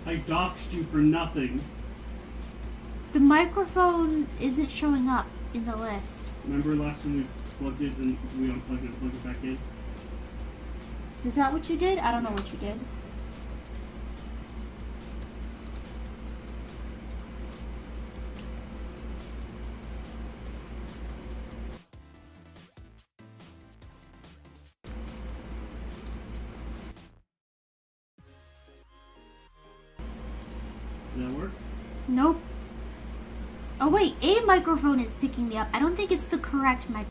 I doxed you for nothing. The microphone isn't showing up in the list. Remember last time we plugged it and we unplugged it and plugged it back in? Is that what you did? I don't know what you did. Did that work? Nope. Oh wait, a microphone is picking me up. I don't think it's the correct mic.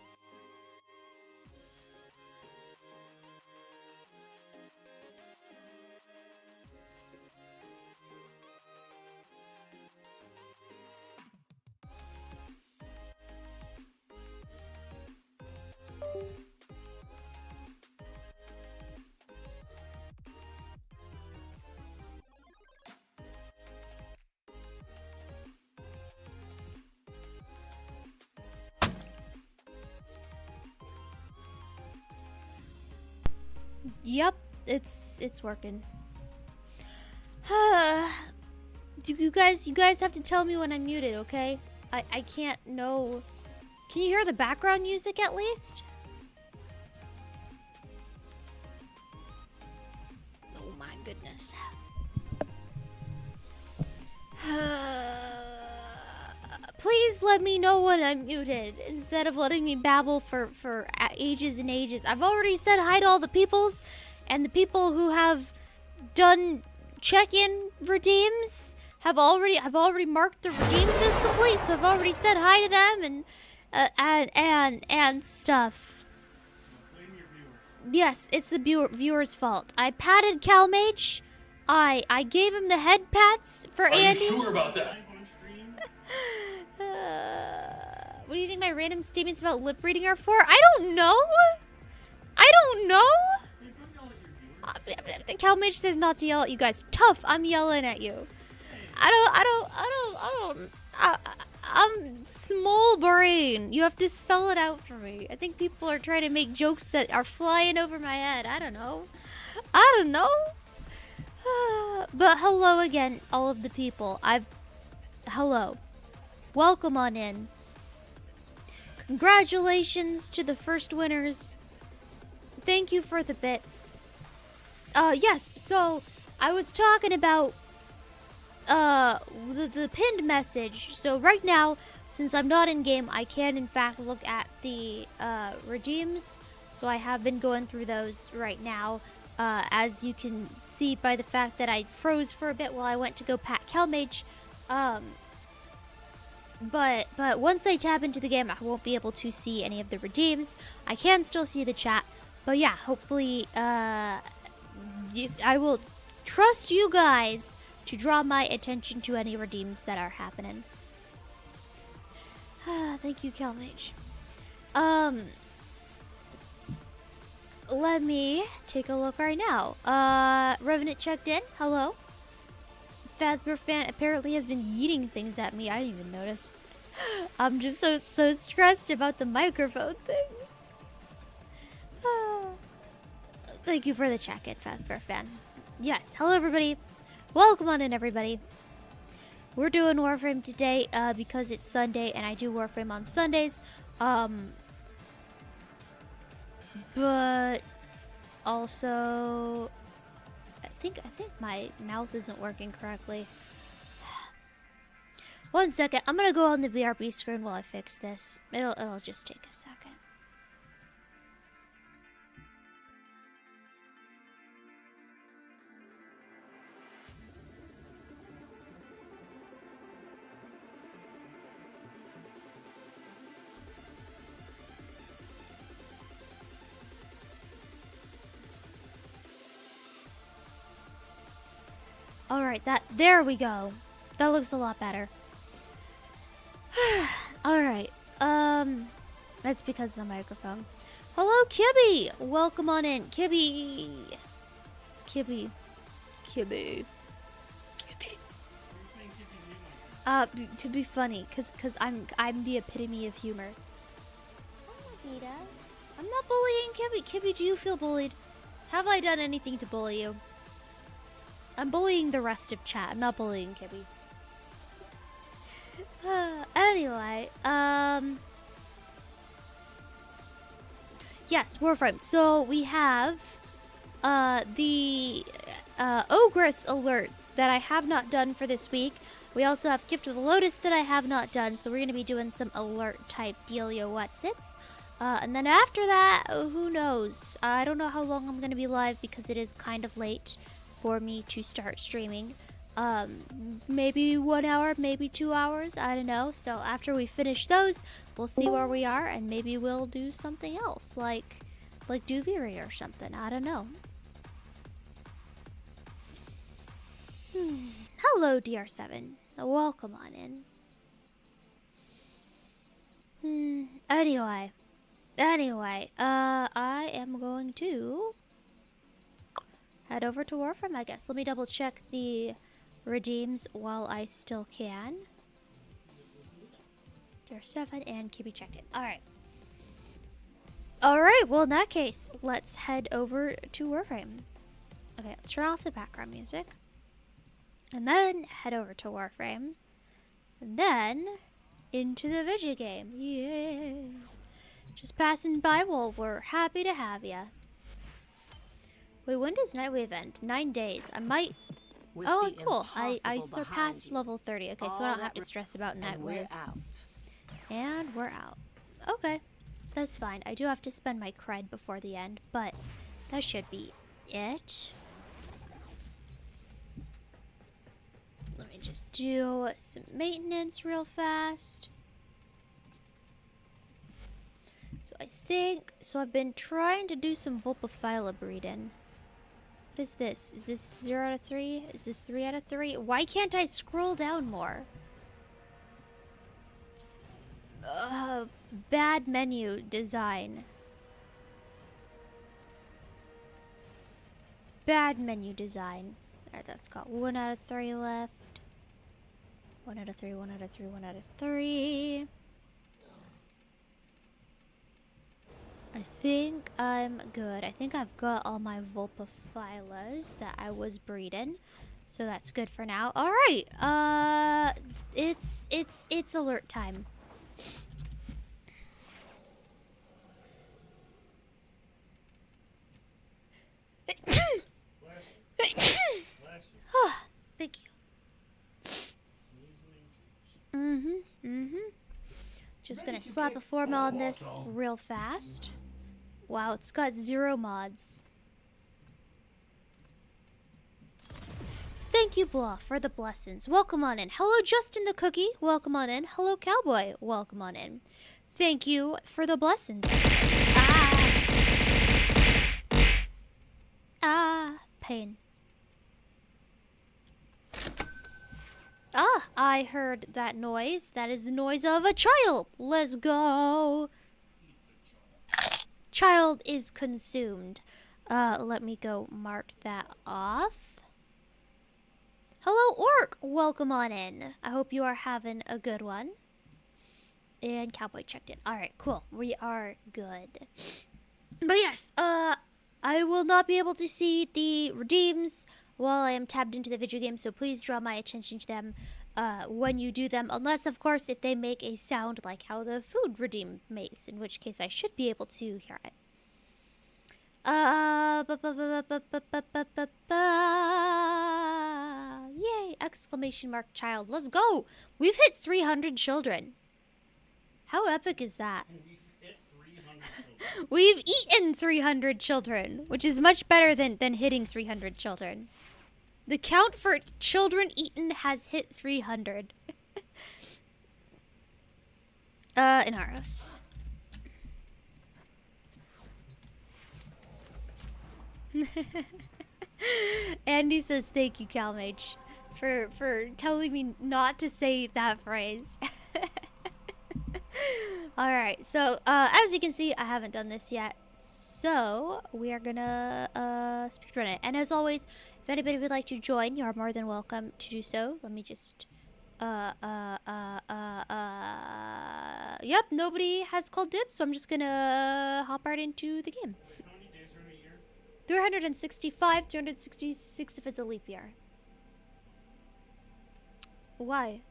Yep, it's working. You guys have to tell me when I'm muted, okay? I can't know. Can you hear the background music at least? Oh my goodness. Please let me know when I'm muted instead of letting me babble for ages and ages. I've already said hi to all the peoples and the people who have done check-in redeems I've already marked the redeems as complete, so I've already said hi to them and stuff. Blame your viewers. Yes, it's the viewer's fault. I patted CalMage. I gave him the head pats for Andy. Are you sure about that? Live on stream. What do you think my random statements about lip reading are for? I don't know. I don't know. Hey, don't yell at your viewers. CalMage says not to yell at you guys. Tough. I'm yelling at you. I'm small brain. You have to spell it out for me. I think people are trying to make jokes that are flying over my head. I don't know. But hello again, all of the people. Hello. Welcome on in. Congratulations to the first winners. Thank you for the bit. Yes, so I was talking about the pinned message. So right now, since I'm not in game, I can in fact look at the redeems. So I have been going through those right now. As you can see by the fact that I froze for a bit while I went to go pat CalMage. But once I tap into the game, I won't be able to see any of the redeems. I can still see the chat. But yeah, hopefully, I will trust you guys to draw my attention to any redeems that are happening. Thank you, CalMage. Let me take a look right now. Revenant checked in. Hello. Fazbear fan apparently has been yeeting things at me. I didn't even notice. I'm just so stressed about the microphone thing. Thank you for the check-in, Fazbear fan. Yes, hello everybody. Welcome on in, everybody. We're doing Warframe today because it's Sunday and I do Warframe on Sundays. But also, I think my mouth isn't working correctly. 1 second. I'm gonna go on the BRB screen while I fix this. It'll just take a second. Alright, there we go. That looks a lot better. Alright, that's because of the microphone. Hello, Kibby! Welcome on in. Kibby. Kibby. To be funny, cause I'm the epitome of humor. Hi, Vita. I'm not bullying Kibby. Kibby, do you feel bullied? Have I done anything to bully you? I'm bullying the rest of chat. I'm not bullying Kibby. Anyway, yes, Warframe. So we have the Ogress alert that I have not done for this week. We also have Gift of the Lotus that I have not done, so we're going to be doing some alert type dealio whatsits. And then after that, who knows? I don't know how long I'm going to be live because it is kind of late for me to start streaming. Maybe 1 hour, maybe 2 hours, I don't know. So after we finish those, we'll see where we are, and maybe we'll do something else, like Duviri or something. I don't know. Hello, DR7. Welcome on in. Anyway, I am going to head over to Warframe, I guess. Let me double check the redeems while I still can. DR7 and Kibby checked it. Alright. Alright, well in that case, let's head over to Warframe. Okay, let's turn off the background music. And then head over to Warframe. And then into the video game. Yeah. Just passing by. Well, we're happy to have ya. Wait, when does Nightwave end? 9 days. I might... Oh, cool. I surpassed level 30. Okay, so I don't have to stress about Nightwave. And we're out. Okay. That's fine. I do have to spend my cred before the end, but that should be it. Let me just do some maintenance real fast. So I think... So I've been trying to do some Vulpaphyla breeding. What is this? Is this 0 out of 3? Is this 3 out of 3? Why can't I scroll down more? Bad menu design. Bad menu design. Alright, that's got 1 out of 3 left. 1 out of 3, 1 out of 3, 1 out of 3. I think I'm good. I think I've got all my Vulpaphylas that I was breeding. So that's good for now. Alright, it's alert time. Thank you. Just gonna slap a form on this real fast. Wow, it's got 0 mods. Thank you, Blah, for the blessings. Welcome on in. Hello, Justin the Cookie. Welcome on in. Hello, Cowboy. Welcome on in. Thank you for the blessings. Pain. I heard that noise. That is the noise of a child. Let's go. Child is consumed. Let me go mark that off. Hello, Orc. Welcome on in. I hope you are having a good one. And Cowboy checked in. Alright, cool. We are good. But yes, I will not be able to see the redeems while I am tabbed into the video game, so please draw my attention to them when you do them, unless, of course, if they make a sound like how the food redeem makes, in which case I should be able to hear it. Yay! Exclamation mark child. Let's go! We've hit 300 children. How epic is that? We've eaten 300 children, which is much better than hitting 300 children. The count for children eaten has hit 300. In our house. Andy says thank you, CalMage, for telling me not to say that phrase. Alright, so as you can see, I haven't done this yet, so we are gonna speedrun it. And as always, if anybody would like to join, you are more than welcome to do so. Let me just yep, nobody has called dibs, so I'm just gonna hop right into the game. 365, 366 if it's a leap year. Why?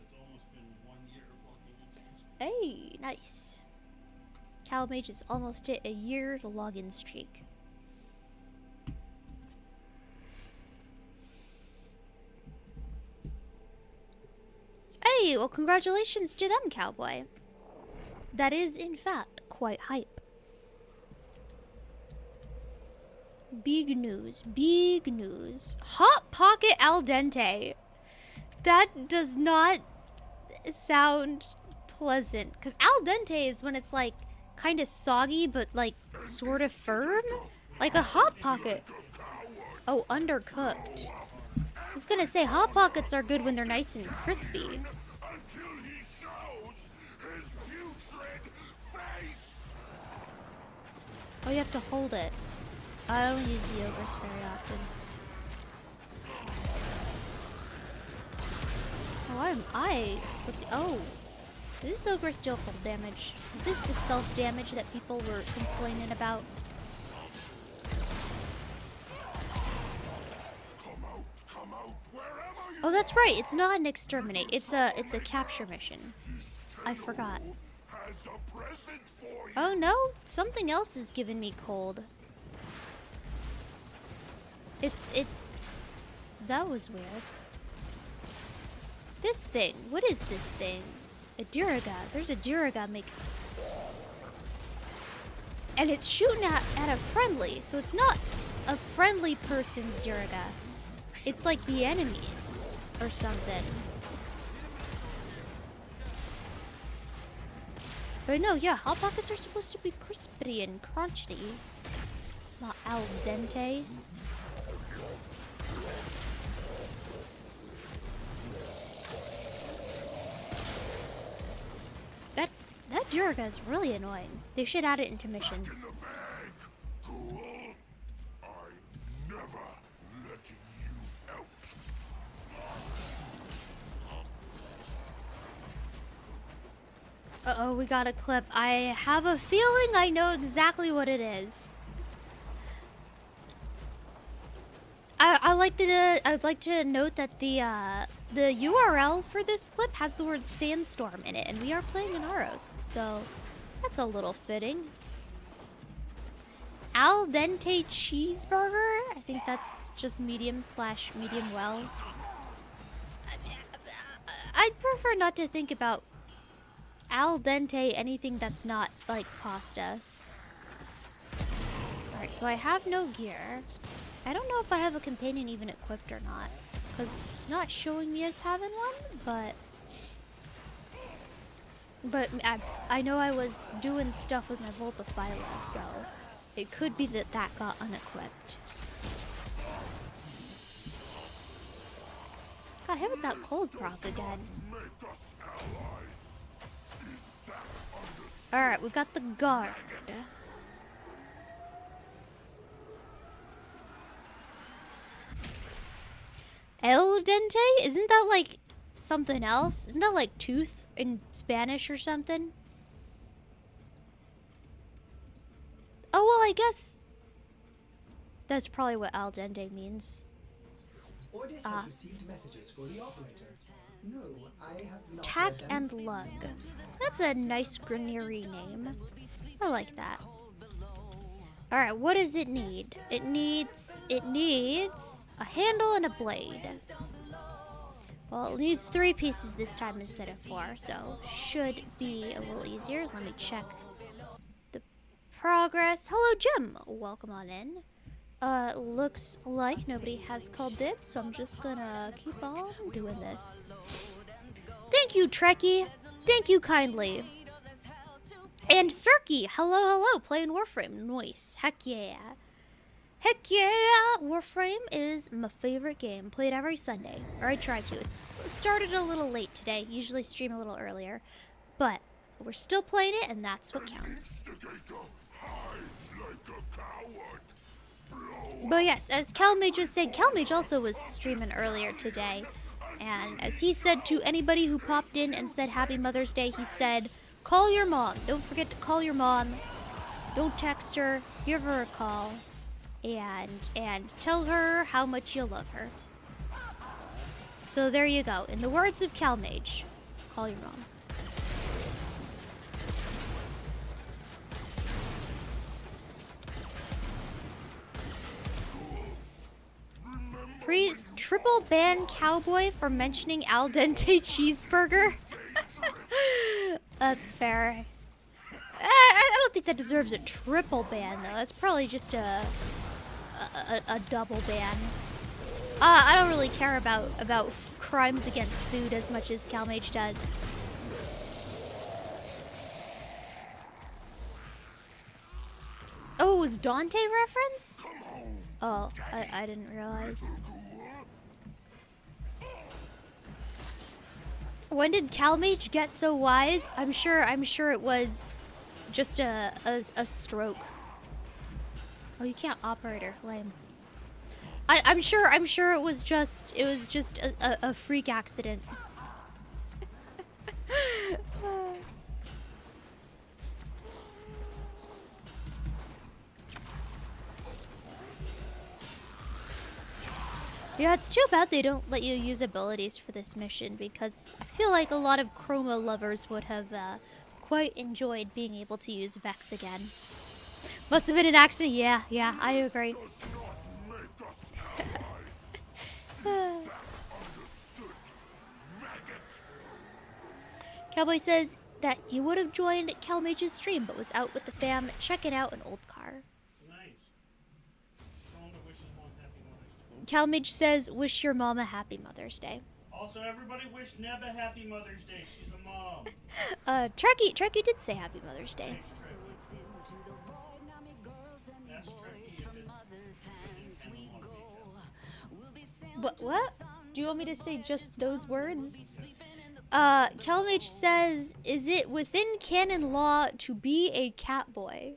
Because it's almost been 1 year of logging in. Hey, nice. CalMage has almost hit a year login streak. Hey, well, congratulations to them, Cowboy. That is, in fact, quite hype. Big news, big news. Hot Pocket al dente. That does not sound pleasant. Because al dente is when it's like kind of soggy, but like sort of firm. Like a Hot Pocket. Oh, undercooked. I was gonna say, Hot Pockets are good when they're nice and crispy. Oh, you have to hold it. I don't use the ogres very often. Oh, why am I? Oh, does this ogre still full damage? Is this the self-damage that people were complaining about? Oh, that's right. It's not an exterminate. It's a capture mission. I forgot. Oh no, something else is giving me cold. That was weird. This thing, what is this thing? A Duraga. There's a Duraga making. And it's shooting at a friendly, so it's not a friendly person's Duraga. It's like the enemies or something. But no, yeah, Hot Pockets are supposed to be crispy and crunchy. Not al dente. That Duraga is really annoying. They should add it into missions. Uh-oh, we got a clip. I have a feeling I know exactly what it is. I'd like to note that the URL for this clip has the word sandstorm in it, and we are playing in Aros, so that's a little fitting. Al dente cheeseburger? I think that's just medium/medium well. I'd prefer not to think about al dente anything that's not like pasta. Alright, so I have no gear. I don't know if I have a companion even equipped or not, because it's not showing me as having one, but I know I was doing stuff with my Volpaphyla, so it could be that that got unequipped. Got hit with that cold proc again. Alright, we got the guard. El dente? Isn't that like something else? Isn't that like tooth in Spanish or something? Oh, well, I guess that's probably what al dente means. Orders have received messages for the operator. No, I have not. Tack and lug. That's a nice Grenieri name. I like that. Alright, what does it need? It needs a handle and a blade. Well, it needs 3 pieces this time instead of 4, so should be a little easier. Let me check the progress. Hello, Jim. Welcome on in. Looks like nobody has called dibs, so I'm just gonna keep on doing this. Thank you, Trekkie. Thank you kindly. And Cirky, hello, playing Warframe. Nice. Heck yeah. Heck yeah. Warframe is my favorite game. Played every Sunday. Or I try to. It started a little late today. Usually stream a little earlier. But we're still playing it, and that's what counts. But yes, as CalMage was saying, CalMage also was streaming earlier today. And as he said to anybody who popped in and said Happy Mother's Day, he said, call your mom. Don't forget to call your mom. Don't text her. Give her a call. And tell her how much you love her. So there you go. In the words of CalMage, call your mom. Please triple ban Cowboy for mentioning al dente cheeseburger. That's fair. I don't think that deserves a triple ban though. That's probably just a double ban. I don't really care about crimes against food as much as CalMage does. Oh, it was Dante reference? Oh, I didn't realize. When did CalMage get so wise? I'm sure it was just a stroke. Oh, you can't operator, lame. I'm sure it was just a freak accident. Yeah, it's too bad they don't let you use abilities for this mission because I feel like a lot of Chroma lovers would have quite enjoyed being able to use Vex again. Must have been an accident. Yeah, I agree. Cowboy says that he would have joined CalMage's stream but was out with the fam checking out an old car. CalMage says, wish your mom a happy Mother's Day. Also, everybody wish Neb a happy Mother's Day. She's a mom. Trekkie did say happy Mother's Day. What? Do you want me to say just those words? CalMage says, is it within canon law to be a cat boy?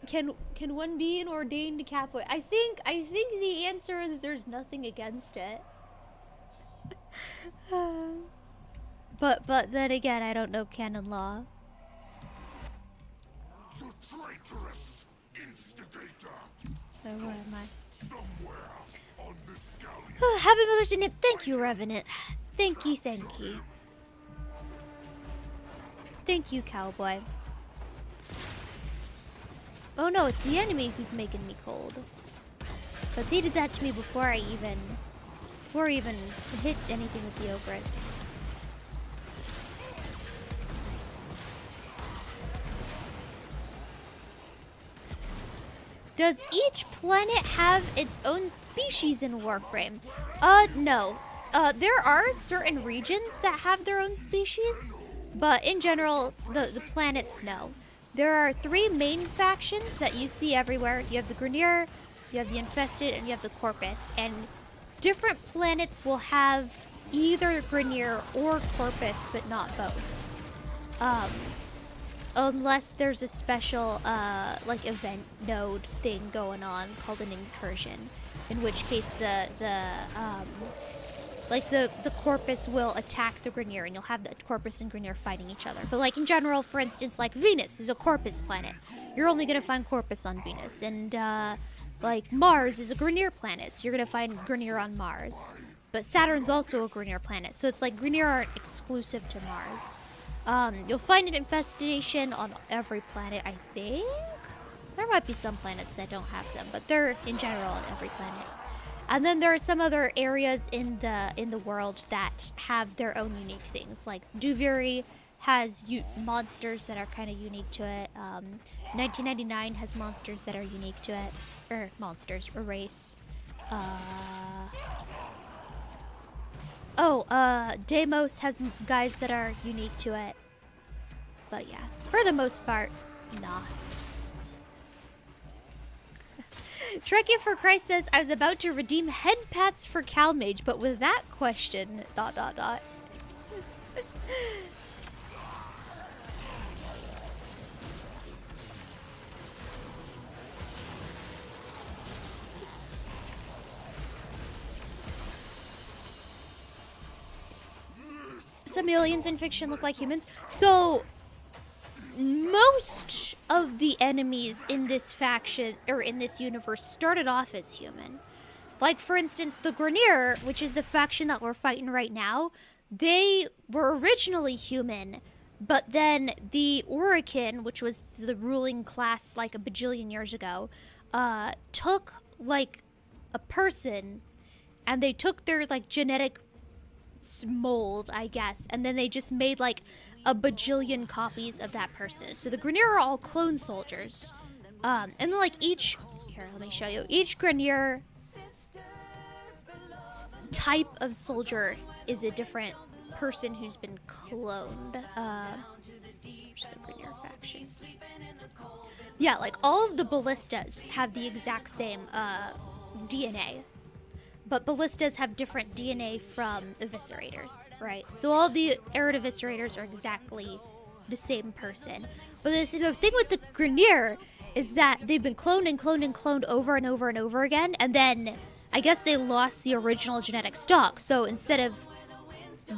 Can one be an ordained catboy? I think the answer is there's nothing against it. But then again, I don't know canon law. The traitorous instigator. So where am I? Somewhere on this galleon. Happy Mother's Day, Nip. Thank you, Revenant. Thank you. Thank you, Cowboy. Oh no, it's the enemy who's making me cold. Because he did that to me before I even hit anything with the Ogress. Does each planet have its own species in Warframe? No. There are certain regions that have their own species, but in general, the planets, no. There are 3 main factions that you see everywhere. You have the Grenier, you have the Infested, and you have the Corpus. And different planets will have either Grenier or Corpus, but not both. Unless there's a special, like, event node thing going on called an incursion. In which case the Corpus will attack the Grenier, and you'll have the Corpus and Grenier fighting each other. But, like, in general, for instance, like, Venus is a Corpus planet. You're only gonna find Corpus on Venus. And, like, Mars is a Grenier planet, so you're gonna find Grenier on Mars. But Saturn's also a Grenier planet, so it's like Grenier aren't exclusive to Mars. You'll find an infestation on every planet, I think? There might be some planets that don't have them, but they're, in general, on every planet. And then there are some other areas in the world that have their own unique things. Like Duviri has monsters that are kind of unique to it. 1999 has monsters that are unique to it, or monsters, a race. Deimos has guys that are unique to it. But yeah, for the most part, nah. Trekkie for Christ says, I was about to redeem head pats for CalMage, but with that question, ... Some aliens in fiction look like humans. So, most of the enemies in this faction, or in this universe, started off as human. Like, for instance, the Grenier, which is the faction that we're fighting right now, they were originally human, but then the Orokin, which was the ruling class like a bajillion years ago, took, like, a person, and they took their, like, genetic mold, I guess, and then they just made, like, a bajillion copies of that person. So the Grenier are all clone soldiers. And then, like, each... Here, let me show you. Each Grenier type of soldier is a different person who's been cloned. Where's the Grenier faction? Yeah, like, all of the ballistas have the exact same DNA. But ballistas have different DNA from eviscerators, right? So all the arid eviscerators are exactly the same person. But the thing with the Grenier is that they've been cloned and cloned and cloned over and over and over again, and then I guess they lost the original genetic stock. So instead of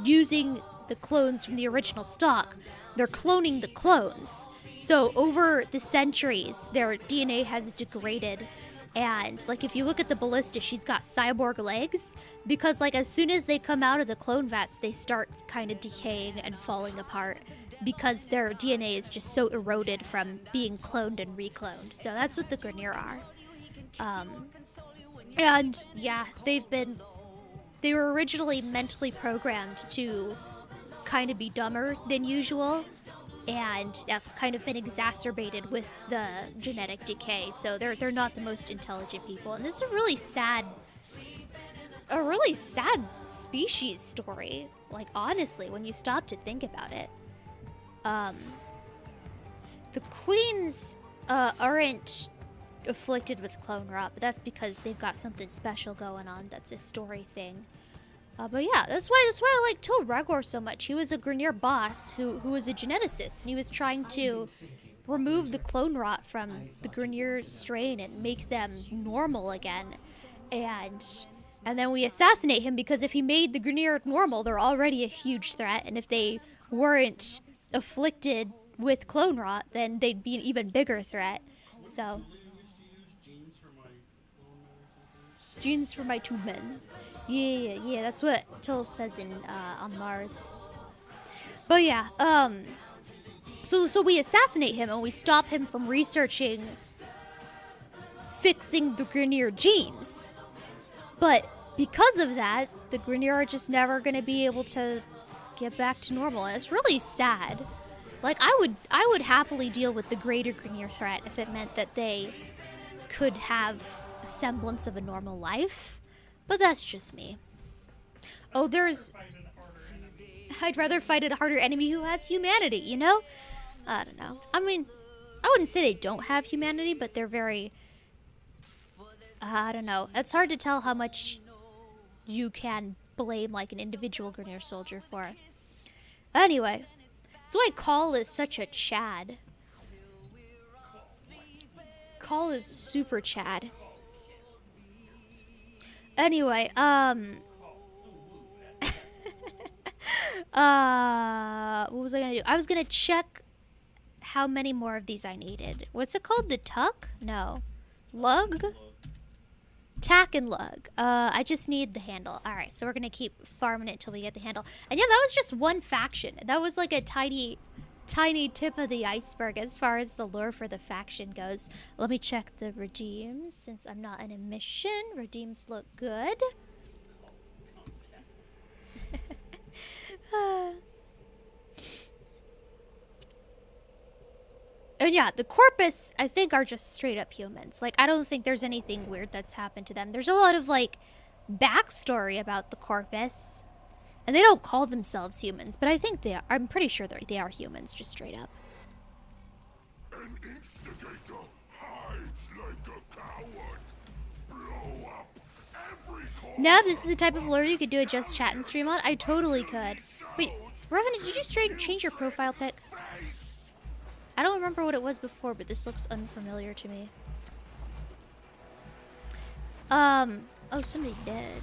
using the clones from the original stock, they're cloning the clones. So over the centuries, their DNA has degraded. And, like, if you look at the ballista, she's got cyborg legs, because, like, as soon as they come out of the clone vats, they start kind of decaying and falling apart, because their DNA is just so eroded from being cloned and recloned. So that's what the Grenier are. And, yeah, they were originally mentally programmed to kind of be dumber than usual, and that's kind of been exacerbated with the genetic decay. So they're not the most intelligent people, and this is a really sad species story. Like, honestly, when you stop to think about it, the queens aren't afflicted with clone rot, but that's because they've got something special going on. That's a story thing. But yeah, that's why I like Till Regor so much. He was a Grenier boss who was a geneticist, and he was trying to remove the clone rot from the Grenier strain and make them normal again. And then we assassinate him, because if he made the Grenier normal, they're already a huge threat, and if they weren't afflicted with clone rot, then they'd be an even bigger threat. So, genes for my tube men. Yeah, that's what Till says in on Mars. But yeah, so we assassinate him, and we stop him from researching fixing the Grenier genes. But because of that, the Grenier are just never gonna be able to get back to normal, and it's really sad. Like, I would happily deal with the greater Grenier threat if it meant that they could have a semblance of a normal life. But that's just me. Oh, I'd rather fight a harder enemy who has humanity, you know? I don't know. I mean, I wouldn't say they don't have humanity, but they're very... I don't know. It's hard to tell how much you can blame, like, an individual Grenier soldier for. Anyway, that's why Call is such a Chad. Call is super Chad. Anyway, what was I gonna do? I was gonna check how many more of these I needed. What's it called? The tuck? No. Lug? Tack and lug. I just need the handle. Alright, so we're gonna keep farming it until we get the handle. And yeah, that was just one faction. That was like a tiny tip of the iceberg as far as the lore for the faction goes. Let me check the redeems, since I'm not in a mission. Redeems look good. And yeah, the Corpus, I think, are just straight up humans. Like, I don't think there's anything weird that's happened to them. There's a lot of, like, backstory about the Corpus. And they don't call themselves humans, but I think they are. I'm pretty sure they are humans, just straight up. An instigator hides like a coward. Blow up every corner. Neb, this is the type of lore you could do a just chat and stream on. I totally could. Wait, Revan, did you change your profile pic? I don't remember what it was before, but this looks unfamiliar to me. Oh, somebody did.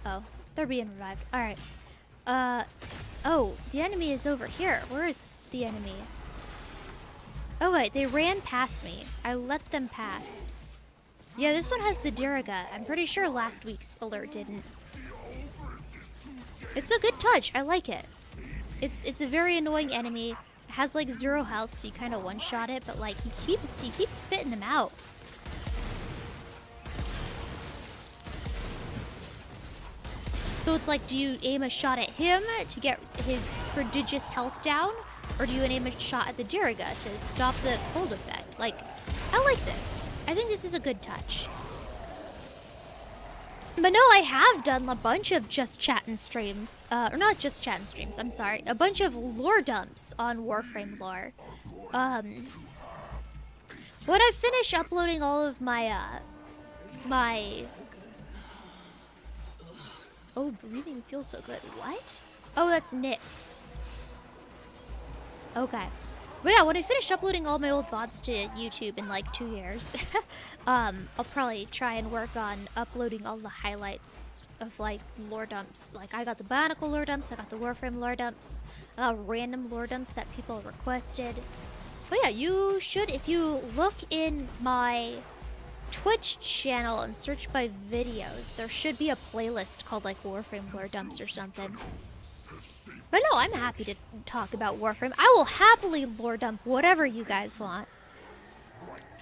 Oh, they're being revived. Alright. Oh, the enemy is over here. Where is the enemy? Oh wait, they ran past me. I let them pass. Yeah, this one has the Diriga. I'm pretty sure last week's alert didn't. It's a good touch. I like it. It's a very annoying enemy. It has like 0 health, so you kind of one-shot it, but like he keeps spitting them out. So it's like, do you aim a shot at him to get his prodigious health down? Or do you aim a shot at the Diriga to stop the cold effect? Like, I like this. I think this is a good touch. But no, I have done a bunch of just chatting streams. Or not just chatting streams, I'm sorry. A bunch of lore dumps on Warframe lore. When I finish uploading all of my, Oh, breathing feels so good. What? Oh, that's Nix. Okay. But yeah, when I finish uploading all my old VODs to YouTube in like 2 years, I'll probably try and work on uploading all the highlights of like lore dumps. Like I got the Bionicle lore dumps, I got the Warframe lore dumps, random lore dumps that people requested. But yeah, you should, if you look in my Twitch channel and search by videos, there should be a playlist called like Warframe lore dumps or something. But no, I'm happy to talk about Warframe. I will happily lore dump whatever you guys want.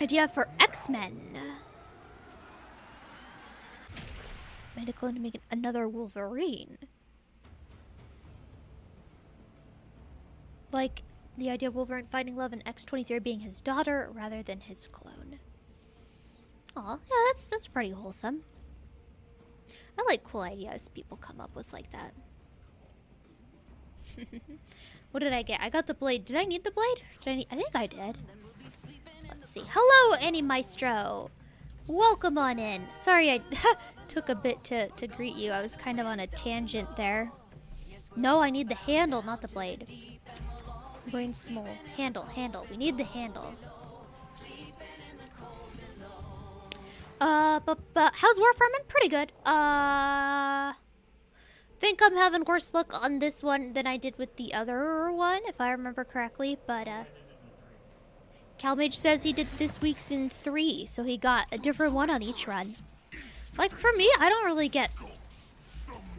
Idea for X-Men. Medical to make another Wolverine. Like the idea of Wolverine finding love and X-23 being his daughter rather than his clone. Aw, yeah, that's pretty wholesome. I like cool ideas people come up with like that. What did I get? I got the blade. Did I need the blade? I think I did. Let's see. Hello, Annie Maestro. Welcome on in. Sorry I took a bit to greet you. I was kind of on a tangent there. No, I need the handle, not the blade. Brain small. Handle. We need the handle. But how's Warframe? Pretty good. Think I'm having worse luck on this one than I did with the other one, if I remember correctly. But Calmage says he did this week's in 3, so he got a different one on each run. Like for me, I don't really get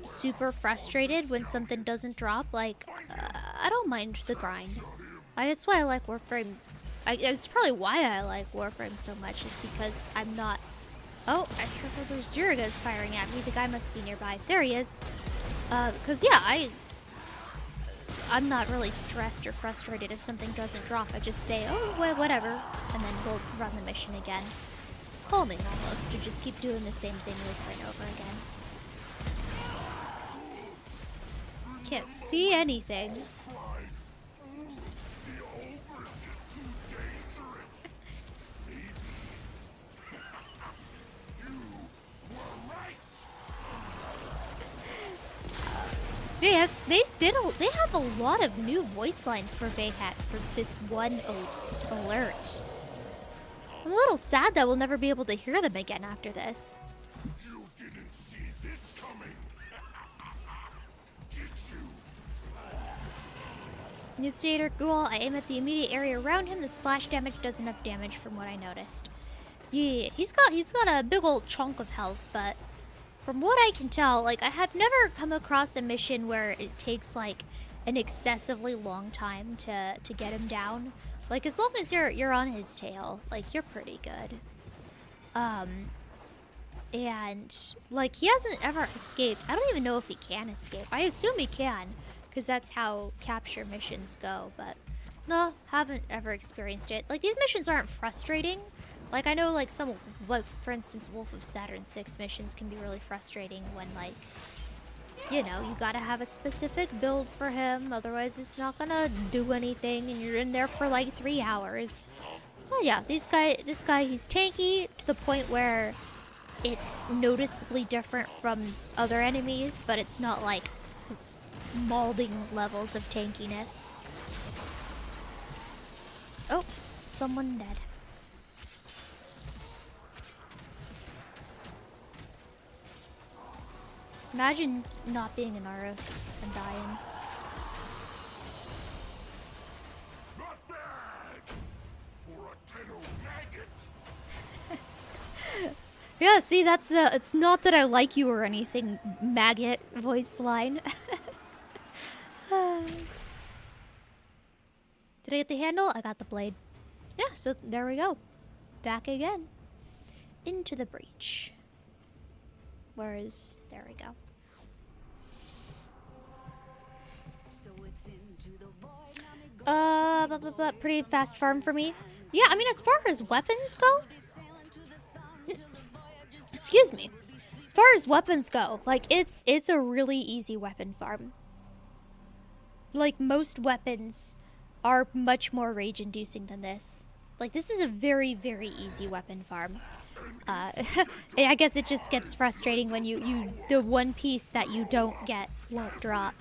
super frustrated when something doesn't drop. Like I don't mind the grind. That's why I like Warframe. It's probably why I like Warframe so much, is because I'm not. Oh, I hear those Dirigas firing at me. The guy must be nearby. There he is. Because yeah, I'm not really stressed or frustrated if something doesn't drop. I just say, oh, whatever, and then go run the mission again. It's calming almost to just keep doing the same thing over and over again. Can't see anything. Yeah, they have a lot of new voice lines for VTuber for this one alert. I'm a little sad that we'll never be able to hear them again after this. You didn't see this coming. Did you? Newstater Ghoul, I aim at the immediate area around him. The splash damage does enough damage from what I noticed. Yeah, he's got a big old chunk of health, but from what I can tell, like I have never come across a mission where it takes like an excessively long time to get him down. Like as long as you're on his tail, like you're pretty good. And like he hasn't ever escaped. I don't even know if he can escape. I assume he can, because that's how capture missions go, but no, haven't ever experienced it. Like these missions aren't frustrating. Like I know like some, like for instance Wolf of Saturn 6 missions can be really frustrating when like, you know, you gotta have a specific build for him, otherwise it's not gonna do anything and you're in there for like 3 hours. Oh yeah, this guy he's tanky to the point where it's noticeably different from other enemies, but it's not like mauling levels of tankiness. Oh, someone dead. Imagine not being an Aros and dying. Yeah, see, that's the... It's not that I like you or anything, maggot voice line. Did I get the handle? I got the blade. Yeah, so there we go. Back again. Into the breach. Whereas, there we go. Pretty fast farm for me. Yeah, I mean, as far as weapons go... Excuse me. As far as weapons go, like, it's a really easy weapon farm. Like, most weapons are much more rage-inducing than this. Like, this is a very, very easy weapon farm. I guess it just gets frustrating when the one piece that you don't get won't drop.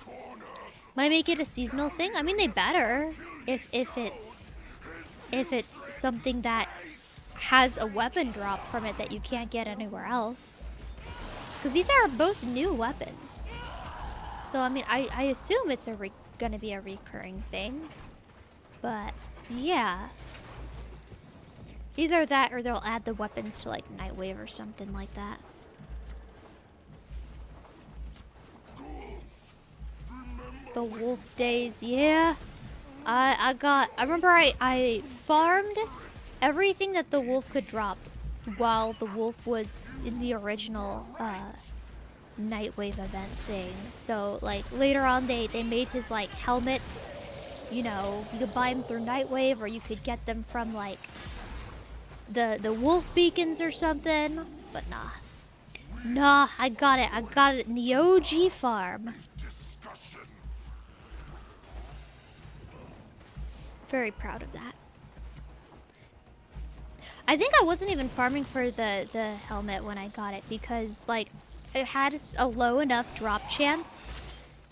Might make it a seasonal thing. I mean, they better if it's something that has a weapon drop from it that you can't get anywhere else. Because these are both new weapons. So, I mean, I assume it's gonna be a recurring thing. But, yeah. Either that or they'll add the weapons to, like, Nightwave or something like that. The wolf days, yeah. I remember I farmed everything that the wolf could drop while the wolf was in the original Nightwave event thing. So, like, later on they made his, like, helmets. You know, you could buy them through Nightwave, or you could get them from, like, the wolf beacons or something. But nah. Nah, I got it. I got it in the OG farm. Very proud of that. I think I wasn't even farming for the helmet when I got it because, like, it had a low enough drop chance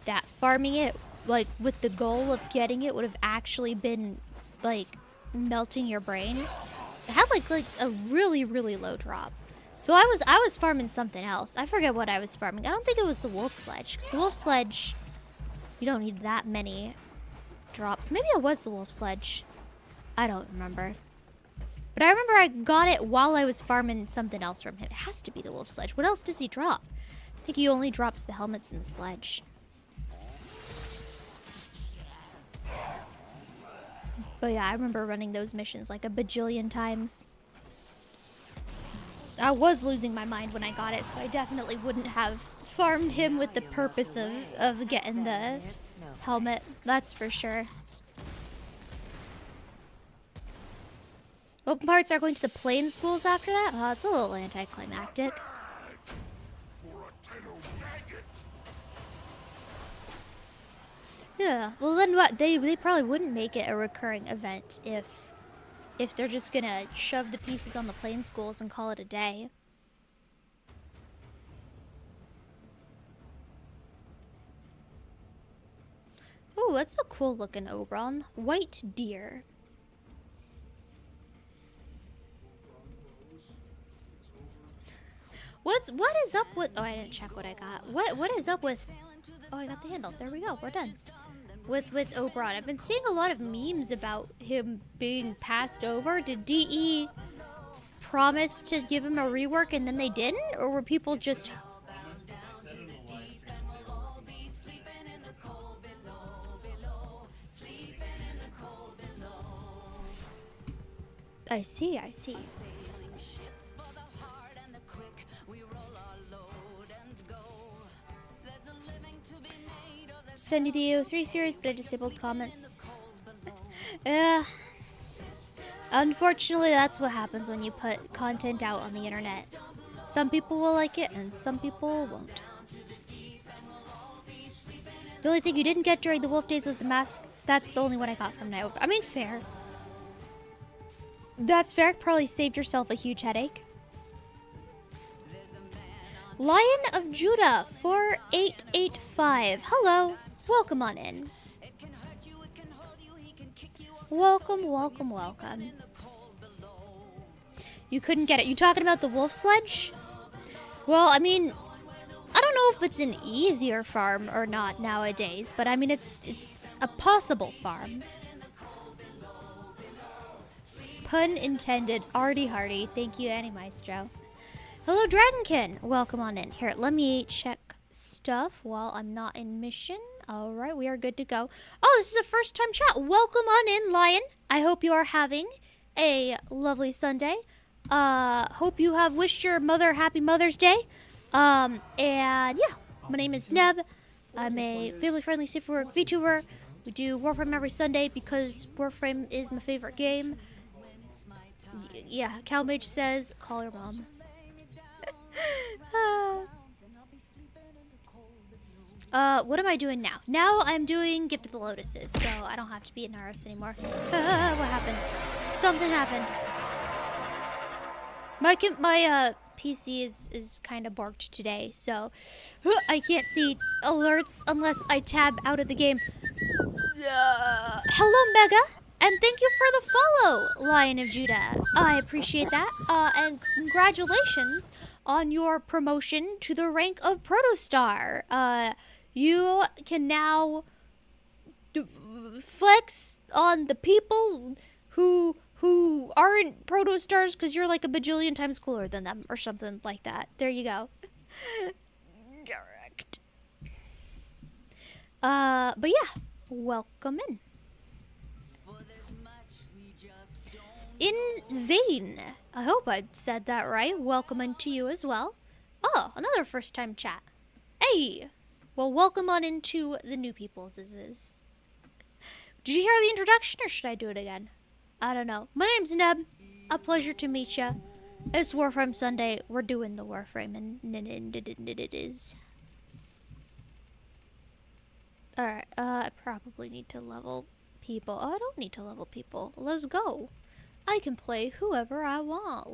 that farming it, like, with the goal of getting it would have actually been, like, melting your brain. It had, like a really, really low drop. So I was farming something else. I forget what I was farming. I don't think it was the wolf sledge. Because the wolf sledge, you don't need that many drops. Maybe it was the wolf sledge. I don't remember. But I remember I got it while I was farming something else from him. It has to be the wolf sledge. What else does he drop? I think he only drops the helmets and the sledge. But yeah, I remember running those missions like a bajillion times. I was losing my mind when I got it, so I definitely wouldn't have farmed him with the purpose of getting the helmet. That's for sure. Open parts are going to the plain schools after that? Oh, it's a little anticlimactic. Yeah, well then what? They probably wouldn't make it a recurring event if they're just gonna shove the pieces on the plain schools and call it a day. Ooh, that's a cool looking Oberon. White deer. What is up with... Oh, I didn't check what I got. What is up with... Oh, I got the handle. There we go. We're done. With Oberon. I've been seeing a lot of memes about him being passed over. Did DE promise to give him a rework and then they didn't? Or were people just... I see, I see. Send you the AO3 series, but I disabled comments. Unfortunately, that's what happens when you put content out on the internet. Some people will like it, and some people won't. The only thing you didn't get during the wolf days was the mask. That's the only one I got from Night. I mean, fair. That's fair. Probably saved yourself a huge headache. Lion of Judah 4885. Hello. Welcome on in. Welcome, welcome, welcome. You couldn't get it. You talking about the wolf sledge? Well, I mean, I don't know if it's an easier farm or not nowadays, but I mean, it's a possible farm. Pun intended. Arty Hardy. Thank you, Annie Maestro. Hello, Dragonkin. Welcome on in. Here, let me check stuff while I'm not in mission. All right, we are good to go. Oh, this is a first-time chat. Welcome on in, Lion. I hope you are having a lovely Sunday. Hope you have wished your mother happy Mother's Day. And yeah, my name is Neb. I'm a family-friendly safe for work VTuber. We do Warframe every Sunday because Warframe is my favorite game. Yeah, CalMage says, call your mom. What am I doing now? Now I'm doing Gift of the Lotuses, so I don't have to be in RS anymore. What happened? Something happened. My PC is kind of borked today, so I can't see alerts unless I tab out of the game. Hello, Mega, and thank you for the follow, Lion of Judah. I appreciate that. And congratulations on your promotion to the rank of Protostar. You can now flex on the people who aren't Protostars because you're like a bajillion times cooler than them or something like that. There you go. Correct. But yeah, welcome in. Zane. I hope I said that right. Welcome in to you as well. Oh, another first time chat. Hey. Well, welcome on into the new people's. Did you hear the introduction or should I do it again? I don't know. My name's Neb. A pleasure to meet ya. It's Warframe Sunday. We're doing the Warframe and it is. Alright, I probably need to level people. Oh, I don't need to level people. Let's go. I can play whoever I want.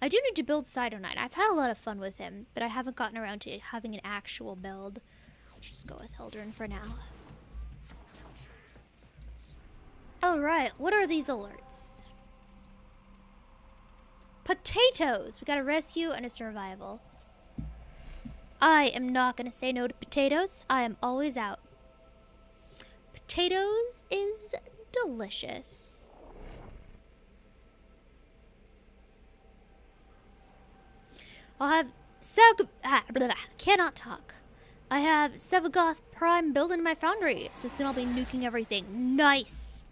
I do need to build Sidonite. I've had a lot of fun with him, but I haven't gotten around to having an actual build. Let's just go with Hildren for now. Alright, what are these alerts? Potatoes! We got a rescue and a survival. I am not going to say no to potatoes. I am always out. Potatoes is delicious. I'll have cannot talk. I have Sevagoth Prime building my foundry, so soon I'll be nuking everything. Nice.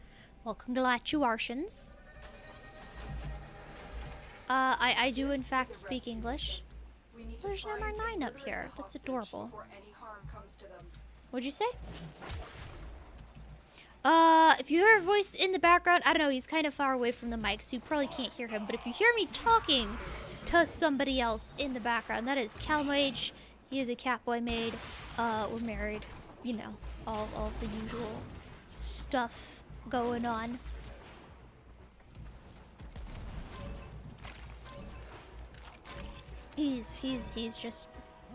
Well, congratulations. I do in fact speak English. There's number 9 up here. That's adorable. What'd you say? If you hear a voice in the background, I don't know, he's kind of far away from the mic, so you probably can't hear him. But if you hear me talking to somebody else in the background, that is CalMage. He is a Catboy maid. We're married. You know, all the usual stuff going on. He's just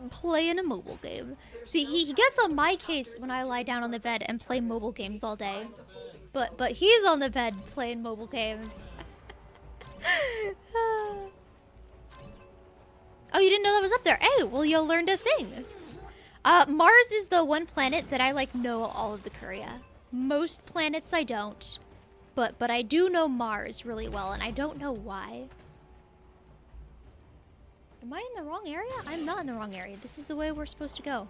playing a mobile game. See, he gets on my case when I lie down on the bed and play mobile games all day. But he's on the bed playing mobile games. Oh, you didn't know that was up there. Hey, well, you learned a thing. Mars is the one planet that I, like, know all of the Korea. Most planets I don't. But I do know Mars really well, and I don't know why. Am I in the wrong area? I'm not in the wrong area. This is the way we're supposed to go.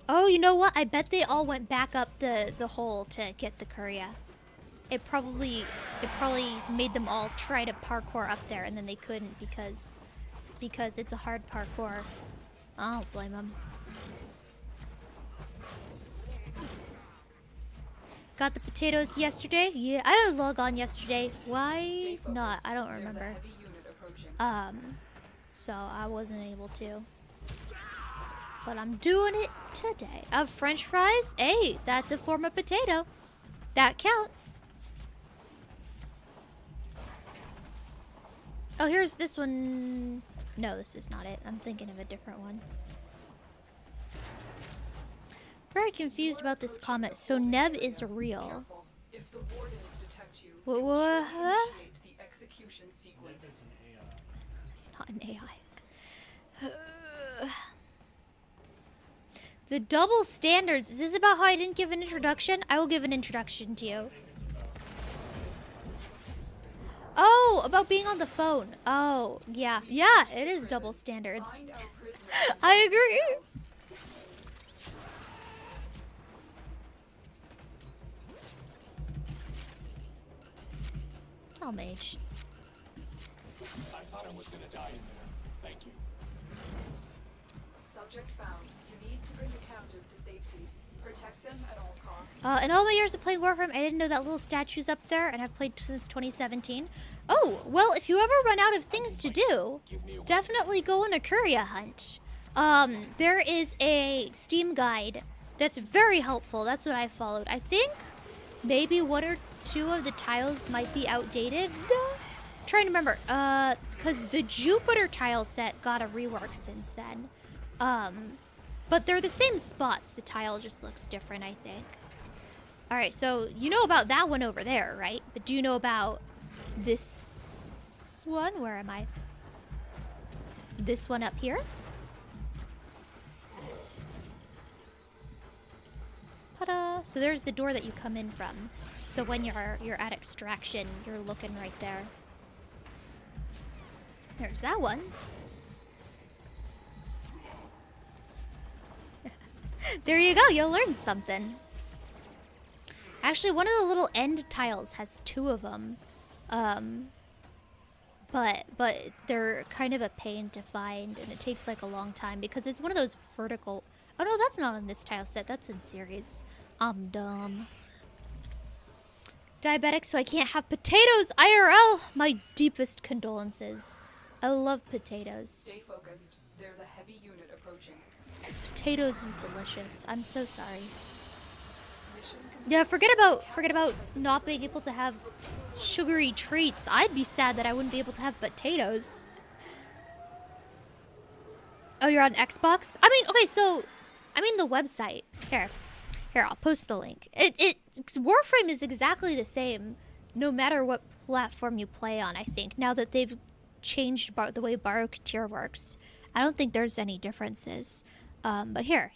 Oh, you know what? I bet they all went back up the hole to get the Korea. It probably made them all try to parkour up there, and then they couldn't because it's a hard parkour. I don't blame them. Got the potatoes yesterday? Yeah, I didn't log on yesterday. Why not? I don't remember. So I wasn't able to. But I'm doing it today. French fries? Hey, that's a form of potato. That counts. Oh, here's this one. No, this is not it. I'm thinking of a different one. Very confused about this comment. So Neb is real. If the wardens detect you, What? the execution sequence. Not an AI. The double standards. Is this about how I didn't give an introduction? I will give an introduction to you. Oh, about being on the phone. Oh, yeah. Yeah, it is double standards. Find our prisoners I agree. themselves. Oh, mage. I thought I was gonna die in there. Thank you. Subject found. You need to bring the captive to safety. Protect them at all costs. In all my years of playing Warframe, I didn't know that little statue's up there, and I've played since 2017. Oh, well, if you ever run out of things to do, definitely go on a curia hunt. There is a Steam guide that's very helpful. That's what I followed. I think maybe 1 or 2 of the tiles might be outdated. Trying to remember, because the Jupiter tile set got a rework since then. But they're the same spots. The tile just looks different, I think. Alright, so you know about that one over there, right? But do you know about this one? Where am I? This one up here? Ta-da! So there's the door that you come in from. So when you're at extraction, you're looking right there. There's that one. There you go, you'll learn something. Actually, one of the little end tiles has 2 of them. But they're kind of a pain to find, and it takes like a long time because it's one of those vertical... Oh no, that's not on this tile set, that's in series. I'm dumb. Diabetic, so I can't have potatoes IRL! My deepest condolences. I love potatoes. Stay focused. There's a heavy unit approaching. Potatoes is delicious. I'm so sorry. Mission Yeah, forget about not being able to have sugary treats. I'd be sad that I wouldn't be able to have potatoes. Oh, you're on Xbox? I mean, okay, so I mean the website. Here, I'll post the link. Warframe is exactly the same, no matter what platform you play on. I think now that they've changed the way Raccoon works, I don't think there's any differences. But here.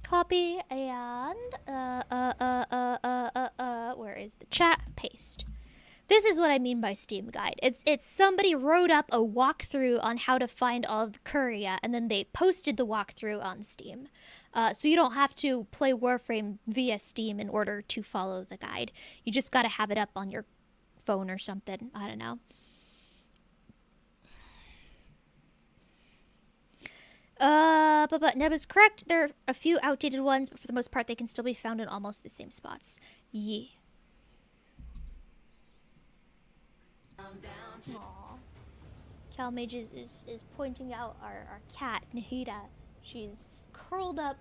Copy and where is the chat? Paste. This is what I mean by Steam Guide. It's somebody wrote up a walkthrough on how to find all of the curia, and then they posted the walkthrough on Steam. So you don't have to play Warframe via Steam in order to follow the guide. You just gotta have it up on your phone or something. I don't know. But Neb is correct. There are a few outdated ones, but for the most part, they can still be found in almost the same spots. Yeah. Aww. CalMage is pointing out our cat, Nahida. She's curled up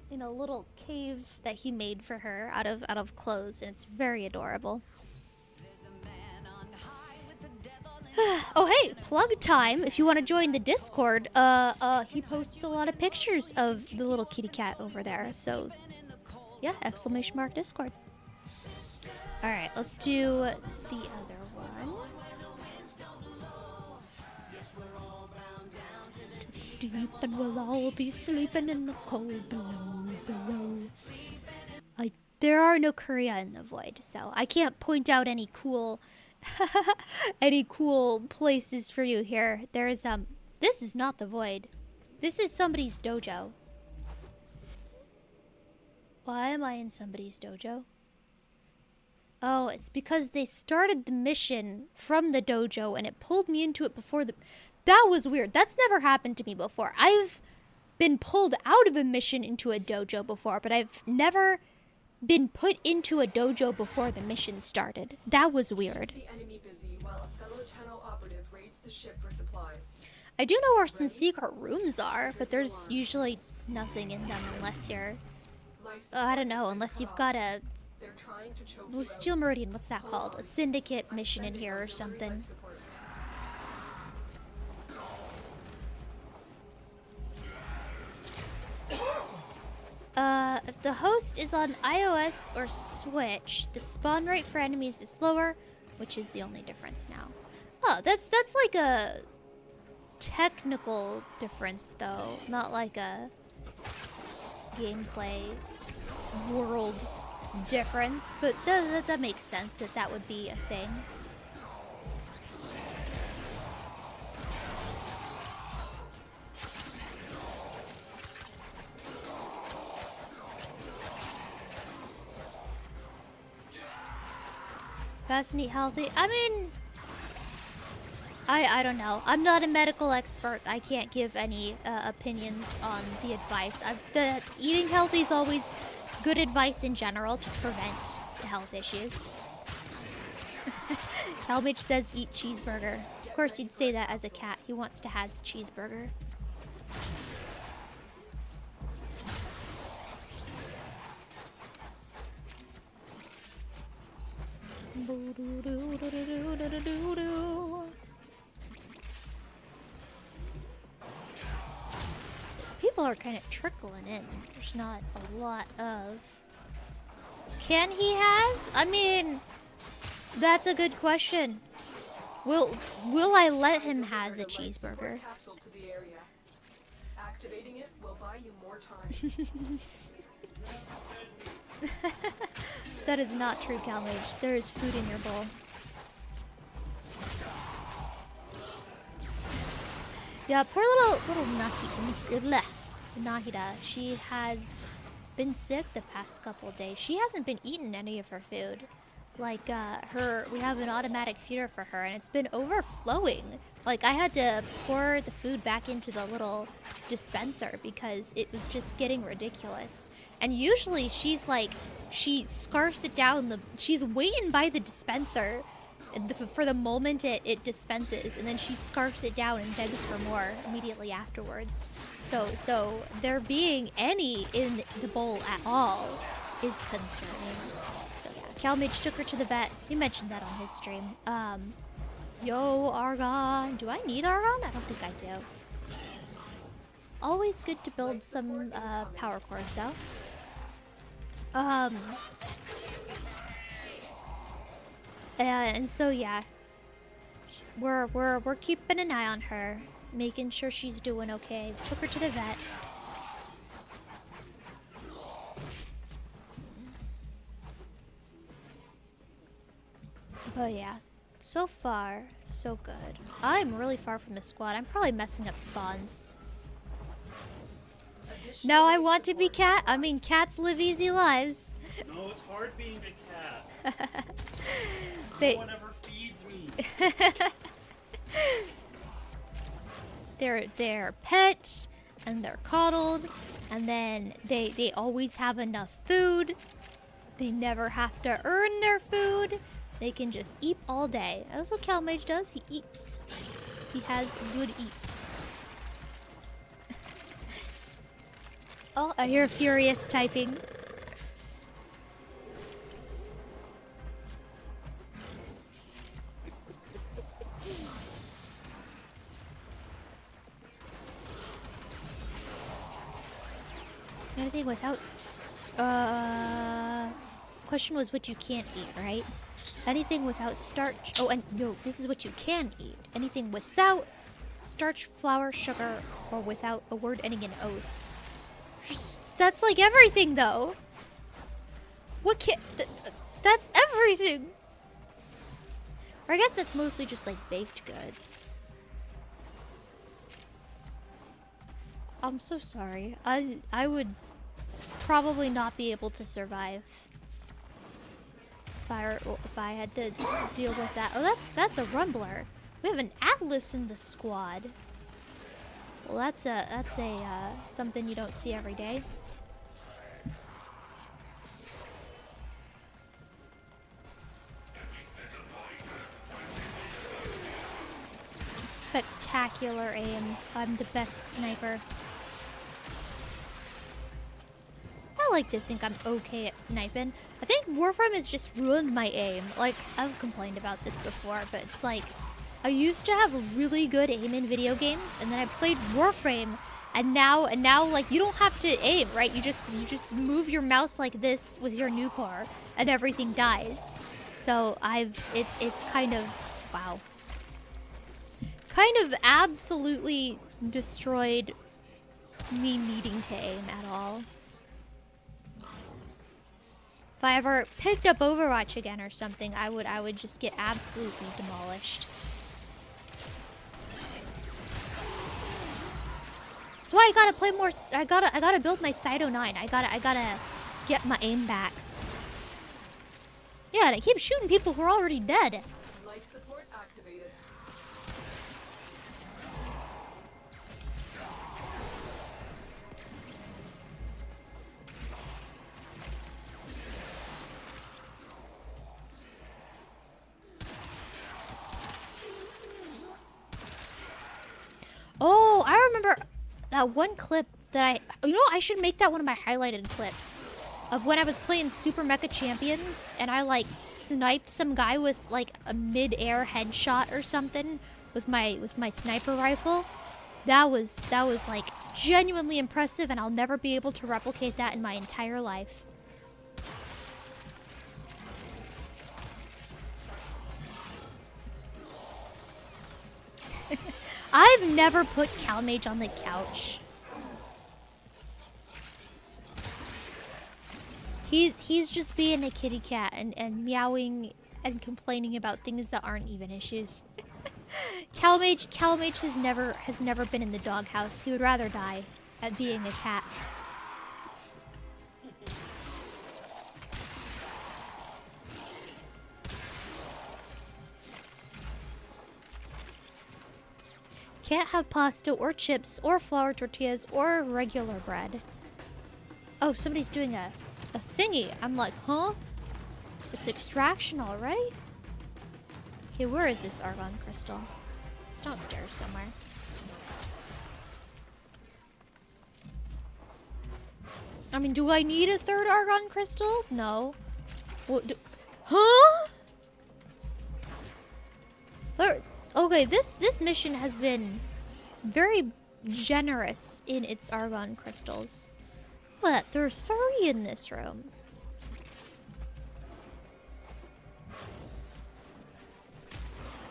in a little cave that he made for her out of clothes, and it's very adorable. Oh hey, plug time. If you want to join the Discord, he posts a lot of pictures of the little kitty cat over there. So yeah, !Discord. Alright, let's do the other one. Deep and we'll all be sleeping in the cold below. There are no curia in the void, so I can't point out any cool any cool places for you here. There is this is not the void. This is somebody's dojo. Why am I in somebody's dojo? Oh, it's because they started the mission from the dojo and it pulled me into it before the... That was weird. That's never happened to me before. I've been pulled out of a mission into a dojo before, but I've never been put into a dojo before the mission started. That was weird. Keep the enemy busy while a fellow channel operative raids the ship for supplies. I do know where some secret rooms are, but there's usually nothing in them unless you're... I don't know, unless you've got a... They're trying to choke Well, Steel Meridian, what's that called? A syndicate mission in here or something. If the host is on iOS or Switch, the spawn rate for enemies is slower, which is the only difference now. Oh, that's like a technical difference, though. Not like a gameplay world difference. But that makes sense that that would be a thing. Fast and eat healthy. I mean, I don't know. I'm not a medical expert. I can't give any opinions on the advice. Eating healthy is always good advice in general to prevent health issues. Helmich says eat cheeseburger. Of course he'd say that as a cat. He wants to has cheeseburger. People are kind of trickling in. There's not a lot of... Can he has? I mean, that's a good question. Will I let him has a cheeseburger? Capsule to the area. Activating it will buy you more time. That is not true, Calmage. There is food in your bowl. Yeah, poor little Nahida. She has been sick the past couple of days. She hasn't been eating any of her food. Like, we have an automatic feeder for her, and it's been overflowing. Like, I had to pour the food back into the little dispenser because it was just getting ridiculous. And usually she's like, she scarfs it down, she's waiting by the dispenser for the moment it dispenses, and then she scarfs it down and begs for more immediately afterwards. So there being any in the bowl at all is concerning. So yeah, Calmage took her to the vet. He mentioned that on his stream. Yo, Argon. Do I need Argon? I don't think I do. Always good to build some power cores though. And so yeah, we're keeping an eye on her, making sure she's doing okay. Took her to the vet. But yeah, so far so good. I'm really far from the squad. I'm probably messing up spawns. Now I want to be cat. I mean, cats live easy lives. No, it's hard being a cat. No one ever feeds me. They're pet, and they're coddled, and then they always have enough food. They never have to earn their food. They can just eat all day. That's what Calmage does. He eats. He has good eats. Oh, I hear Furious typing. Anything without... question was what you can't eat, right? Anything without starch... Oh, and no, this is what you can eat. Anything without starch, flour, sugar, or without a word ending in os. That's like everything, though. What can... that's everything! Or I guess that's mostly just like baked goods. I'm so sorry. I would probably not be able to survive if I had to deal with that. Oh, that's a rumbler. We have an atlas in the squad. Well, that's something you don't see every day. Spectacular aim. I'm the best sniper. I like to think I'm okay at sniping. I think Warframe has just ruined my aim. Like, I've complained about this before, but it's like, I used to have a really good aim in video games, and then I played Warframe, and now like, you don't have to aim, right? You just move your mouse like this with your new core, and everything dies. So it's kind of, wow. kind of absolutely destroyed me needing to aim at all. If I ever picked up Overwatch again or something, I would just get absolutely demolished. That's why I gotta play more. I gotta build my Cyto 9. I gotta get my aim back. Yeah, and I keep shooting people who are already dead. Life support activated. Oh, I remember that one clip that you know, I should make that one of my highlighted clips of when I was playing Super Mecha Champions and I like sniped some guy with like a mid-air headshot or something with my sniper rifle. That was like genuinely impressive, and I'll never be able to replicate that in my entire life. I've never put CalMage on the couch. He's just being a kitty cat and meowing and complaining about things that aren't even issues. CalMage has never been in the doghouse. He would rather die at being a cat. Can't have pasta or chips or flour tortillas or regular bread. Oh, somebody's doing a thingy. I'm like, huh? It's extraction already? Okay, where is this argon crystal? It's downstairs somewhere. I mean, do I need a third argon crystal? No. What? Huh? Okay, this mission has been very generous in its argon crystals. What? There are 3 in this room.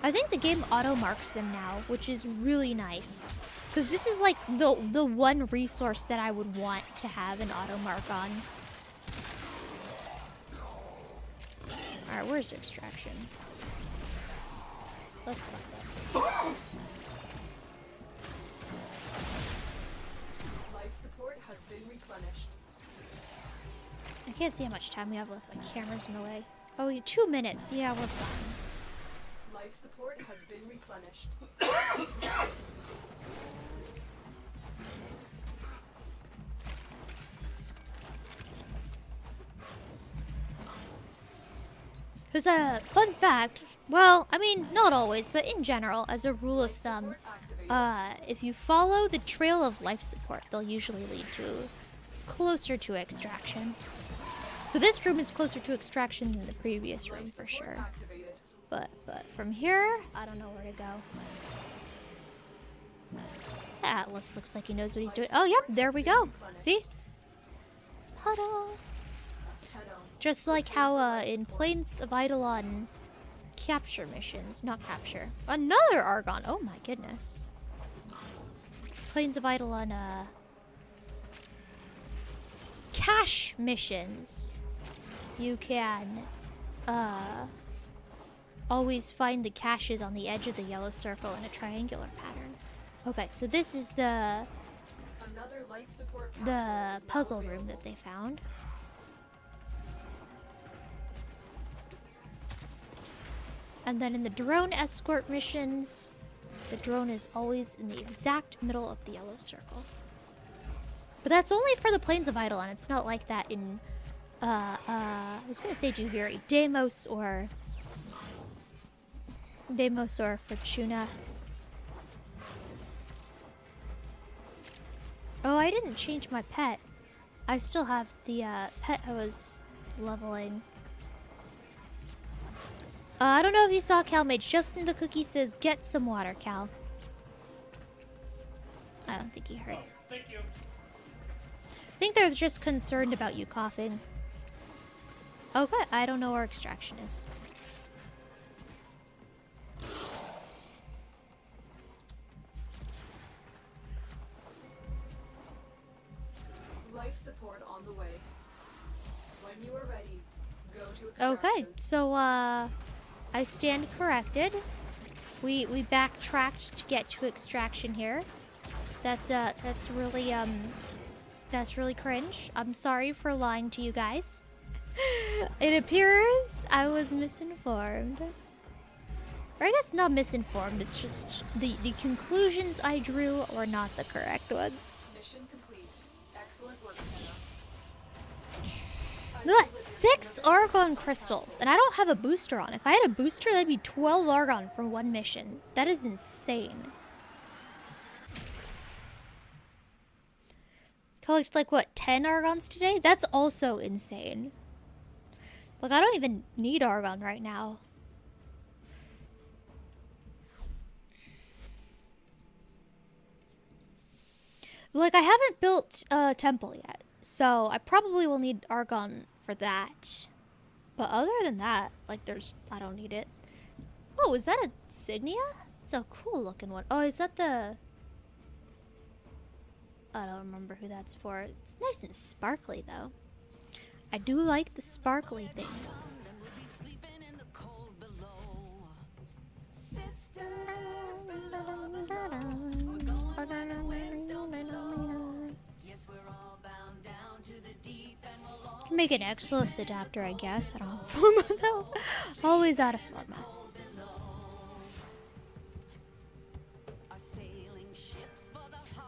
I think the game auto marks them now, which is really nice. Because this is like the one resource that I would want to have an auto mark on. Alright, where's extraction? Let's find out. Life support has been replenished. I can't see how much time we have left. My camera's in the way. Oh, 2 minutes. Yeah, we're fine. Life support has been replenished. Because, fun fact, well, I mean, not always, but in general, as a rule of thumb, if you follow the trail of life support, they'll usually lead to closer to extraction. So this room is closer to extraction than the previous room, for sure. But from here, I don't know where to go. Atlas looks like he knows what he's doing. Oh, yep, there we go. See? Ta-da! Just like how in Plains of Eidolon capture missions, not capture. Another Argon. Oh my goodness. Plains of Eidolon cache missions. You can always find the caches on the edge of the yellow circle in a triangular pattern. Okay, so this is the puzzle room that they found. And then in the drone escort missions, the drone is always in the exact middle of the yellow circle. But that's only for the Plains of Eidolon. It's not like that in, I was gonna say Juviri, Deimos or Fortuna. Oh, I didn't change my pet. I still have the pet I was leveling. I don't know if you saw CalMage. Justin the Cookie says, get some water, Cal. I don't think he heard. Oh, thank you. I think they're just concerned about you coughing. Okay, I don't know where extraction is. Life support on the way. When you are ready, go to extraction. Okay, so I stand corrected. We backtracked to get to extraction here. That's really cringe. I'm sorry for lying to you guys. It appears I was misinformed. Or I guess not misinformed, it's just the conclusions I drew were not the correct ones. Mission complete. Excellent work, Tenna. Look at that, 6 argon crystals, and I don't have a booster on. If I had a booster, that'd be 12 argon for one mission. That is insane. Collected like what, 10 argons today? That's also insane. Like, I don't even need argon right now. Like, I haven't built a temple yet, so I probably will need argon for that. But other than that, like, I don't need it. Oh, is that a Signia? It's a cool looking one. Oh, is that the... I don't remember who that's for. It's nice and sparkly, though. I do like the sparkly things. Can make an Exlos adapter, I guess. I don't have format though. Always out of format.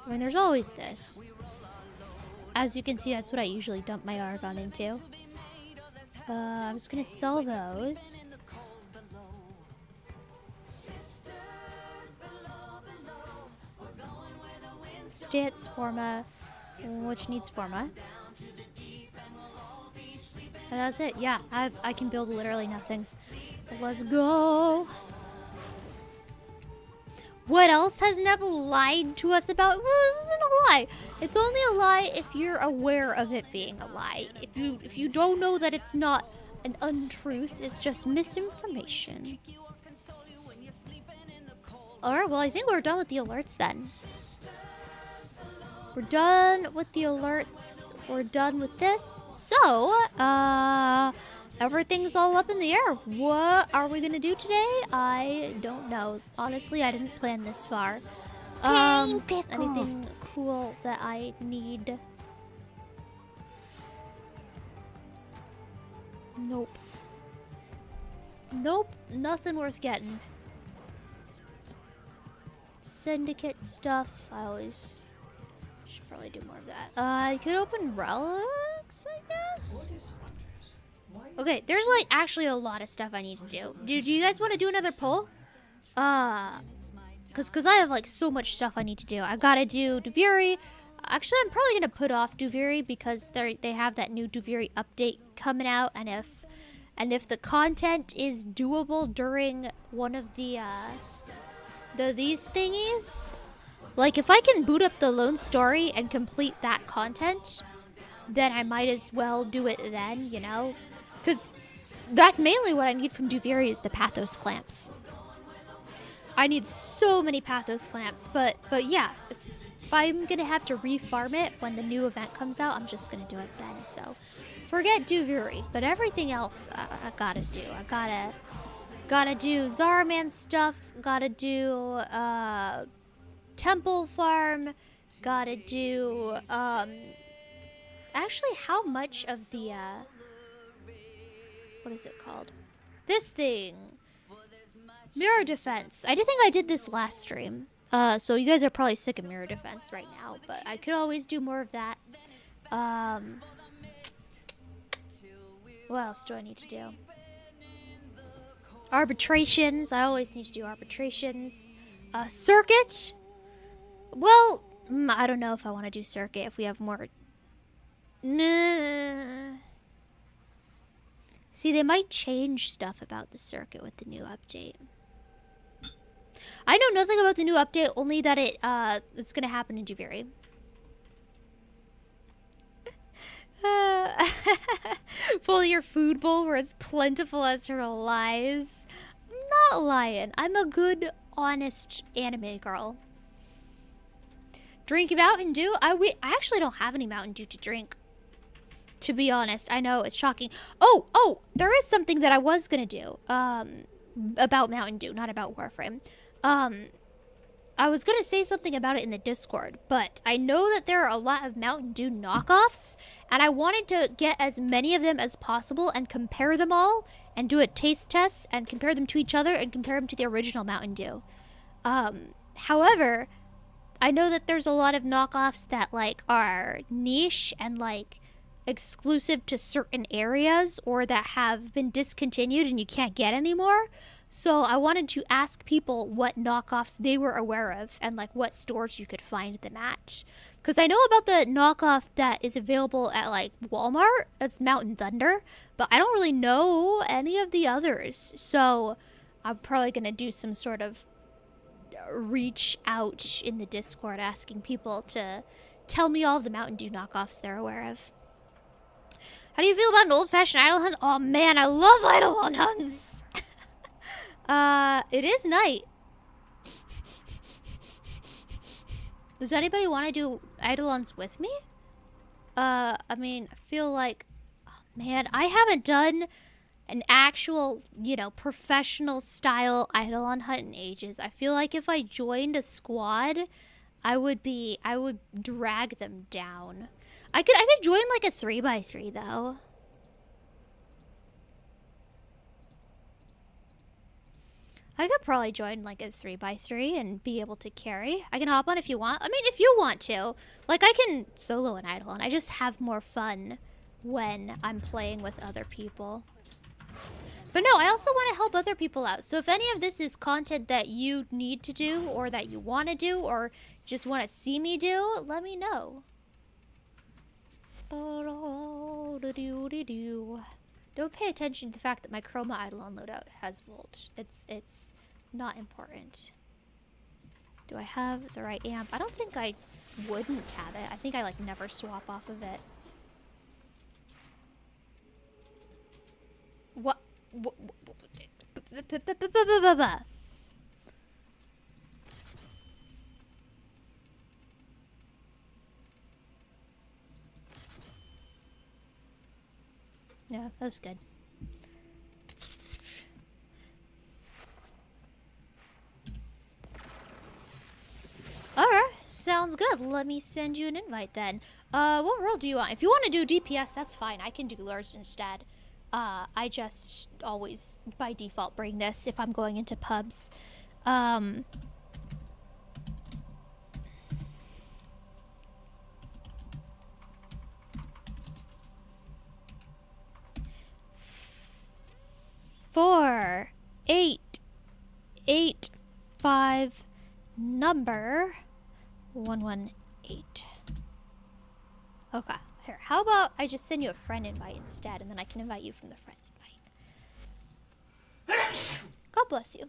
I mean, there's always this. As you can see, that's what I usually dump my argon into. I'm just gonna sell those. Stance forma, which needs forma. And that's it. Yeah, I can build literally nothing. Let's go. What else has Neb lied to us about? Well, it wasn't a lie. It's only a lie if you're aware of it being a lie. If you don't know that it's not an untruth, it's just misinformation. Alright, well I think we're done with the alerts then. We're done with the alerts. We're done with this. So, everything's all up in the air. What are we gonna do today? I don't know. Honestly, I didn't plan this far. Anything cool that I need? Nope. Nope, nothing worth getting. Syndicate stuff, I always should probably do more of that. I could open relics, I guess? Okay, there's like actually a lot of stuff I need to do. Do you guys want to do another poll? Cause I have like so much stuff I need to do. I gotta do Duviri. Actually, I'm probably gonna put off Duviri because they have that new Duviri update coming out, and if the content is doable during one of these thingies, like if I can boot up the Lone Story and complete that content, then I might as well do it then, you know? Because that's mainly what I need from Duviri is the Pathos clamps. I need so many Pathos clamps, but yeah, if I'm gonna have to refarm it when the new event comes out, I'm just gonna do it then. So forget Duviri, but everything else I gotta do. I gotta do Zaraman stuff. Gotta do Temple Farm. Gotta do actually, how much of the what is it called? This thing. Mirror Defense. I did think I did this last stream. So you guys are probably sick of Mirror Defense right now, but I could always do more of that. What else do I need to do? Arbitrations. I always need to do arbitrations. Circuit. Well, I don't know if I want to do circuit if we have more. Nah. See, they might change stuff about the circuit with the new update. I know nothing about the new update, only that it's gonna happen in Duviri. Full your food bowl were as plentiful as her lies. I'm not lying. I'm a good, honest anime girl. Drink Mountain Dew? I actually don't have any Mountain Dew to drink. To be honest, I know it's shocking. Oh, there is something that I was gonna do. About Mountain Dew, not about Warframe. I was gonna say something about it in the Discord, but I know that there are a lot of Mountain Dew knockoffs, and I wanted to get as many of them as possible and compare them all, and do a taste test, and compare them to each other, and compare them to the original Mountain Dew. However, I know that there's a lot of knockoffs that, like, are niche and, like, exclusive to certain areas, or that have been discontinued and you can't get anymore. So I wanted to ask people what knockoffs they were aware of and like what stores you could find them at. Because I know about the knockoff that is available at like Walmart. That's Mountain Thunder. But I don't really know any of the others. So I'm probably going to do some sort of reach out in the Discord asking people to tell me all of the Mountain Dew knockoffs they're aware of. How do you feel about an old-fashioned Eidolon? Oh man, I love Eidolon hunts! It is night. Does anybody want to do Eidolons with me? I mean, I feel like... Oh man, I haven't done an actual, you know, professional style Eidolon hunt in ages. I feel like if I joined a squad, I would drag them down. I could join like a 3x3 though. I could probably join like a 3x3 and be able to carry. I can hop on if you want. I mean, if you want to. Like, I can solo an Eidolon. I just have more fun when I'm playing with other people. But no, I also want to help other people out. So if any of this is content that you need to do, or that you want to do, or just want to see me do, let me know. Don't pay attention to the fact that my Chroma Eidolon loadout has Volt. It's not important. Do I have the right amp? I don't think I wouldn't have it. I think I like never swap off of it. What? Yeah, that's good. Alright, sounds good. Let me send you an invite then. What role do you want? If you want to do DPS, that's fine. I can do lures instead. I just always, by default, bring this if I'm going into pubs. 4, 8, 8, 5, number 118. Okay, here. How about I just send you a friend invite instead, and then I can invite you from the friend invite. God bless you.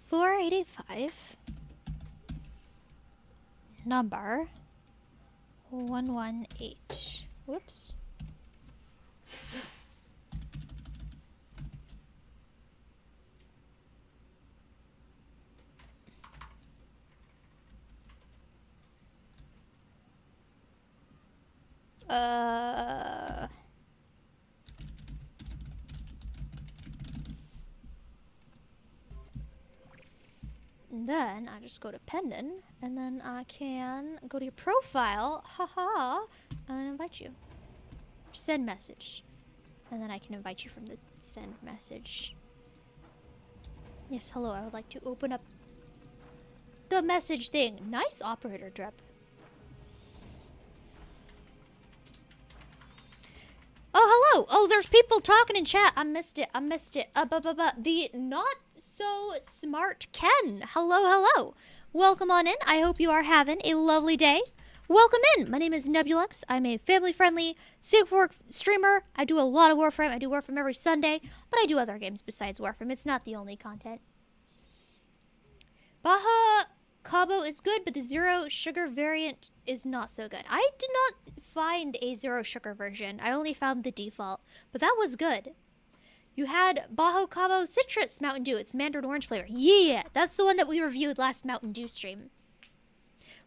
4885. Number 118. Whoops. And then I just go to pendant, and then I can go to your profile, haha, and invite you. Send message. And then I can invite you from the send message. Yes, hello, I would like to open up the message thing. Nice operator drip. Oh, hello! Oh, there's people talking in chat. I missed it. The not so smart Ken. Hello, hello. Welcome on in. I hope you are having a lovely day. Welcome in. My name is Nebulux. I'm a family-friendly Sigfork streamer. I do a lot of Warframe. I do Warframe every Sunday, but I do other games besides Warframe. It's not the only content. Baja Cabo is good, but the zero sugar variant is not so good. I did not find a zero sugar version. I only found the default, but that was good. You had Bajo Cabo Citrus Mountain Dew. It's mandarin orange flavor. Yeah, that's the one that we reviewed last Mountain Dew stream.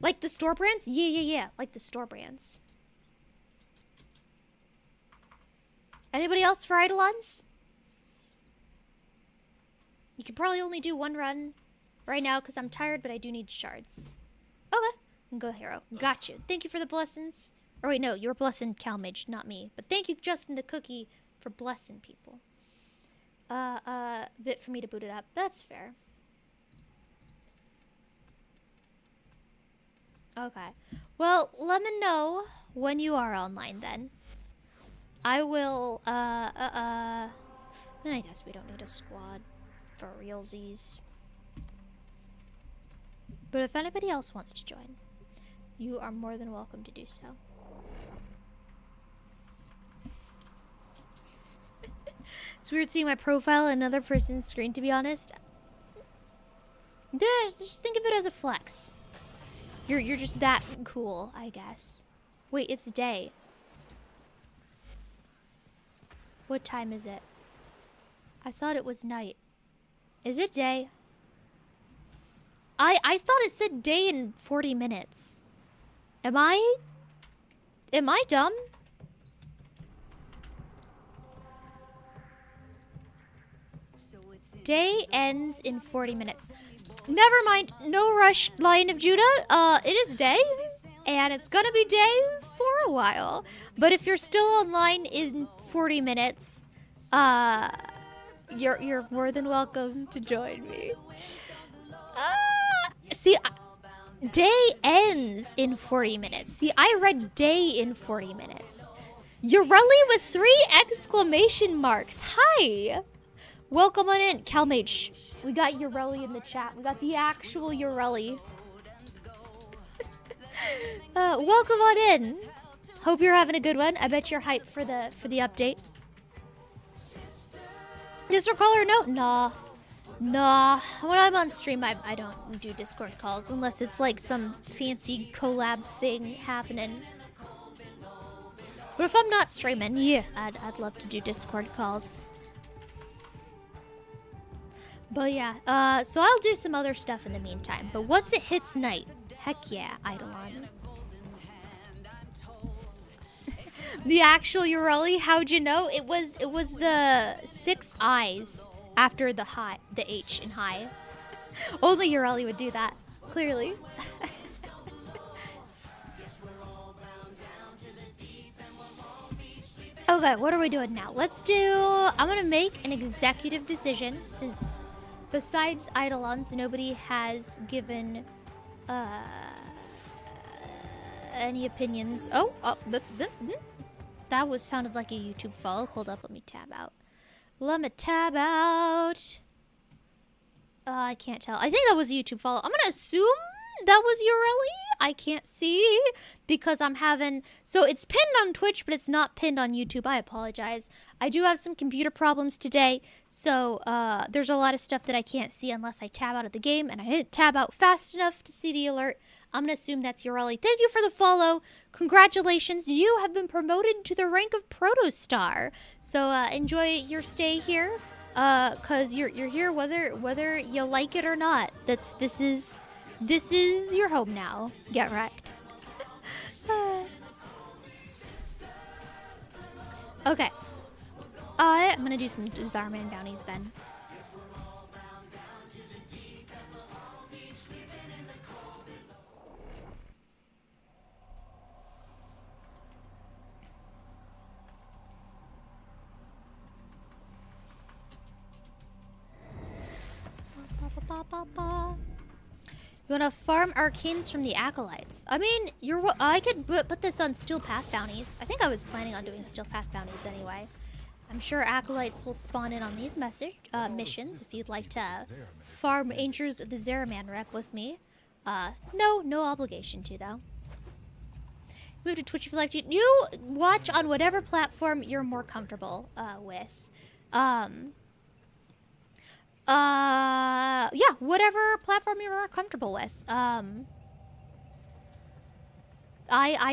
Like the store brands? Yeah. Like the store brands. Anybody else for Eidolons? You could probably only do one run right now because I'm tired, but I do need shards. Okay. Go hero. Got you. Thank you for the blessings. Or wait, no, you're blessing Calmage, not me. But thank you, Justin the Cookie, for blessing people. Bit for me to boot it up. That's fair. Okay. Well, let me know when you are online then. I will, I guess we don't need a squad for realsies. But if anybody else wants to join, you are more than welcome to do so. It's weird seeing my profile on another person's screen, to be honest. Just think of it as a flex. You're just that cool, I guess. Wait, it's day. What time is it? I thought it was night. Is it day? I thought it said day in 40 minutes. Am I dumb? Day ends in 40 minutes. Never mind. No rush, Lion of Judah. It is day. And it's gonna be day for a while. But if you're still online in 40 minutes, you're more than welcome to join me. See, day ends in 40 minutes. See, I read day in 40 minutes. Urelli with 3 exclamation marks. Hi. Welcome on in, Calmage. We got Urelli in the chat. We got the actual Urelli. Welcome on in. Hope you're having a good one. I bet you're hyped for the update. Discord call or no? Nah. When I'm on stream, I don't do Discord calls unless it's like some fancy collab thing happening. But if I'm not streaming, yeah, I'd love to do Discord calls. But yeah, so I'll do some other stuff in the meantime. But once it hits night, heck yeah, Eidolon. The actual Urelli, how'd you know? It was the 6 eyes after the H in high. Only Urelli would do that, clearly. Okay, what are we doing now? I'm gonna make an executive decision since besides Eidolons, nobody has given any opinions. That sounded like a YouTube follow. Hold up, let me tab out. I can't tell. I think that was a YouTube follow. I'm gonna assume that was Urelli. I can't see because I'm having... So it's pinned on Twitch, but it's not pinned on YouTube. I apologize. I do have some computer problems today, so there's a lot of stuff that I can't see unless I tab out of the game, and I didn't tab out fast enough to see the alert. I'm going to assume that's Urelli. Thank you for the follow. Congratulations. You have been promoted to the rank of Protostar. So enjoy your stay here, because you're here whether you like it or not. This is your home now. Get wrecked. Okay. I'm gonna do some Zarman bounties then. You want to farm arcanes from the acolytes? I mean, I could put this on steel path bounties. I think I was planning on doing steel path bounties anyway. I'm sure acolytes will spawn in on these missions if you'd like to farm Angels of the Zeraman rep with me. No obligation to though. Move to Twitch if you like to. You watch on whatever platform you're more comfortable with. Yeah, whatever platform you're more comfortable with. I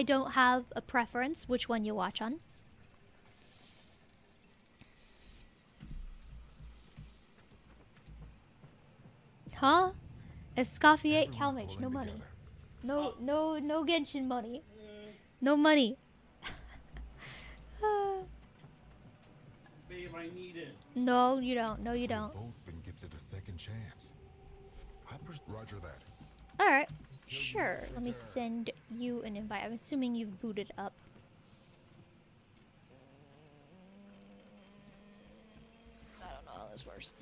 don't have a preference which one you watch on. Huh? Escoffiate Calmage. No money. No Genshin money. No money. Babe, I need it. No, you don't. No, you We've don't. both been gifted a second chance. Roger that. Alright. Sure. Let me send you an invite. I'm assuming you've booted up. I don't know how this works.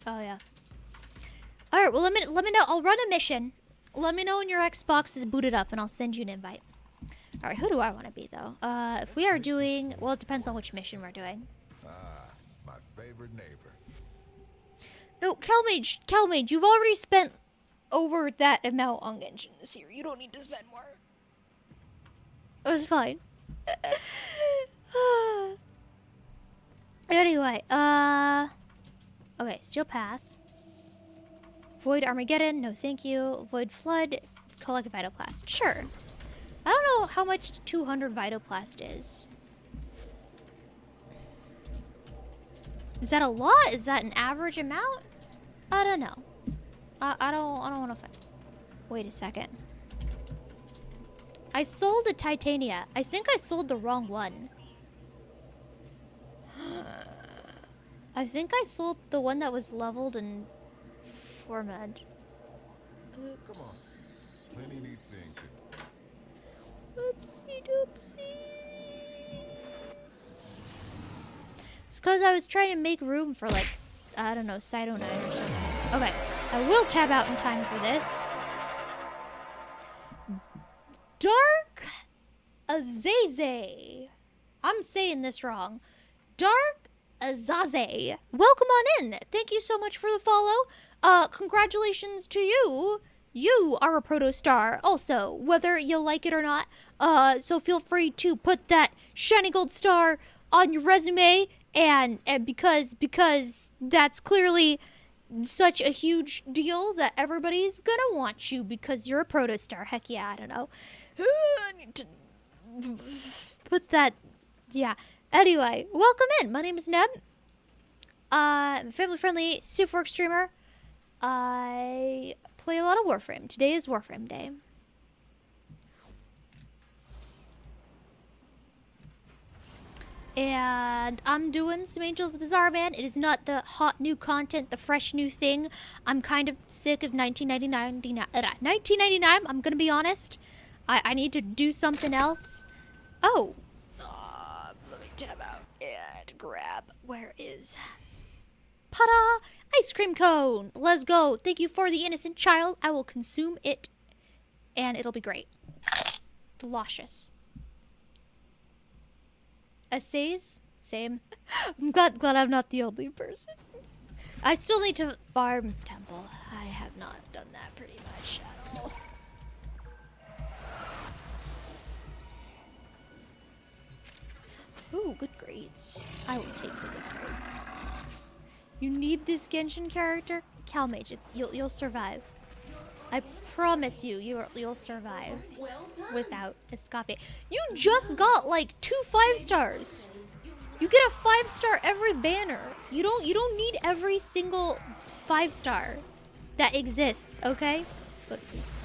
Oh yeah. All right. Well, let me know. I'll run a mission. Let me know when your Xbox is booted up, and I'll send you an invite. All right. Who do I want to be though? If we are doing, well, it depends on which mission we're doing. My favorite neighbor. No, Calmage, you've already spent over that amount on Genshin this year. You don't need to spend more. It was fine. Anyway, okay, Steel Path. Void Armageddon, no thank you. Void Flood, collect Vitoplast. Sure. I don't know how much 200 Vitoplast is. Is that a lot? Is that an average amount? I don't know. I don't want to find. Wait a second. I sold a Titania. I think I sold the wrong one. I think I sold the one that was leveled in Formed. Come on. Plenty neat thing too. Oopsie doopsies. It's because I was trying to make room for, like, I don't know, Cyto 9 or something. Okay, I will tab out in time for this. Dark Azaze. I'm saying this wrong. Dark Azaze. Welcome on in. Thank you so much for the follow. Congratulations to you. You are a proto star also, whether you like it or not. So feel free to put that shiny gold star on your resume, and because that's clearly such a huge deal that everybody's gonna want you because you're a proto star. Heck yeah, I don't know. I need to put that. Yeah. Anyway, welcome in. My name is Neb. I'm a family-friendly Superwork streamer. I play a lot of Warframe. Today is Warframe Day. And I'm doing some Angels of the Zarban. It is not the hot new content, the fresh new thing. I'm kind of sick of 1999. I'm gonna be honest. I need to do something else. Oh. Let me tab out and grab. Where is... Pada! Ice cream cone! Let's go. Thank you for the innocent child. I will consume it. And it'll be great. Delicious. Essays? Same. I'm glad I'm not the only person. I still need to farm temple. I have not done that pretty much at all. Ooh, good grades. I will take the good grades. You need this Genshin character? Calmage, you'll survive. I promise you'll survive without Escape. You just got like 2 5-stars. You get a 5-star every banner. You don't need every single 5-star that exists, okay? Whoopsies.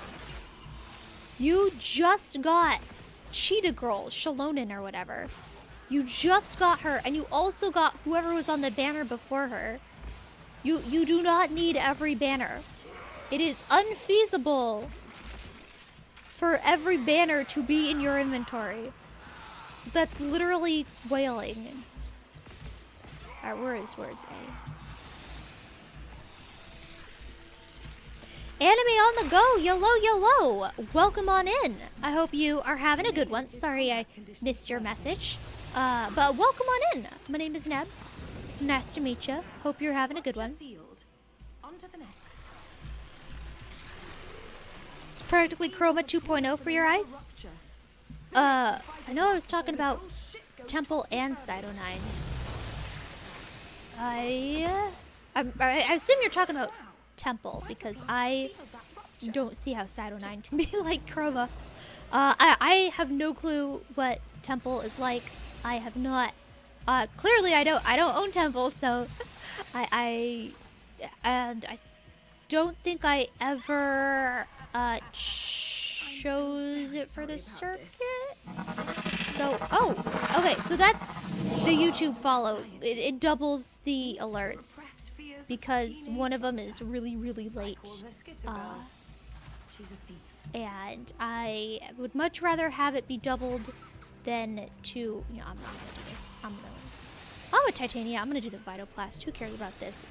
You just got Cheetah Girl, Shalonin or whatever. You just got her, and you also got whoever was on the banner before her. You do not need every banner. It is unfeasible for every banner to be in your inventory. That's literally whaling. Alright, where is A? Anime on the go, YOLO. Welcome on in. I hope you are having a good one. Sorry I missed your message. But welcome on in. My name is Neb. Nice to meet you. Hope you're having a good one. On to the next. It's practically Chroma 2.0 for your eyes. I know I was talking about Temple and Cyto 9. I assume you're talking about Temple because I don't see how Cyto 9 can be like Chroma. I have no clue what Temple is like. I have not. Clearly, I don't own Temple, so I don't think I ever chose it for the circuit. So, oh, okay, so that's the YouTube follow. It doubles the alerts because one of them is really, really late. And I would much rather have it be doubled than to, you know, I'm not gonna do this. I'm a Titania. I'm gonna do the Vitoplast. Who cares about this?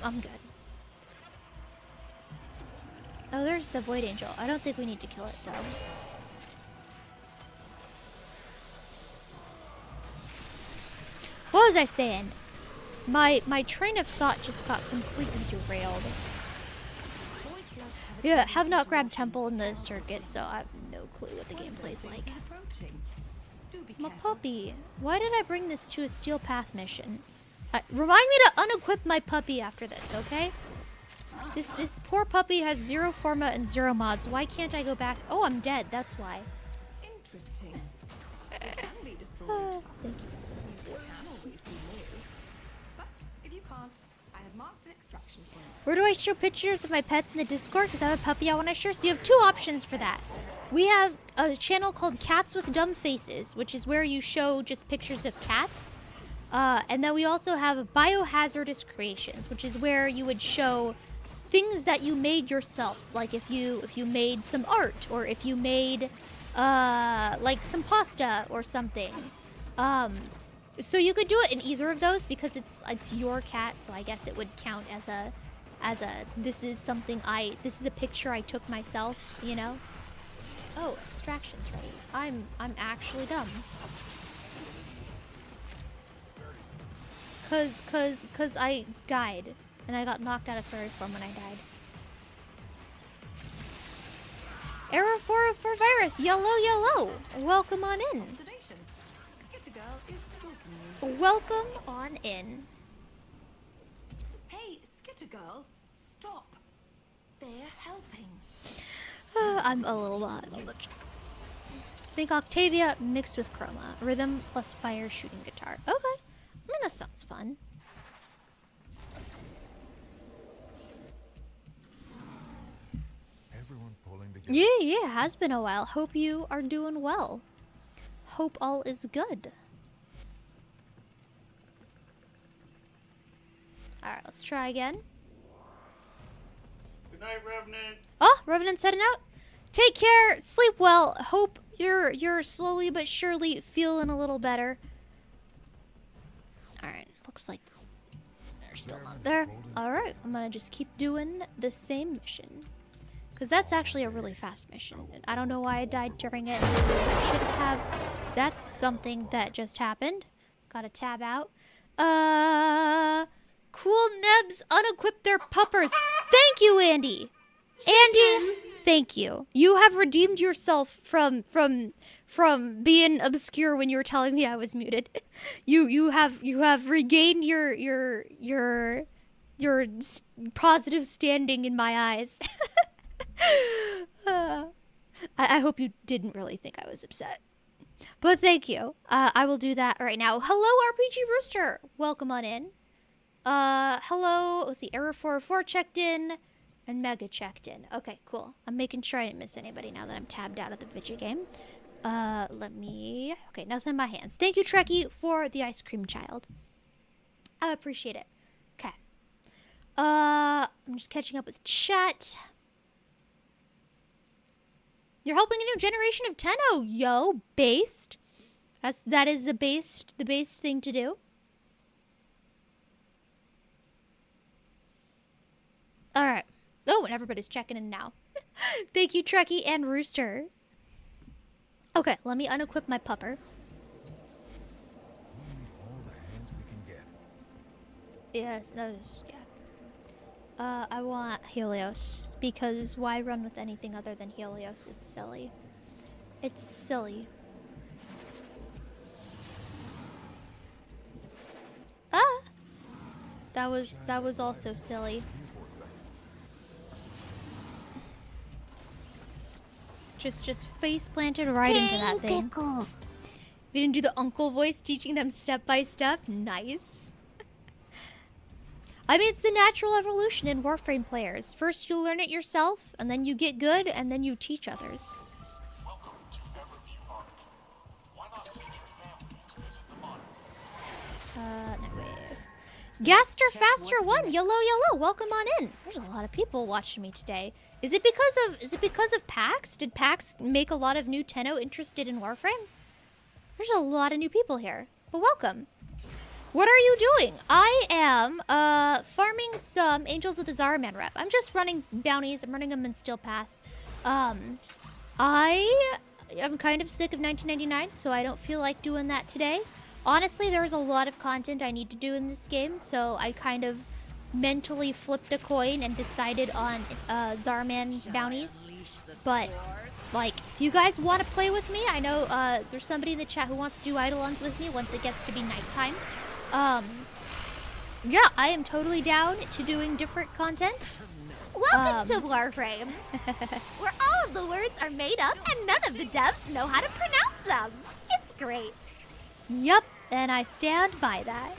I'm good. Oh, there's the Void Angel. I don't think we need to kill it, though. What was I saying? My train of thought just got completely derailed. Yeah, have not grabbed Temple in the circuit, so I have no clue what the gameplay's like. My puppy. Why did I bring this to a Steel Path mission? Remind me to unequip my puppy after this, okay? This poor puppy has 0 forma and 0 mods. Why can't I go back? Oh, I'm dead. That's why. Interesting. It can be destroyed. Thank you. You can always do more. But if you can't, I have marked an extraction point. Where do I show pictures of my pets in the Discord? Because I have a puppy I want to share. So you have 2 options for that. We have a channel called Cats with Dumb Faces, which is where you show just pictures of cats. And then we also have Biohazardous Creations, which is where you would show things that you made yourself. Like if you made some art, or if you made like some pasta or something. So you could do it in either of those because it's your cat, so I guess it would count as a this is a picture I took myself, you know? Oh, extraction's ready. I'm actually dumb. Cause I died and I got knocked out of fairy form when I died. Error 404 virus, yellow. Welcome on in. Observation. Skittergirl is stalking you. Welcome on in. Hey, Skittergirl, stop. They're helping. I'm a little think Octavia mixed with Chroma. Rhythm plus fire shooting guitar. Okay. I mean, that sounds fun. Everyone pulling together. Yeah, it has been a while. Hope you are doing well. Hope all is good. Alright, let's try again. Good night, Revenant. Oh, Revenant's heading out. Take care, sleep well. Hope you're slowly but surely feeling a little better. Alright, looks like they're still not there. Alright, I'm gonna just keep doing the same mission. Because that's actually a really fast mission. I don't know why I died during it. I should have. That's something that just happened. Gotta tab out. Cool Nebs unequip their puppers. Thank you, Andy. Andy, thank you. You have redeemed yourself from being obscure when you were telling me I was muted. You have regained your positive standing in my eyes. I hope you didn't really think I was upset. But thank you. I will do that right now. Hello, RPG Rooster. Welcome on in. Hello. Let's see. Error 404 checked in. And Mega checked in. Okay, cool. I'm making sure I didn't miss anybody now that I'm tabbed out of the VTuber game. Let me... Okay, nothing in my hands. Thank you, Trekkie, for the ice cream child. I appreciate it. Okay. I'm just catching up with chat. You're helping a new generation of Tenno, yo, based. That is the based thing to do. All right. Oh, and everybody's checking in now. Thank you, Trekkie and Rooster. Okay, let me unequip my pupper. We need all the hands we can get. Yes, those. Yeah. I want Helios because why run with anything other than Helios? It's silly. It's silly. Ah. That was also silly. Just face planted right into that thing. Pickle. We didn't do the uncle voice, teaching them step by step. Nice. I mean, it's the natural evolution in Warframe players. First you learn it yourself, and then you get good, and then you teach others. Welcome to Everview Ark. Why not take your family to visit the monuments? No, wait. Gaster Faster 1, yellow. Welcome on in. There's a lot of people watching me today. Is it because of PAX? Did PAX make a lot of new Tenno interested in Warframe? There's a lot of new people here. Well, welcome. What are you doing? I am farming some Angels of the Zaraman rep. I'm just running bounties. I'm running them in Steel Path. I am kind of sick of 1999, so I don't feel like doing that today. Honestly, there's a lot of content I need to do in this game, so I kind of mentally flipped a coin and decided on Zaraman bounties. But, like, if you guys want to play with me, I know there's somebody in the chat who wants to do Eidolons with me once it gets to be nighttime. Yeah, I am totally down to doing different content. Welcome to Warframe, where all of the words are made up and none of the devs know how to pronounce them. It's great. Yup, and I stand by that.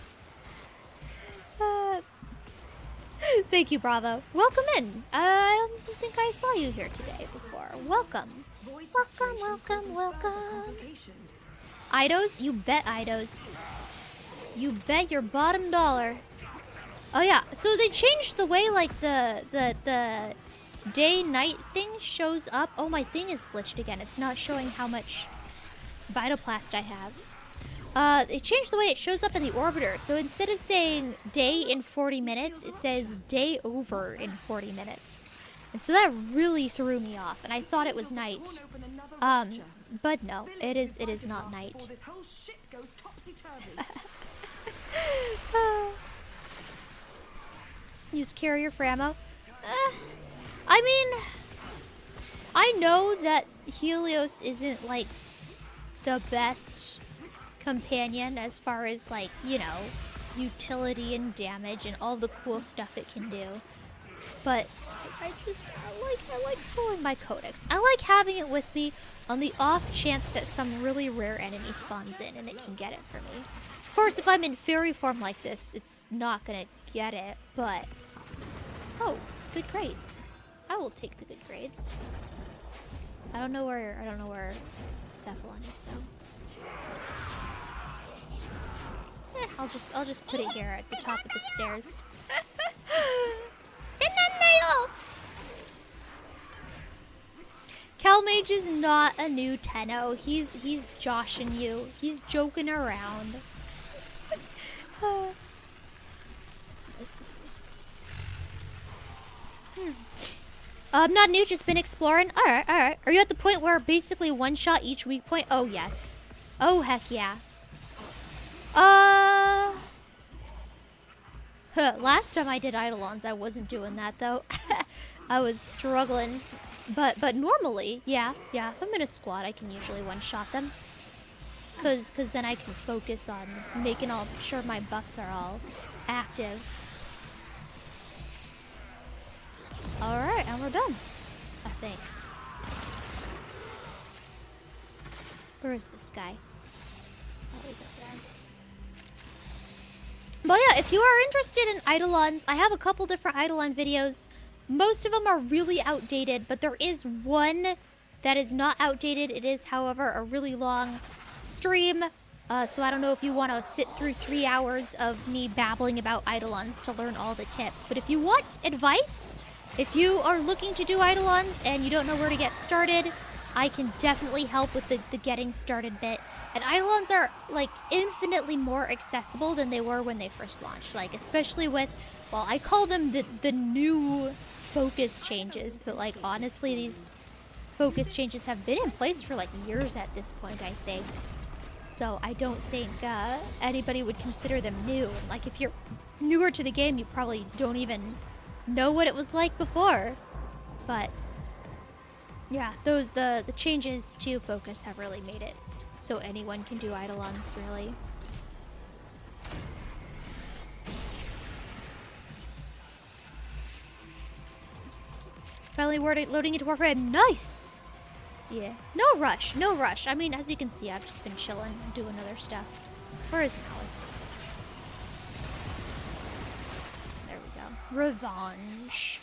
Thank you, Bravo. Welcome in. I don't think I saw you here today before. Welcome. Welcome. Idos? You bet, Idos. You bet your bottom dollar. Oh yeah, so they changed the way like the day-night thing shows up. Oh, my thing is glitched again. It's not showing how much Vitoplast I have. They changed the way it shows up in the orbiter. So instead of saying day in 40 minutes, it says day over in 40 minutes. And so that really threw me off, and I thought it was night. But no, it is not night. Use carrier for ammo. I mean, I know that Helios isn't like the best companion as far as like, you know, utility and damage and all the cool stuff it can do. But I like pulling my codex. I like having it with me on the off chance that some really rare enemy spawns in and it can get it for me. Of course, if I'm in fairy form like this, it's not gonna get it, but... Oh, good grades. I will take the good grades. I don't know where Cephalon is though. I'll just put it here at the top of the stairs. Calmage is not a new Tenno. He's joshing you. He's joking around. I'm not new, just been exploring. Alright. Are you at the point where basically one shot each weak point? Oh yes. Oh heck yeah. Last time I did Eidolons, I wasn't doing that though. I was struggling. But normally, yeah, if I'm in a squad, I can usually one-shot them. Cause then I can focus on making sure my buffs are all active. Alright, and we're done. I think. Where is this guy? Oh, he's up there. But yeah, if you are interested in Eidolons, I have a couple different Eidolon videos. Most of them are really outdated, but there is one that is not outdated. It is, however, a really long stream. So I don't know if you want to sit through 3 hours of me babbling about Eidolons to learn all the tips. But if you want advice, if you are looking to do Eidolons and you don't know where to get started, I can definitely help with the getting started bit. And Eidolons are, like, infinitely more accessible than they were when they first launched. Like, especially with, well, I call them the new focus changes, but like honestly these focus changes have been in place for like years at this point, I think. So I don't think anybody would consider them new. Like if you're newer to the game, you probably don't even know what it was like before. But yeah, the changes to focus have really made it so anyone can do Eidolons, really. Finally loading into Warframe. Nice! Yeah. No rush. No rush. I mean, as you can see, I've just been chilling and doing other stuff. Where is Alice? There we go. Revenge.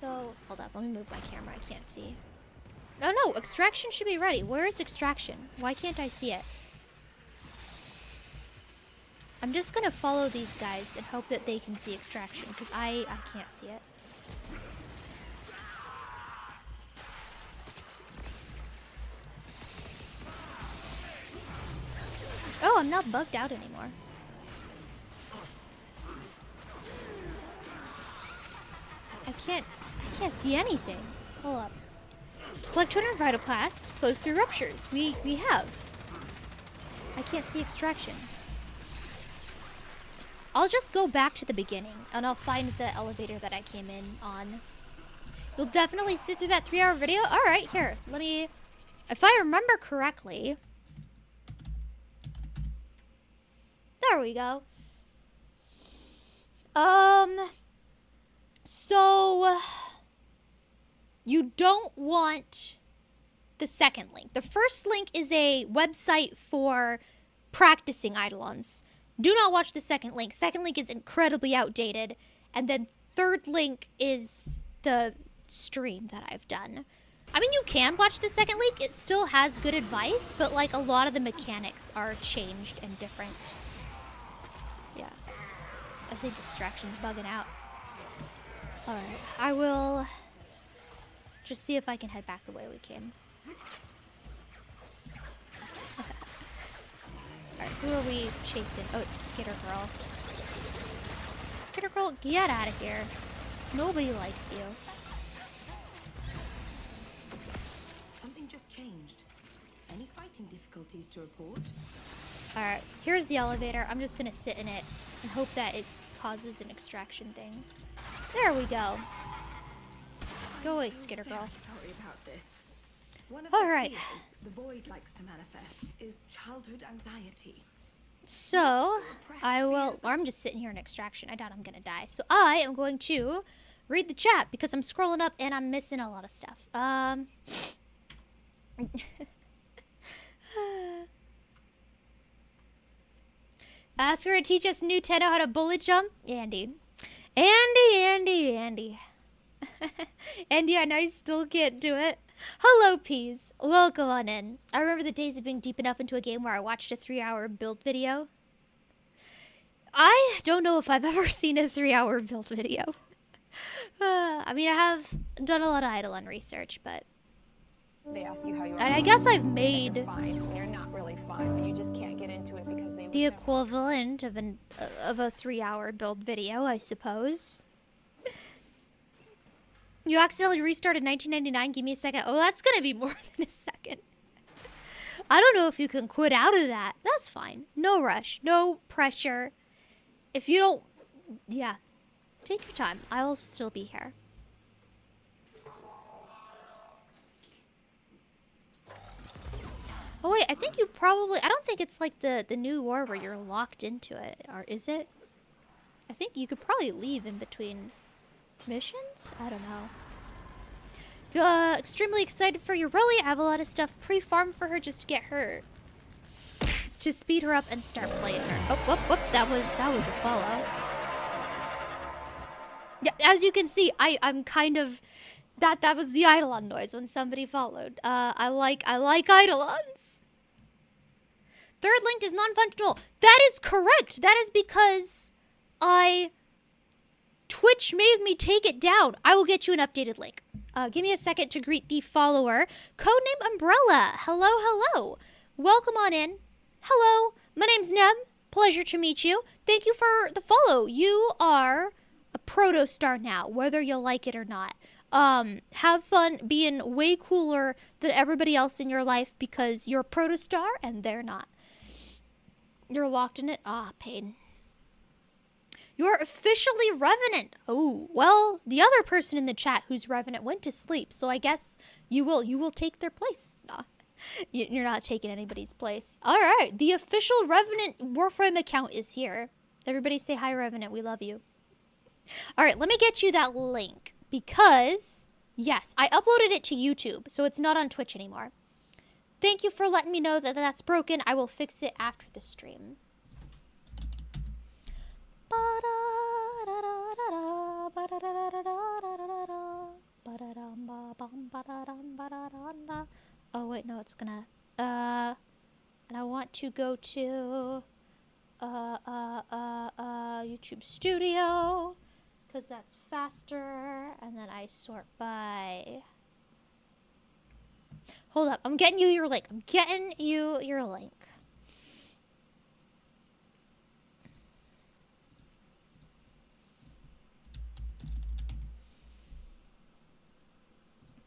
So, hold up. Let me move my camera. I can't see. Oh, no. Extraction should be ready. Where is extraction? Why can't I see it? I'm just gonna follow these guys and hope that they can see extraction, because I can't see it. Oh, I'm not bugged out anymore. I can't see anything. Hold up. Collect 200 vital class, close through ruptures. We have. I can't see extraction. I'll just go back to the beginning, and I'll find the elevator that I came in on. You'll definitely sit through that 3-hour video? Alright, here. Let me... If I remember correctly... There we go. So... You don't want the second link. The first link is a website for practicing Eidolons. Do not watch the second link. Second link is incredibly outdated. And then third link is the stream that I've done. I mean, you can watch the second link. It still has good advice, but like a lot of the mechanics are changed and different. Yeah. I think extraction's bugging out. Alright, I will just see if I can head back the way we came. Alright, who are we chasing? Oh, it's Skitter Girl. Skitter Girl, get out of here. Nobody likes you. Something just changed. Any fighting difficulties to report? Alright, here's the elevator. I'm just gonna sit in it and hope that it causes an extraction thing. There we go. Go away, Skitter Girl. Sorry about this. One of All the right. fears the void likes to manifest is childhood anxiety. So, I will... Or I'm just sitting here in extraction. I doubt I'm gonna die. So I am going to read the chat because I'm scrolling up and I'm missing a lot of stuff. Ask her to teach us Nintendo how to bullet jump. Andy. Andy, I know you still can't do it. Hello, Peas. Welcome on in. I remember the days of being deep enough into a game where I watched a 3-hour build video. I don't know if I've ever seen a 3-hour build video. I mean, I have done a lot of Eidolon research, but... They ask you how you are. And I guess I've You're made fine. You're not really fine, but you just can't get into it because they the equivalent of a 3-hour build video, I suppose. You accidentally restarted 1999. Give me a second. Oh, that's gonna be more than a second. I don't know if you can quit out of that. That's fine. No rush. No pressure. If you don't... Yeah. Take your time. I'll still be here. Oh, wait. I think you probably... I don't think it's like the new war where you're locked into it. Or is it? I think you could probably leave in between missions? I don't know. Extremely excited for your rally. I have a lot of stuff pre-farmed for her just to get her... to speed her up and start playing her. Oh, whoop, whoop. That was a follow. Yeah, as you can see, I'm kind of... That was the Eidolon noise when somebody followed. I like Eidolons. Third link is non-functional. That is correct. That is because Twitch made me take it down. I will get you an updated link. Give me a second to greet the follower. Codename Umbrella. Hello, hello. Welcome on in. Hello, my name's Neb. Pleasure to meet you. Thank you for the follow. You are a proto star now, whether you like it or not. Have fun being way cooler than everybody else in your life because you're a proto star and they're not. You're locked in it. Ah, pain. You're officially Revenant. Oh, well, the other person in the chat who's Revenant went to sleep, so I guess you will take their place. Nah, you're not taking anybody's place. All right, the official Revenant Warframe account is here. Everybody say hi, Revenant. We love you. All right, let me get you that link because Yes, I uploaded it to YouTube, so it's not on Twitch anymore. Thank you for letting me know that that's broken. I will fix it after the stream. Oh wait, no, it's gonna and I want to go to YouTube Studio because that's faster, and then I sort by. Hold up, I'm getting you your link. I'm getting you your link.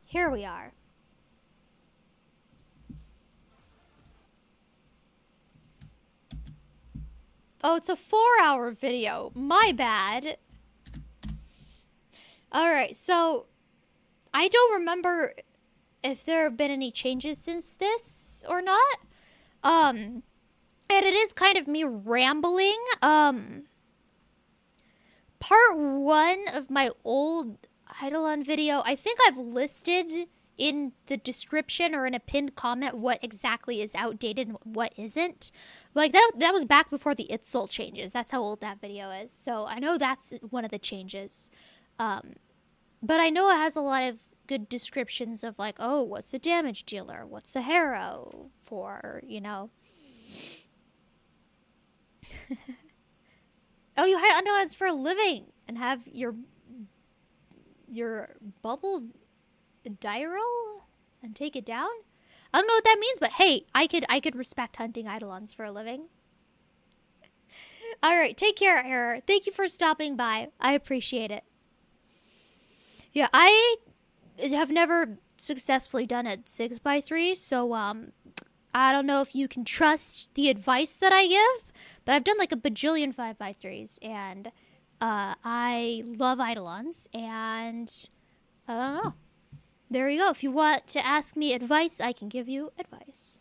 Here we are. Oh, it's a 4-hour video. My bad. Alright, so I don't remember if there have been any changes since this or not. And it is kind of me rambling. Part 1 of my old Eidolon video, I think I've listed in the description or in a pinned comment what exactly is outdated and what isn't. Like, that was back before the Itzel changes. That's how old that video is. So I know that's one of the changes. But I know it has a lot of good descriptions of, like, oh, what's a damage dealer? What's a harrow for, you know? Oh, you hide underlands for a living and have your bubble diral and take it down? I don't know what that means, but hey, I could respect hunting eidolons for a living. Alright, take care, Error. Thank you for stopping by. I appreciate it. Yeah, I have never successfully done a 6x3, so I don't know if you can trust the advice that I give, but I've done like a bajillion 5x3s, and I love eidolons, and I don't know. There you go. If you want to ask me advice, I can give you advice.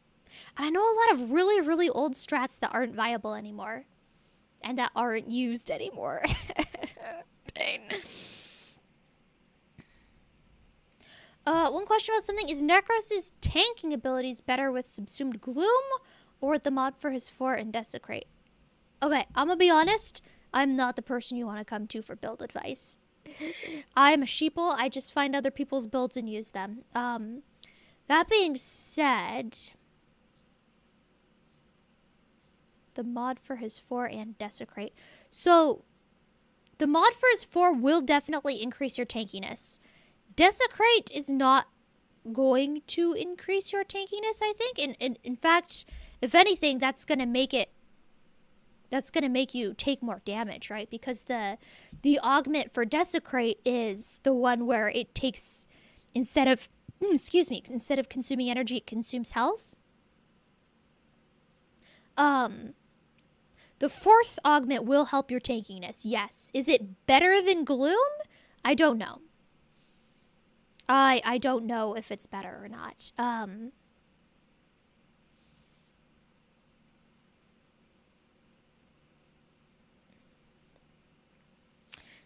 And I know a lot of really, really old strats that aren't viable anymore, and that aren't used anymore. Pain. One question about something. Is Necros' tanking abilities better with Subsumed Gloom or with the mod for his fort and Desecrate? Okay, I'm gonna be honest. I'm not the person you want to come to for build advice. I'm a sheeple. I just find other people's builds and use them. That being said, the mod for his 4 and Desecrate. So, the mod for his 4 will definitely increase your tankiness. Desecrate is not going to increase your tankiness, I think. In fact, if anything, that's going to make you take more damage, right? Because the augment for Desecrate is the one where it takes, instead of consuming energy, it consumes health. The 4th augment will help your tankiness, yes. Is it better than Gloom? I don't know. I don't know if it's better or not.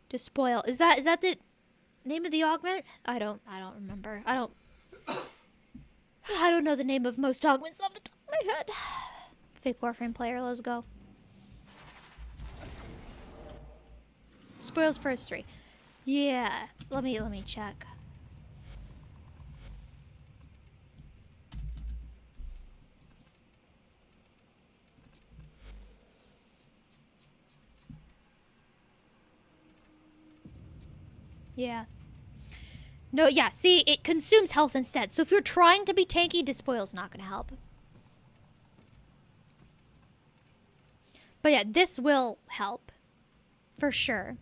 Despoil. Is that the name of the augment? I don't remember. I don't know the name of most augments off the top of my head. Fake Warframe player, let's go. Spoils first 3. Yeah. Let me check. Yeah. No, yeah, see, it consumes health instead. So if you're trying to be tanky, Despoil's not going to help. But yeah, this will help. For sure.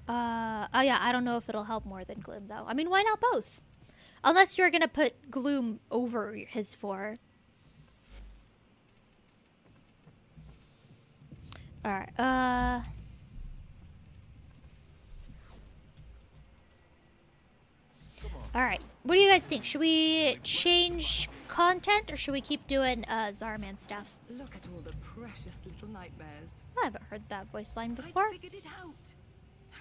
Oh yeah, I don't know if it'll help more than Gloom, though. I mean, why not both? Unless you're going to put Gloom over his 4. Alright, Alright, what do you guys think? Should we change content or should we keep doing Zarman stuff? Look at all the precious little nightmares. I haven't heard that voice line before. I figured it out.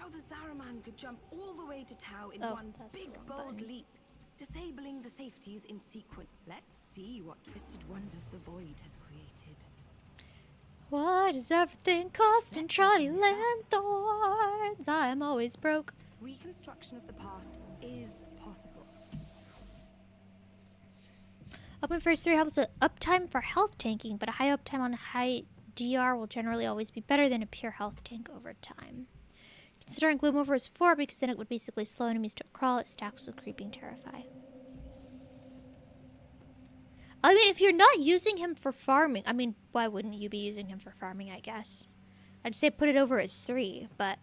how the Zaraman could jump all the way to Tau in Oh, one that's the big, wrong bold button. leap, disabling the safeties in sequence. Let's see what twisted wonders the Void has created. Why does everything cost in Trotty Lanthorns? I'm always broke. Reconstruction of the past is possible. Open phase 3 helps with uptime for health tanking, but a high uptime on high DR will generally always be better than a pure health tank over time. Considering Gloom over is 4, because then it would basically slow enemies to a crawl, it stacks with Creeping Terrify. I mean, if you're not using him for farming, I mean, why wouldn't you be using him for farming, I guess? I'd say put it over as 3, but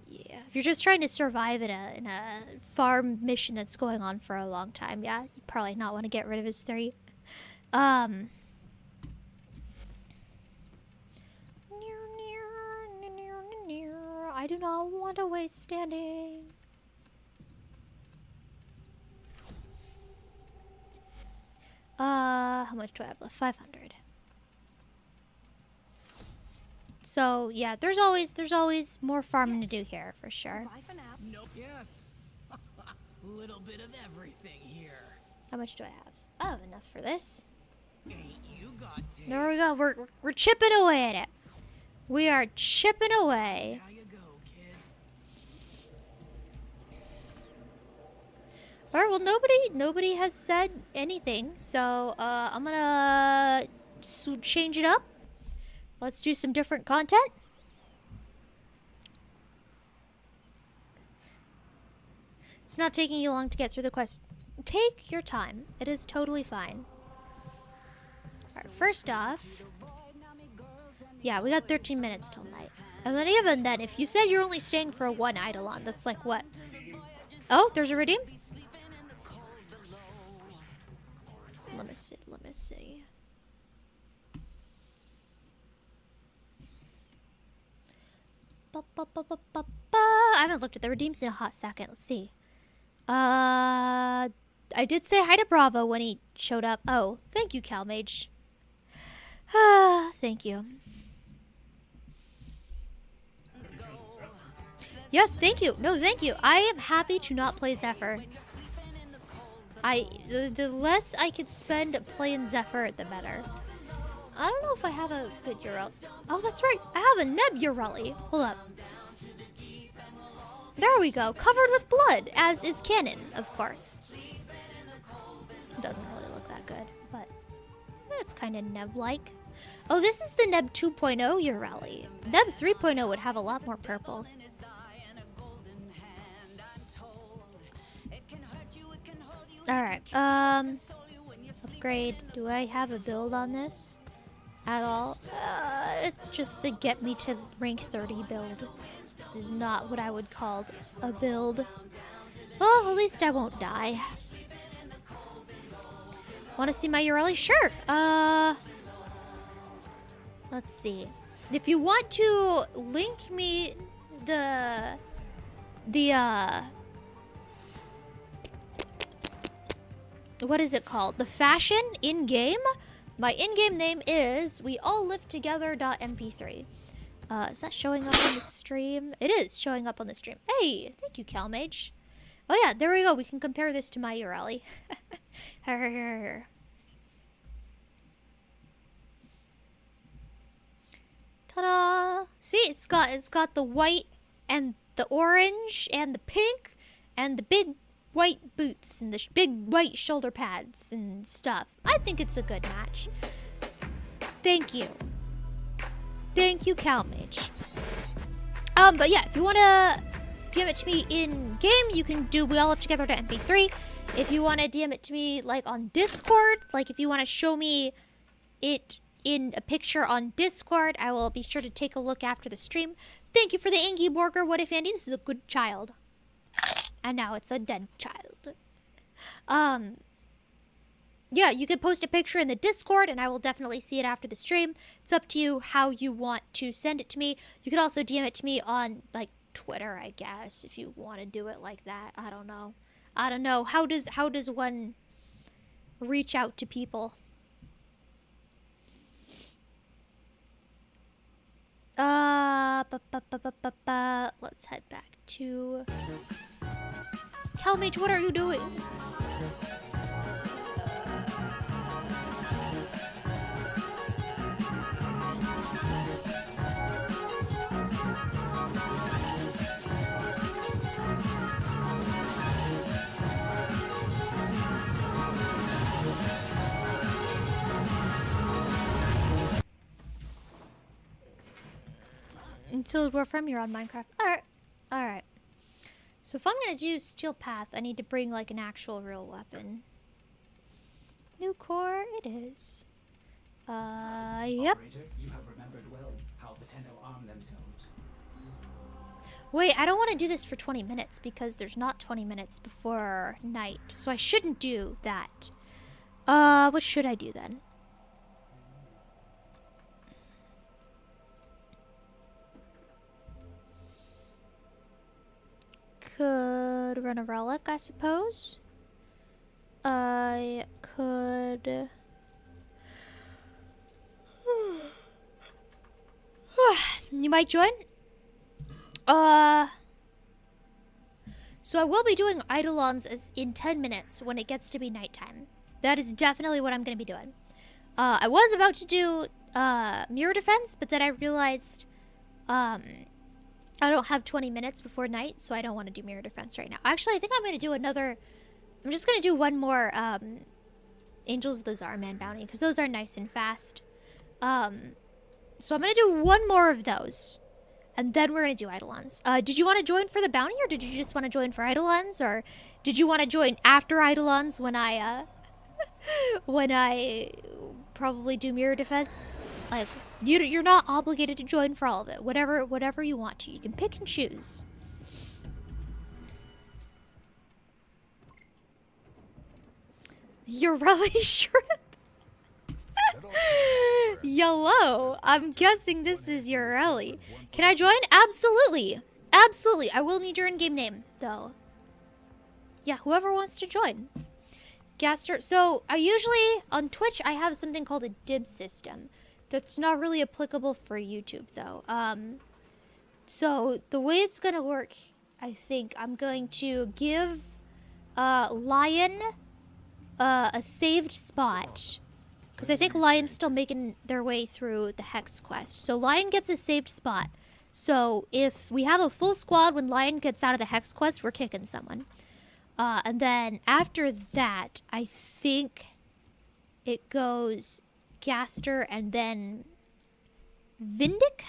yeah, if you're just trying to survive in a farm mission that's going on for a long time, yeah, you probably not want to get rid of his 3. I do not want to waste standing. How much do I have left? 500. So yeah, there's always more farming to do here for sure. Bye for now. Nope. Yes. Little bit of everything here. How much do I have? I have enough for this. Ain't you got taste? There we go. We're chipping away at it. We are chipping away. How you go, kid? All right. Well, nobody has said anything, so I'm gonna change it up. Let's do some different content. It's not taking you long to get through the quest. Take your time. It is totally fine. Alright, first off, yeah, we got 13 minutes till night. And then even then, if you said you're only staying for one Eidolon, that's like what? Oh, there's a redeem? Let me see. I haven't looked at the redeems in a hot second. Let's see. I did say hi to Bravo when he showed up. Oh, thank you, CalMage. Thank you. Yes, thank you. No, thank you. I am happy to not play Zephyr. The less I could spend playing Zephyr, the better. I don't know if I have a good URL. Oh, that's right. I have a Neb URL. Hold up. There we go. Covered with blood, as is canon, of course. It doesn't really look that good, but it's kind of Neb-like. Oh, this is the Neb 2.0 URL. Neb 3.0 would have a lot more purple. Alright, upgrade. Do I have a build on this at all? It's just the get me to rank 30 build. This is not what I would call a build. Well, at least I won't die. Want to see my URL? Sure. Let's see. If you want to link me the what is it called? The fashion in-game? My in-game name is weallivetogether.mp3. Is that showing up on the stream? It is showing up on the stream. Hey, thank you, CalMage. Oh yeah, there we go. We can compare this to my URL. Ta-da! See, it's got the white and the orange and the pink and the big white boots and the big white shoulder pads and stuff. I think it's a good match. Thank you. Thank you, CalMage. But yeah, if you want to DM it to me in game, you can do We All Live Together to MP3. If you want to DM it to me like on Discord, like if you want to show me it in a picture on Discord, I will be sure to take a look after the stream. Thank you for the Ingy Borger. What if Andy? This is a good child. And now it's a dead child. Yeah, you could post a picture in the Discord and I will definitely see it after the stream. It's up to you how you want to send it to me. You could also DM it to me on like Twitter, I guess, if you want to do it like that. I don't know. How does one reach out to people? Let's head back to... Kelmage, what are you doing? Until Warframe, you're on Minecraft. Alright. Alright. So if I'm gonna do Steel Path, I need to bring like an actual real weapon. New core, it is. Yep. Operator, you have remembered well how the Tenno arm themselves. Wait, I don't want to do this for 20 minutes because there's not 20 minutes before night. So I shouldn't do that. What should I do then? Could run a relic, I suppose. I could... You might join? So I will be doing Eidolons as in 10 minutes when it gets to be nighttime. That is definitely what I'm going to be doing. I was about to do mirror defense, but then I realized I don't have 20 minutes before night, so I don't want to do mirror defense right now. Actually, I think I'm going to do another... I'm just going to do one more Angels of the Zarman bounty, because those are nice and fast. So I'm going to do one more of those. And then we're going to do Eidolons. Did you want to join for the bounty, or did you just want to join for Eidolons? Or did you want to join after Eidolons when I probably do mirror defense? Like, you're not obligated to join for all of it. Whatever you want to. You can pick and choose. You're really shrimp. Yellow. I'm guessing this is your rally. Can I join? Absolutely. Absolutely. I will need your in-game name, though. Yeah, whoever wants to join. Gaster. So, I usually, on Twitch, I have something called a dib system. That's not really applicable for YouTube, though. So, the way it's gonna work, I think, I'm going to give Lion a saved spot. Because I think Lion's still making their way through the Hex quest. So Lion gets a saved spot. So if we have a full squad when Lion gets out of the Hex quest, we're kicking someone. And then after that, I think it goes Gaster and then Vindic?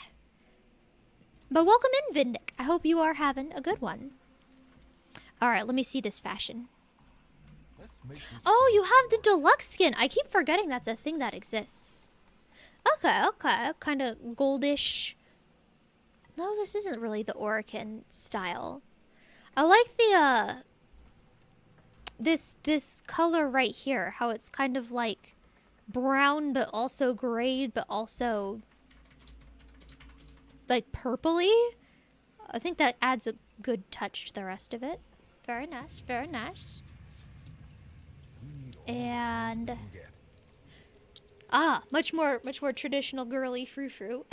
But welcome in, Vindic. I hope you are having a good one. Alright, let me see this fashion. Oh, you have the deluxe skin. I keep forgetting that's a thing that exists. Okay, okay. Kind of goldish. No, this isn't really the Orokin style. I like the, this color right here. How it's kind of like brown, but also gray, but also like purpley. I think that adds a good touch to the rest of it. Very nice, very nice. And much more traditional girly frou-frou.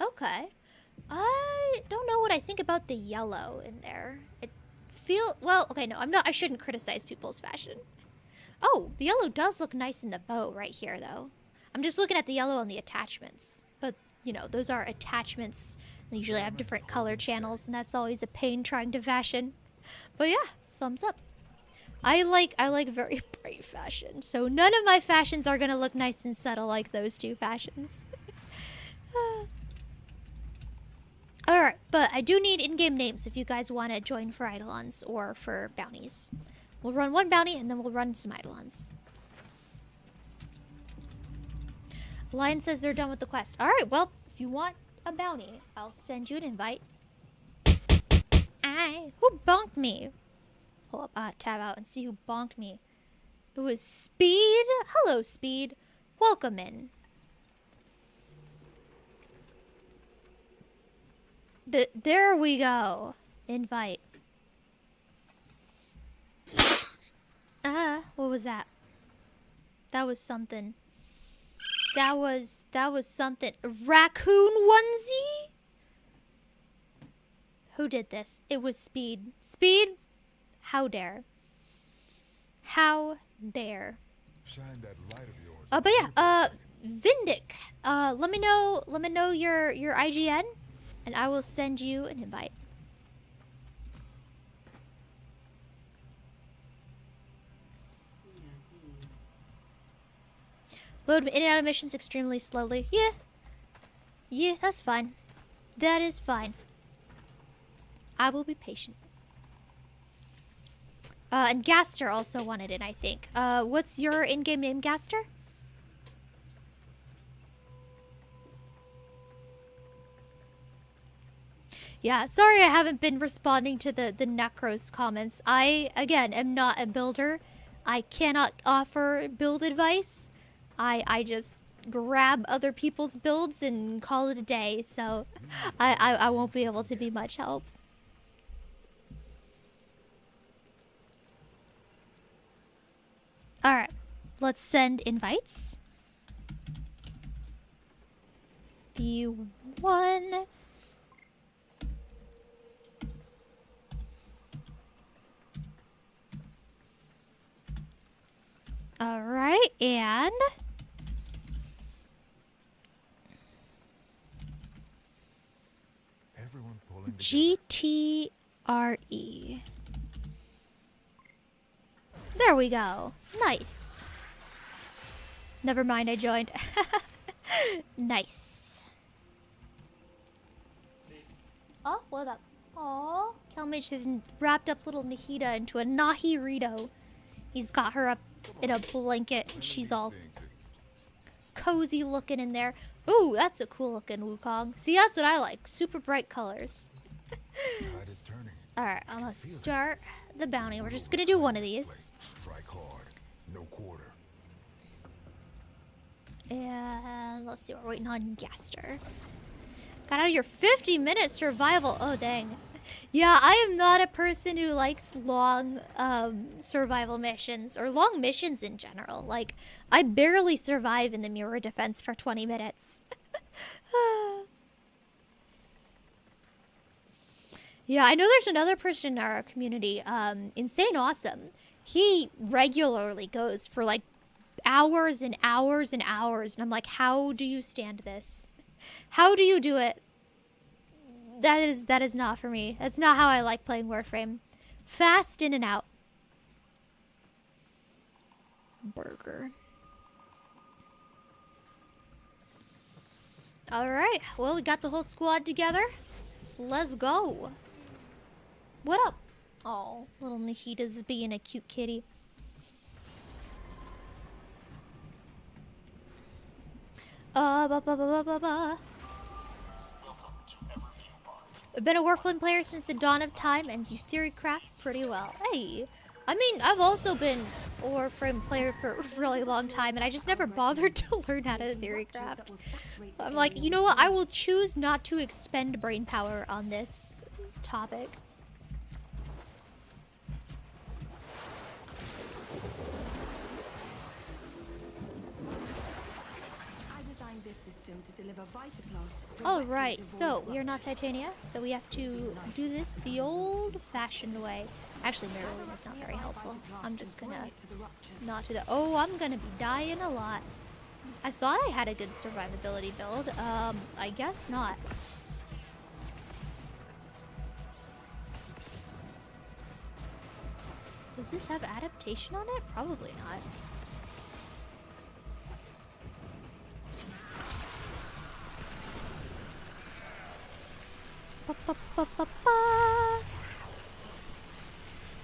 Okay. I don't know what I think about the yellow in there. Well, okay, no, I shouldn't criticize people's fashion. Oh, the yellow does look nice in the bow right here, though. I'm just looking at the yellow on the attachments. But, you know, those are attachments. They usually have different color channels, and that's always a pain trying to fashion. But yeah, thumbs up. I like very bright fashion, so none of my fashions are gonna look nice and subtle like those two fashions. Alright, but I do need in-game names if you guys want to join for Eidolons or for bounties. We'll run one bounty and then we'll run some Eidolons. Lion says they're done with the quest. Alright, well, if you want a bounty, I'll send you an invite. Who bonked me? Pull up, tab out and see who bonked me. It was Speed. Hello, Speed. Welcome in. There we go. Invite. What was that? That was something. That was something. Raccoon onesie? Who did this? It was Speed. Speed? How dare? How dare? Shine that light of yours. But yeah, Vindic. Let me know your IGN, and I will send you an invite. Load in and out of missions extremely slowly. Yeah. Yeah, that's fine. That is fine. I will be patient. And Gaster also wanted it, I think. What's your in-game name, Gaster? Yeah, sorry I haven't been responding to the Necros comments. I, again, am not a builder. I cannot offer build advice. I just grab other people's builds and call it a day, so I won't be able to be much help. Alright, let's send invites. B1. Alright, and... Everyone pulling GTRE. There we go. Nice. Never mind, I joined. Nice. Oh, what up? Aw, Kelmage has wrapped up little Nahida into a Nahirito. He's got her up in a blanket. She's all cozy looking in there. Ooh, that's a cool looking Wukong. See, that's what I like. Super bright colors. Tide is turning. Alright, I'm gonna start the bounty. We're just gonna do one of these. Strike hard. No quarter. And let's see, we're waiting on Gaster. Got out of your 50-minute survival. Oh, dang. Yeah, I am not a person who likes long survival missions or long missions in general. Like, I barely survive in the mirror defense for 20 minutes. Yeah, I know there's another person in our community, Insane Awesome. He regularly goes for like hours and hours and hours, and I'm like, how do you stand this? How do you do it? That is not for me. That's not how I like playing Warframe. Fast in and out. Burger. Alright, well, we got the whole squad together. Let's go. What up? Oh, little Nahida's being a cute kitty. I've been a Warframe player since the dawn of time and you theorycraft pretty well. Hey, I mean, I've also been a Warframe player for a really long time and I just never bothered to learn how to theorycraft. I'm like, you know what? I will choose not to expend brain power on this topic. Alright, so we are not Titania, so we have to do this the old-fashioned way. Actually, mirroring is not very helpful. I'm just gonna not do that. Oh, I'm gonna be dying a lot. I thought I had a good survivability build. I guess not. Does this have adaptation on it? Probably not.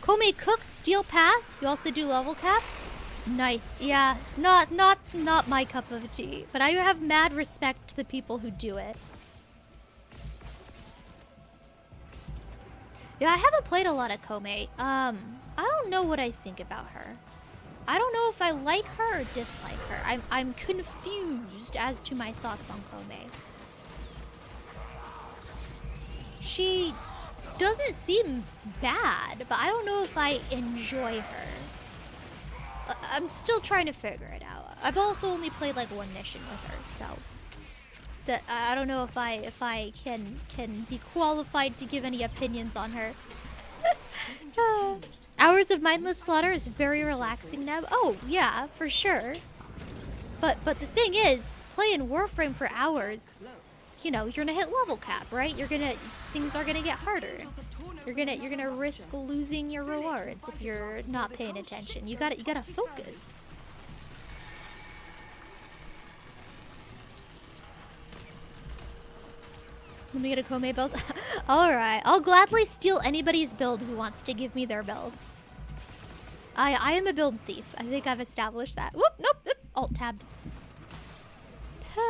Komei cooks steel path. You also do level cap. Nice. Yeah, not my cup of tea, but I have mad respect to the people who do it. Yeah, I haven't played a lot of Komei. I don't know what I think about her. I don't know if I like her or dislike her. I'm confused as to my thoughts on Komei. She doesn't seem bad, but I don't know if I enjoy her. I'm still trying to figure it out. I've also only played like one mission with her, so that I don't know if I can be qualified to give any opinions on her. Hours of mindless slaughter is very relaxing, Neb. Oh yeah, for sure. But the thing is, playing Warframe for hours, you know, you're gonna hit level cap, right? Things are gonna get harder. You're gonna risk losing your rewards if you're not paying attention. You gotta focus. Let me get a Kome build. Alright, I'll gladly steal anybody's build who wants to give me their build. I am a build thief. I think I've established that. Whoop, nope, alt tabbed. Pain.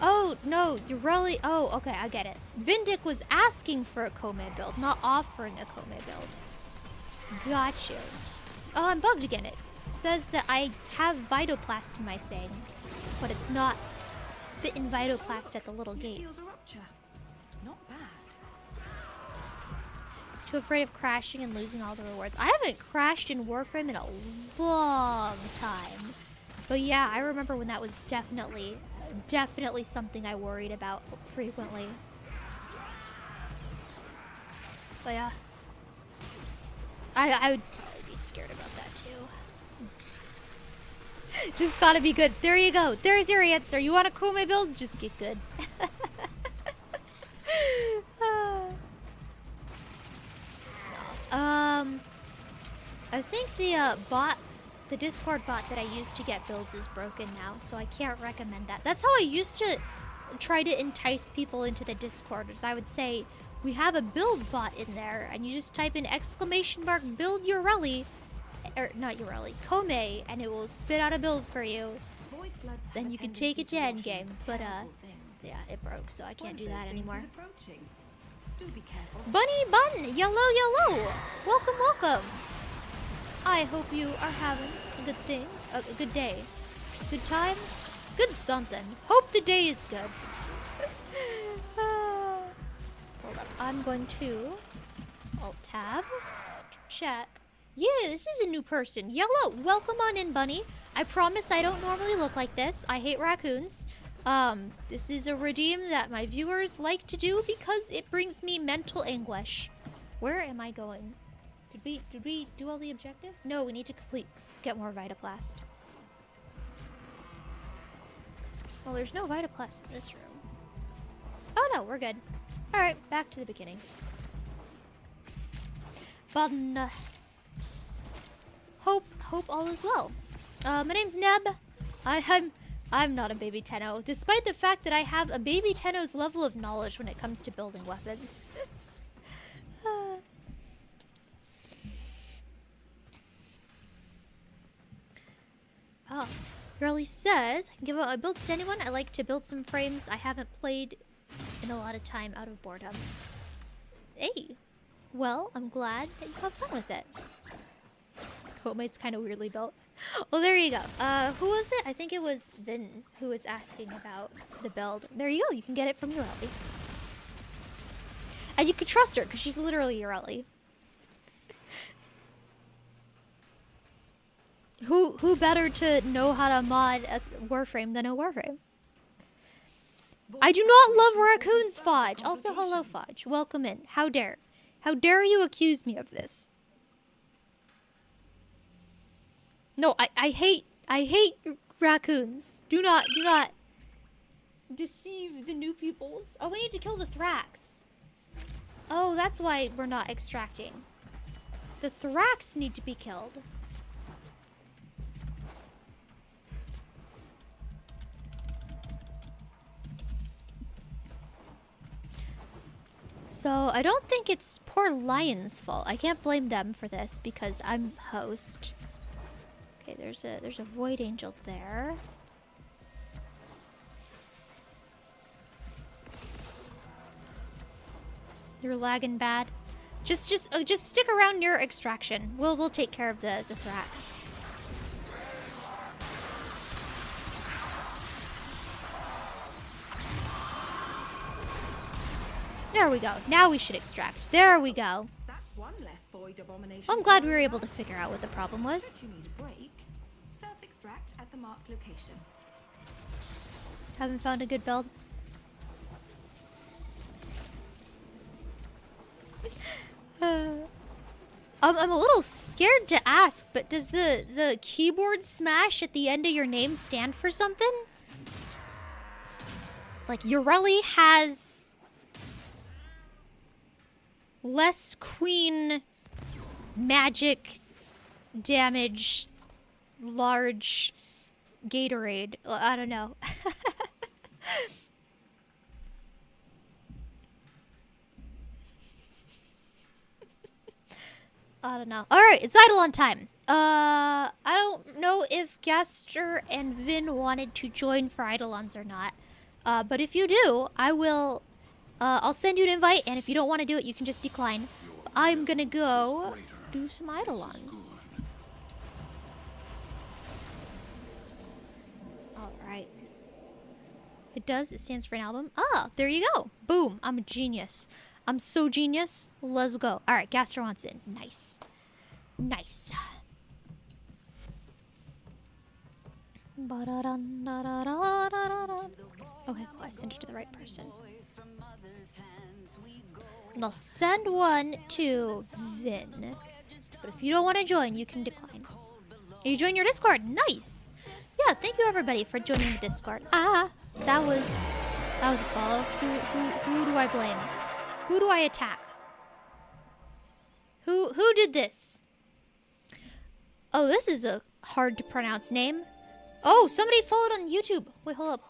Oh, no, you're really... Oh, okay, I get it. Vindic was asking for a Kome build, not offering a Kome build. Got you. Oh, I'm bugged again. It says that I have Vitoplast in my thing, but it's not spitting Vitoplast at the little gates. Not bad. Too afraid of crashing and losing all the rewards. I haven't crashed in Warframe in a long time. But yeah, I remember when that was definitely something I worried about frequently. But yeah. I would be scared about that too. Just gotta be good. There you go. There's your answer. You want a Kome build? Just get good. I think the Discord bot that I used to get builds is broken now, so I can't recommend that. That's how I used to try to entice people into the Discord, is I would say, we have a build bot in there, and you just type in ! build Urelli, or not Urelli, Kome, and it will spit out a build for you. Then you can take it to endgame, but yeah, it broke, so I can't do that anymore. Bunny Bun, yellow, welcome. I hope you are having a good thing, a good day, good time, good something. Hope the day is good. Hold up, I'm going to alt tab, check. Yeah, this is a new person. Yellow, welcome on in, Bunny. I promise I don't normally look like this. I hate raccoons. This is a redeem that my viewers like to do because it brings me mental anguish. Where am I going? Did we do all the objectives? No, we need to get more Vitoplast. Well, there's no Vitoplast in this room. Oh no, we're good. Alright, back to the beginning. Fun. Hope all is well. My name's Neb. I'm not a baby Tenno, despite the fact that I have a baby Tenno's level of knowledge when it comes to building weapons. Oh, Girly says, I can give out my builds to anyone. I like to build some frames I haven't played in a lot of time out of boredom. Hey, well, I'm glad that you have fun with it. Kome's kind of weirdly built. Well, there you go. Who was it? I think it was Vin who was asking about the build. There you go. You can get it from Urelli. And you can trust her, because she's literally Urelli. Who better to know how to mod a Warframe than a Warframe? I do not love raccoons, Fudge. Also, hello, Fudge. Welcome in. How dare you accuse me of this? No, I hate raccoons. Do not deceive the new peoples. Oh, we need to kill the Thrax. Oh, that's why we're not extracting. The Thrax need to be killed. So, I don't think it's poor Lion's fault. I can't blame them for this because I'm host. Okay, there's a Void Angel there. You're lagging bad. Just stick around near extraction. We'll take care of the Thrax. There we go. Now we should extract. There we go. That's one less void abomination. I'm glad we were able to figure out what the problem was. Should you need a break, self-extract at the marked location. Haven't found a good build. I'm a little scared to ask, but does the keyboard smash at the end of your name stand for something? Like, Ureli has less queen magic damage, large Gatorade. I don't know. I don't know. Alright, it's Eidolon time. I don't know if Gaster and Vin wanted to join for Eidolons or not. But if you do, I will... I'll send you an invite, and if you don't want to do it, you can just decline. I'm gonna go do some Eidolons. Alright. It does. It stands for an album. Ah, there you go. Boom. I'm a genius. I'm so genius. Let's go. Alright, Gaster wants in. Nice. Nice. Okay, cool. I sent it to the right person. And I'll send one to Vin. But if you don't want to join, you can decline. You join your Discord. Nice. Yeah, thank you everybody for joining the Discord. Ah, that was a follow. Who do I blame? Who do I attack? Who did this? Oh, this is a hard to pronounce name. Oh, somebody followed on YouTube. Wait, hold up.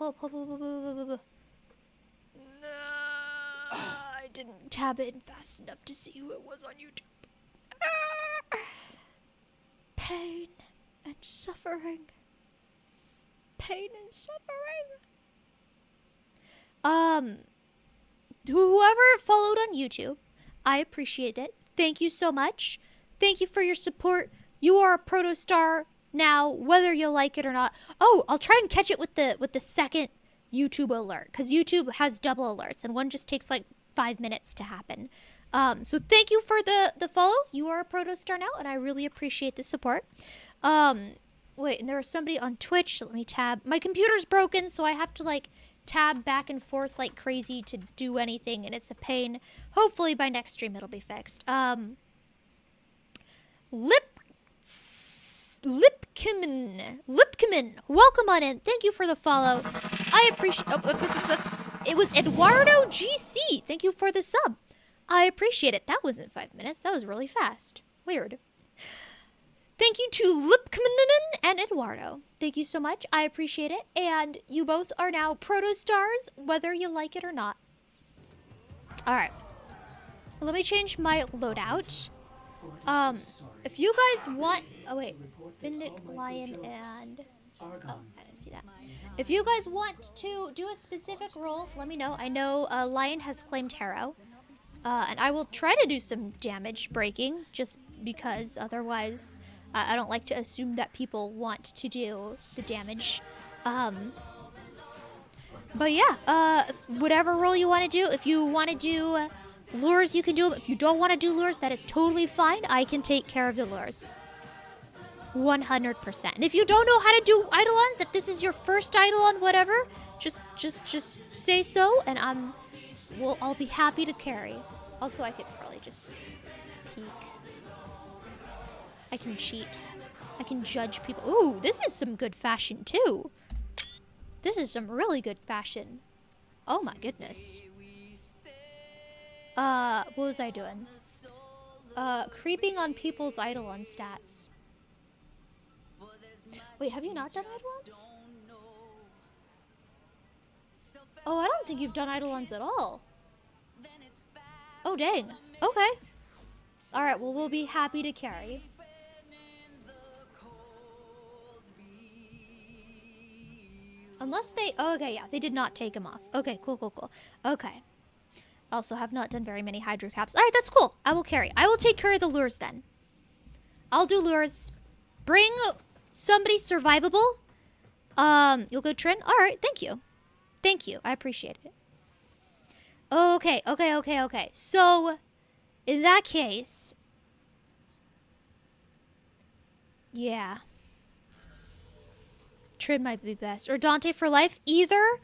I didn't tab in fast enough to see who it was on YouTube. Pain and suffering. Pain and suffering. Whoever followed on YouTube, I appreciate it. Thank you so much. Thank you for your support. You are a protostar now, whether you like it or not. Oh, I'll try and catch it with the second YouTube alert, because YouTube has double alerts, and one just takes like 5 minutes to happen. So thank you for the follow. You are a protostar now, and I really appreciate the support. Wait, and there was somebody on Twitch. Let me tab. My computer's broken, so I have to like tab back and forth like crazy to do anything, and it's a pain. Hopefully by next stream it'll be fixed. Lipkimin, welcome on in. Thank you for the follow. I appreciate. It was Eduardo GC. Thank you for the sub. I appreciate it. That wasn't 5 minutes. That was really fast. Weird. Thank you to Lipkimin and Eduardo. Thank you so much. I appreciate it. And you both are now protostars, whether you like it or not. All right. Let me change my loadout. If you guys want... Oh, wait. Vindic, Lion, and... Oh, I didn't see that. If you guys want to do a specific role, let me know. I know Lion has claimed Harrow. And I will try to do some damage breaking, just because otherwise I don't like to assume that people want to do the damage. But yeah, whatever role you want to do. If you want to do lures, you can do them. If you don't want to do lures, that is totally fine. I can take care of the lures. 100%. And if you don't know how to do Eidolons, if this is your first Eidolon, whatever, just say so, and I'll be happy to carry. Also, I could probably just peek. I can cheat. I can judge people. Ooh, this is some good fashion too. This is some really good fashion. Oh my goodness. What was I doing? Creeping on people's Eidolon stats. Wait, have you not done Eidolons? Oh, I don't think you've done Eidolons at all. Oh, dang. Okay. Alright, well, we'll be happy to carry. Unless they... Oh, okay, yeah, they did not take him off. Okay, cool. Okay. Also have not done very many Hydro Caps. Alright, that's cool. I will carry. I will take care of the lures then. I'll do lures. Bring somebody survivable. You'll go Trin? Alright, thank you. Thank you. I appreciate it. Okay. So, in that case... Yeah. Trid might be best. Or Dante for life. Either.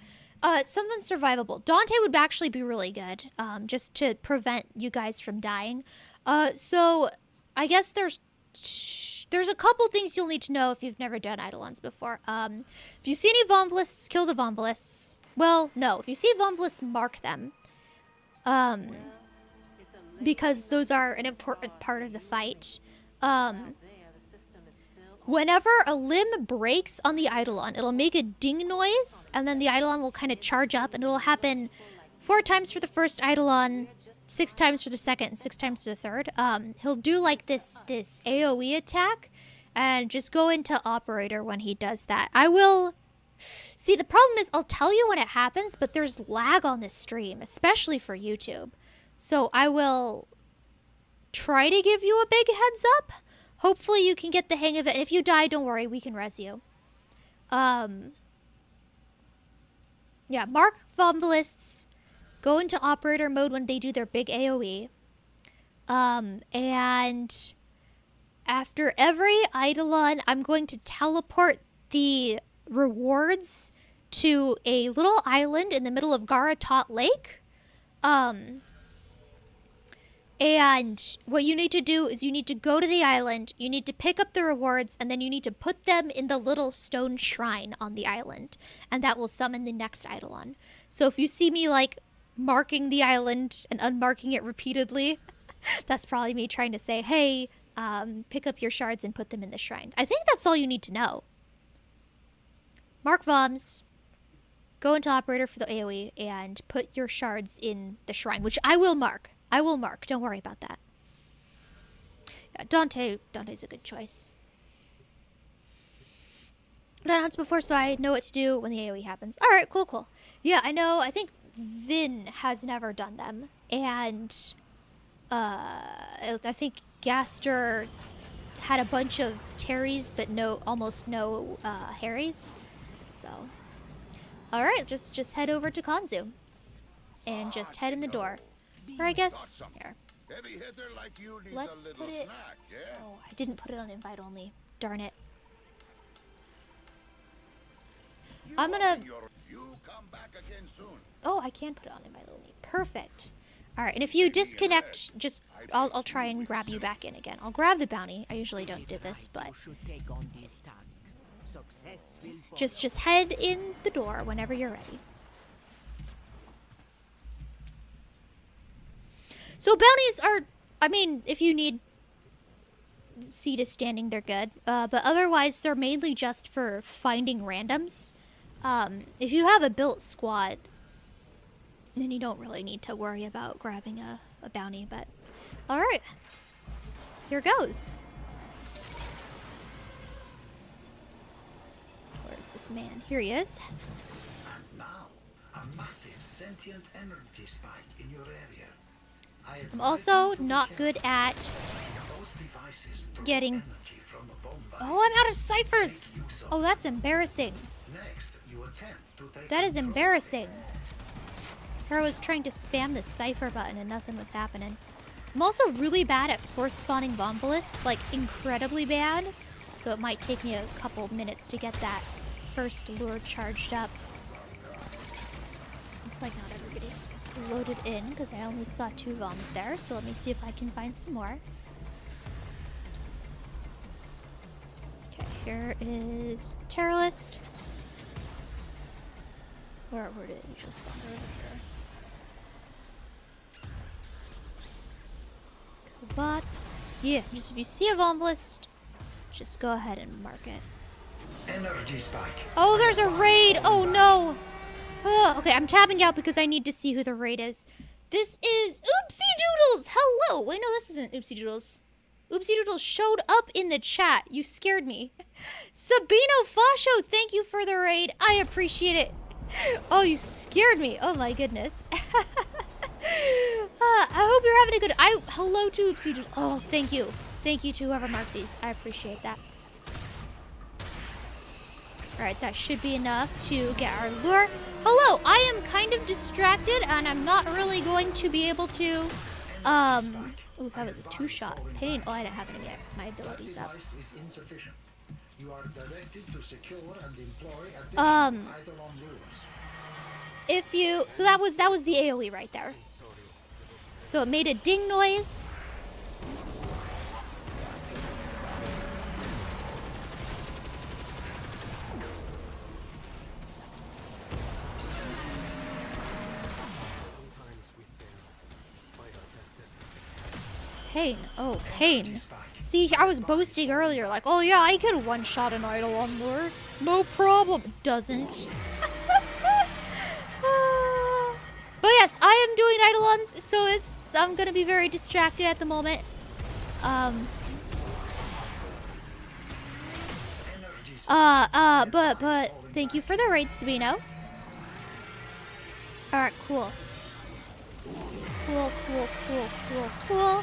Something survivable. Dante would actually be really good. Just to prevent you guys from dying. So, I guess there's a couple things you'll need to know if you've never done Eidolons before. If you see any Vomvalists, kill the Vomvalists. Well, no. If you see Vomvalists, mark them. Because those are an important part of the fight. Whenever a limb breaks on the Eidolon, it'll make a ding noise, and then the Eidolon will kind of charge up, and it'll happen 4 times for the first Eidolon, 6 times for the second, and 6 times for the third. He'll do like this AoE attack, and just go into Operator when he does that. I will... See, the problem is I'll tell you when it happens, but there's lag on this stream, especially for YouTube. So I will try to give you a big heads up. Hopefully you can get the hang of it. And if you die, don't worry, we can res you. Yeah, mark Vomvalists. Go into Operator mode when they do their big AoE. And after every Eidolon, I'm going to teleport the rewards to a little island in the middle of Garatot Lake. And what you need to do is you need to go to the island, you need to pick up the rewards, and then you need to put them in the little stone shrine on the island. And that will summon the next Eidolon. So if you see me, like, marking the island and unmarking it repeatedly, that's probably me trying to say, hey, pick up your shards and put them in the shrine. I think that's all you need to know. Mark Voms, go into Operator for the AoE, and put your shards in the shrine, which I will mark. I will mark. Don't worry about that. Yeah, Dante's a good choice. I've done hunts before, so I know what to do when the AoE happens. Alright, cool. Yeah, I know. I think Vin has never done them. And I think Gaster had a bunch of Terrys, but almost no Harrys. So, alright, just head over to Konzu. And just head in the door. Or I guess, here. Let's put it... Oh, I didn't put it on invite only. Darn it. I'm gonna... Oh, I can put it on invite only. Perfect. Alright, and if you disconnect, just... I'll try and grab you back in again. I'll grab the bounty. I usually don't do this, but... Just head in the door whenever you're ready. So bounties are, I mean, if you need seat is standing, they're good. But otherwise, they're mainly just for finding randoms. If you have a built squad, then you don't really need to worry about grabbing a bounty. But, alright. Here goes. Where is this man? Here he is. And now, a massive sentient energy spike in your area. I'm also not good at getting... Oh, I'm out of ciphers! Oh, that's embarrassing. That is embarrassing. I was trying to spam the cipher button and nothing was happening. I'm also really bad at force spawning Vomvalists, like incredibly bad. So it might take me a couple minutes to get that first lure charged up. Looks like not everybody's loaded in because I only saw 2 Voms there, so let me see if I can find some more. Okay, here is the terror list. Where did it usually spawn? Over here. Bots. Yeah, just if you see a Vomvalist, just go ahead and mark it. Energy spike. Oh, there's a raid! Oh no! Oh, okay, I'm tabbing out because I need to see who the raid is. This is Oopsie Doodles! Hello! Wait, no, this isn't Oopsie Doodles. Oopsie Doodles showed up in the chat. You scared me. Sabino Fascio, thank you for the raid. I appreciate it. Oh, you scared me. Oh my goodness. I hope you're having a good... Hello to Oopsie Doodles. Oh, thank you. Thank you to whoever marked these. I appreciate that. Alright, that should be enough to get our lure. Hello, I am kind of distracted and I'm not really going to be able to, oh, that was a 2-shot. Pain. Oh, I didn't have any get my abilities up. You are directed to secure and employ If you, so that was the AoE right there. So it made a ding noise. Pain. Oh, pain. See, I was boasting earlier, like, oh yeah, I could one-shot an Eidolon lure. No problem. It doesn't. But yes, I am doing Eidolons, so I'm gonna be very distracted at the moment. But thank you for the raid, Sabino. Alright, cool. Cool.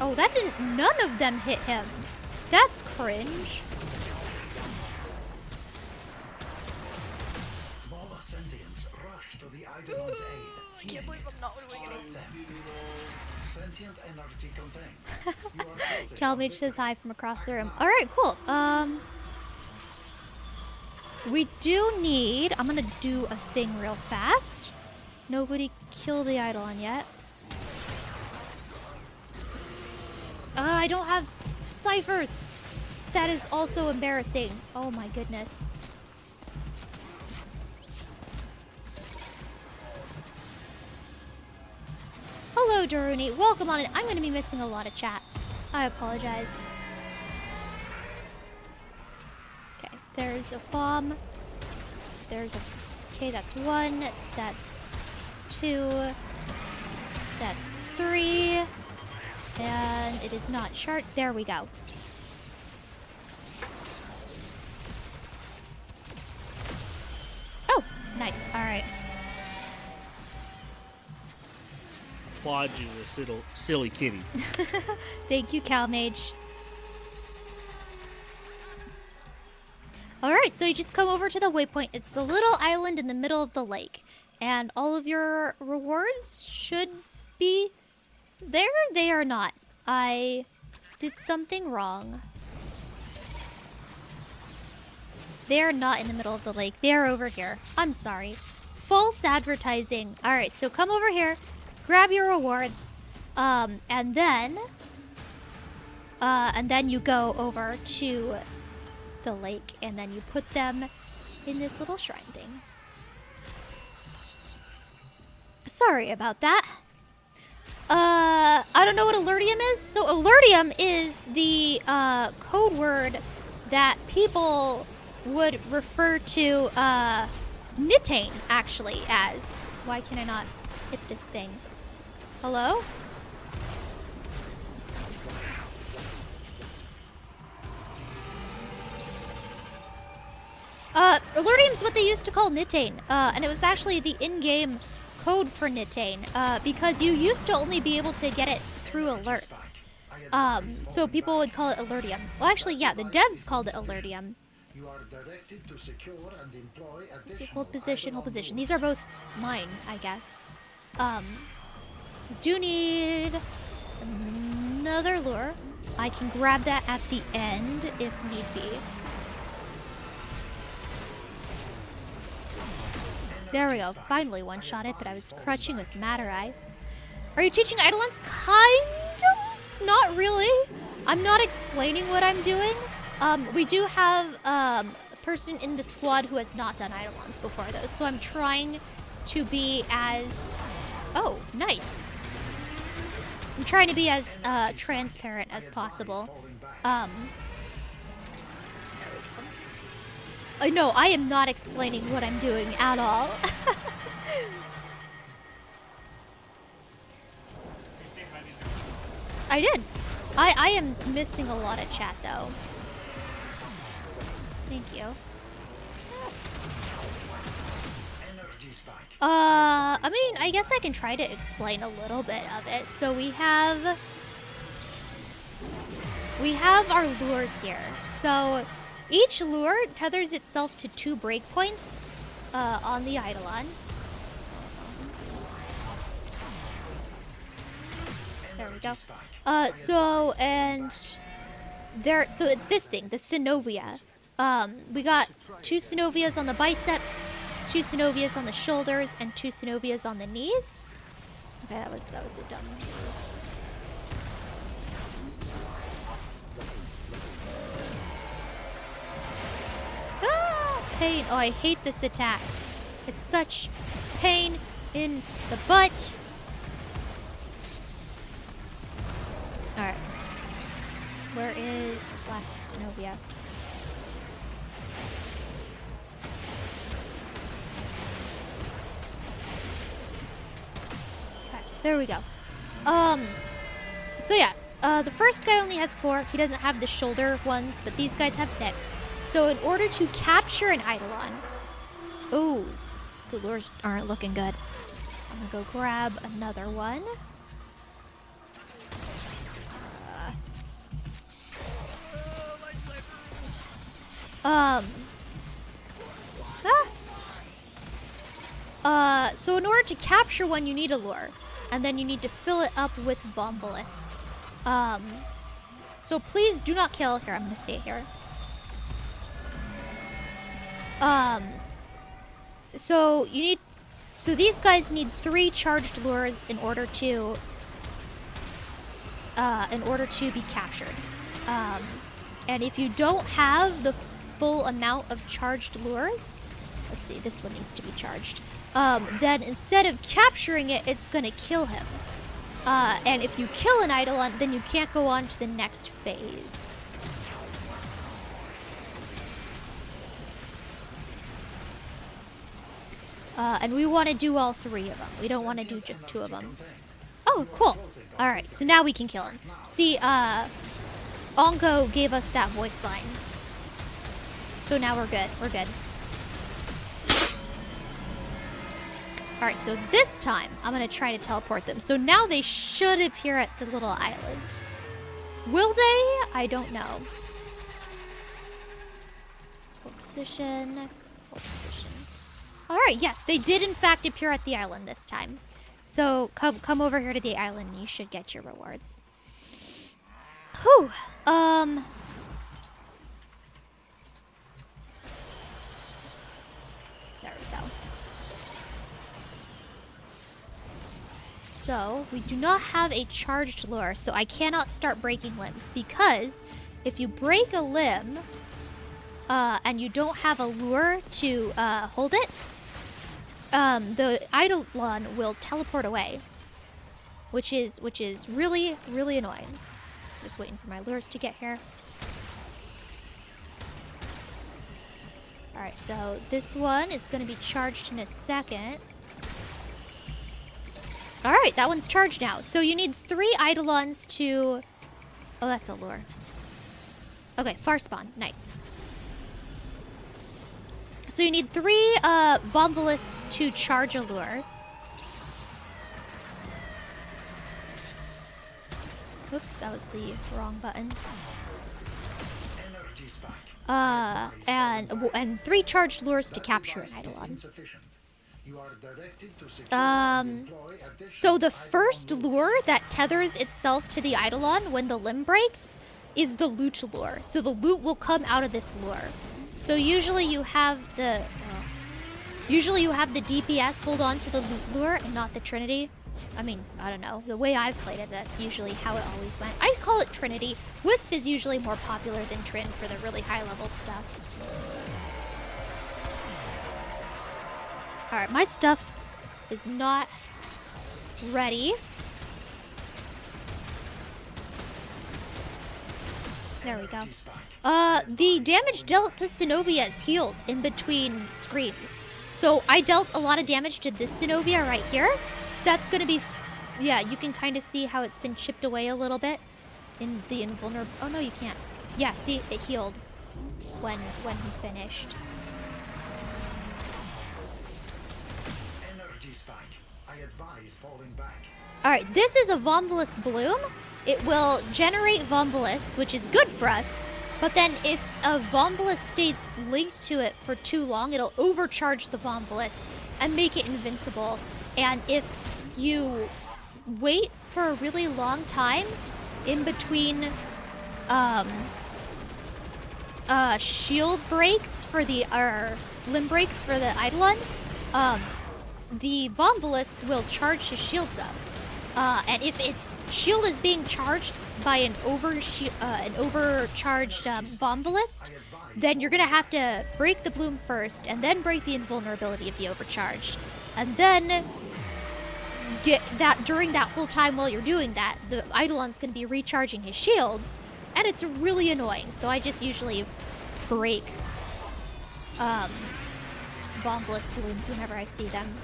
Oh, that didn't, none of them hit him. That's cringe. smaller sentients rush to the Eidolon's aid. I can't believe I'm not doing it. Sentient energy contained. Calmage says hi from across the room. Alright, cool. We do need, I'm gonna do a thing real fast. Nobody killed the Eidolon yet. I don't have ciphers. That is also embarrassing. Oh my goodness. Hello, Daruni. Welcome on it. I'm going to be missing a lot of chat. I apologize. Okay, there's a bomb. There's a... Okay, that's 1. That's 2. That's 3. And it is not chart. There we go. Oh, nice. All right. Podge is a silly kitty. Thank you, Calmage. All right, so you just come over to the waypoint. It's the little island in the middle of the lake. And all of your rewards should be... there. They are not. I did something wrong. They are not in the middle of the lake. They are over here. I'm sorry. False advertising. Alright, so come over here. Grab your rewards. And then you go over to the lake. And then you put them in this little shrine thing. Sorry about that. I don't know what Alertium is. So Alertium is the code word that people would refer to Nitane actually as. Why can I not hit this thing? Hello? Alertium is what they used to call Nitane, and it was actually the in-game code for Nitane, because you used to only be able to get it through alerts. So people would call it Alertium. Well, actually, yeah, the devs called it Alertium. You are directed to secure and employ So hold position, hold position. These are both mine, I guess. Do need another lure. I can grab that at the end if need be. There we go. Finally one-shot it, but I was crutching with Matter Eye. Are you teaching Eidolons? Kind of. Not really. I'm not explaining what I'm doing. We do have a person in the squad who has not done Eidolons before, though, so I'm trying to be as... Oh, nice. I'm trying to be as transparent as possible. No, I am not explaining what I'm doing at all. I did. I am missing a lot of chat, though. Thank you. I mean, I guess I can try to explain a little bit of it. So we have our lures here. So each lure tethers itself to 2 breakpoints on the Eidolon. There we go. So it's this thing, the synovia. We got 2 synovias on the biceps, 2 synovias on the shoulders, and 2 synovias on the knees. Okay, that was a dumb move. Ah, pain. Oh, I hate this attack. It's such pain in the butt. Alright. Where is this last synovia? Okay, there we go. So yeah, the first guy only has 4. He doesn't have the shoulder ones, but these guys have 6. So in order to capture an Eidolon... Oh, the lures aren't looking good. I'm gonna go grab another one. So in order to capture one, you need a lure. And then you need to fill it up with Vombalists. So please do not kill. Here, I'm gonna say it here. So these guys need 3 charged lures in order to be captured. And if you don't have the full amount of charged lures, let's see, this one needs to be charged. Then instead of capturing it, it's gonna kill him. And if you kill an Eidolon, then you can't go on to the next phase. And we want to do all 3 of them. We don't want to do just 2 of them. Oh, cool. Alright, so now we can kill him. See, Ongo gave us that voice line. So now we're good. We're good. Alright, so this time, I'm going to try to teleport them. So now they should appear at the little island. Will they? I don't know. Hold position. Hold position. Alright, yes, they did in fact appear at the island this time. So come over here to the island and you should get your rewards. Whew. There we go. So, we do not have a charged lure, so I cannot start breaking limbs, because if you break a limb, and you don't have a lure to hold it, the Eidolon will teleport away, which is really, really annoying. Just waiting for my lures to get here. Alright, so this one is going to be charged in a second. Alright, that one's charged now. So you need 3 Eidolons to... Oh, that's a lure. Okay, far spawn. Nice. So you need 3 Vombalists to charge a lure. Oops, that was the wrong button. And 3 charged lures to capture an Eidolon. So the first lure that tethers itself to the Eidolon when the limb breaks is the loot lure. So the loot will come out of this lure. So usually you have the DPS hold on to the loot lure and not the Trinity. I mean, I don't know. The way I've played it, that's usually how it always went. I call it Trinity. Wisp is usually more popular than Trin for the really high level stuff. Alright, my stuff is not ready. There we go. The damage dealt to Synovias heals in between screams. So I dealt a lot of damage to this Synovia right here. That's gonna be... yeah, you can kind of see how it's been chipped away a little bit in the invulnerable... Oh, no, you can't. Yeah, see, it healed when he finished. I advise falling back. Alright, this is a Vombulus bloom. It will generate Vombulus, which is good for us. But then if a Vombulus stays linked to it for too long, it'll overcharge the Vombulus and make it invincible. And if you wait for a really long time in between shield breaks for the, limb breaks for the Eidolon, the Vombulus will charge his shields up. And if its shield is being charged by an overcharged Vombulus, then you're gonna have to break the bloom first, and then break the invulnerability of the overcharge, and then get that during that whole time while you're doing that, the Eidolon's gonna be recharging his shields, and it's really annoying. So I just usually break Vombulus blooms whenever I see them.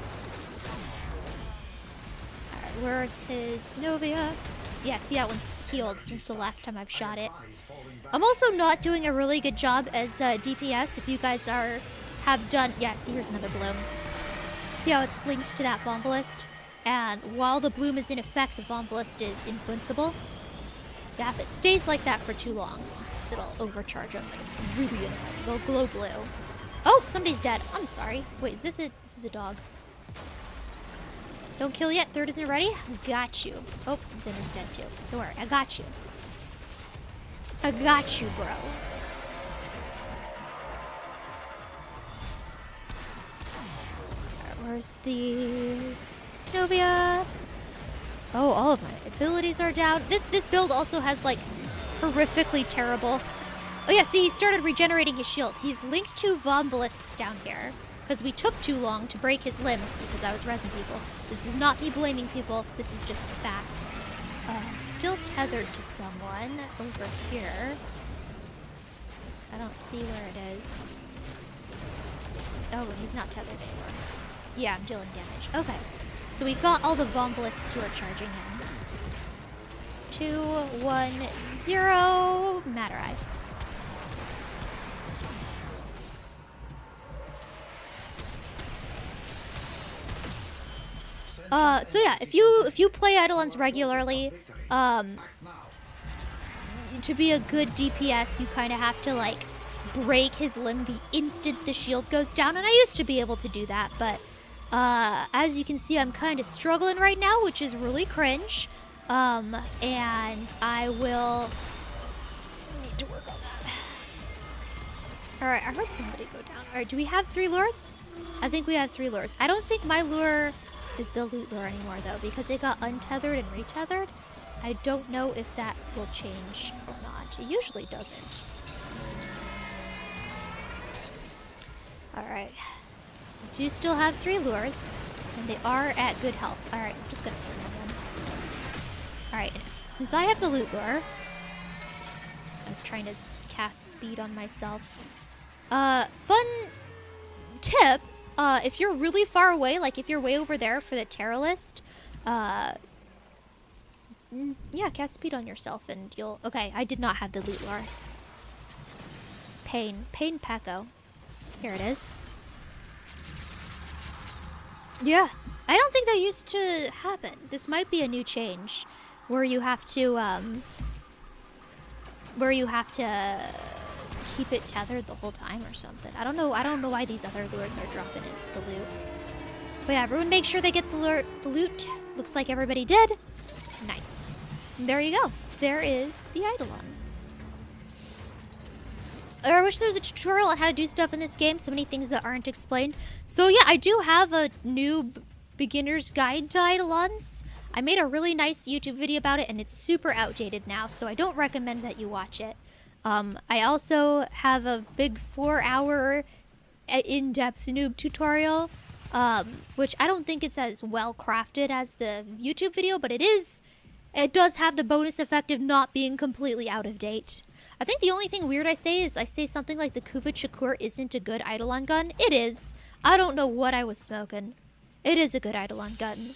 Where's his Novia? Yeah, see, that one's healed since the last time I've shot it. I'm also not doing a really good job as DPS. If you guys have done... Yeah, see, here's another bloom. See how it's linked to that Vombulus? And while the bloom is in effect, the Vombulus is invincible. Yeah, if it stays like that for too long, it'll overcharge him, and it's really annoying. It'll glow blue. Oh, somebody's dead. I'm sorry. Wait, is this a... This is a dog. Don't kill yet. Third isn't ready. Got you. Oh, then he's dead too. Don't worry. I got you. I got you, bro. Alright, where's the Snovia? Oh, all of my abilities are down. This build also has like horrifically terrible. Oh yeah, see, he started regenerating his shield. He's linked to Vombulists down here. Because we took too long to break his limbs because I was resin people. This is not me blaming people. This is just a fact. Still tethered to someone over here. I don't see where it is. Oh, he's not tethered anymore. Yeah, I'm dealing damage. Okay. So we got all the Vombulists who are charging him. 2, 1, 0. Matter-Eye. So yeah, if you play Eidolons regularly, to be a good DPS, you kind of have to like break his limb the instant the shield goes down, and I used to be able to do that, but as you can see, I'm kind of struggling right now, which is really cringe, and I will need to work on that. All right, I heard somebody go down. All right, do we have 3 lures? I think we have 3 lures. I don't think my lure is the loot lure anymore though, because it got untethered and retethered. I don't know if that will change or not. It usually doesn't. Alright. I do still have 3 lures, and they are at good health. Alright, I'm just gonna burn them. Alright, since I have the loot lure, I was trying to cast speed on myself. Fun tip. If you're really far away, like if you're way over there for the Terra list, yeah, cast speed on yourself and you'll... Okay, I did not have the loot lure. Pain Pecco. Here it is. Yeah, I don't think that used to happen. This might be a new change where you have to, keep it tethered the whole time or something. I don't know why these other lures are dropping in the loot. But yeah, everyone make sure they get the loot. Looks like everybody did. Nice. And there you go. There is the Eidolon. I wish there was a tutorial on how to do stuff in this game. So many things that aren't explained. So yeah, I do have a new beginner's guide to Eidolons. I made a really nice YouTube video about it, and it's super outdated now, so I don't recommend that you watch it. I also have a big 4-hour in-depth noob tutorial, which I don't think it's as well crafted as the YouTube video, but it does have the bonus effect of not being completely out of date. I think the only thing weird I say is I say something like the Kuva Shakur isn't a good Eidolon gun. It is. I don't know what I was smoking. It is a good Eidolon gun.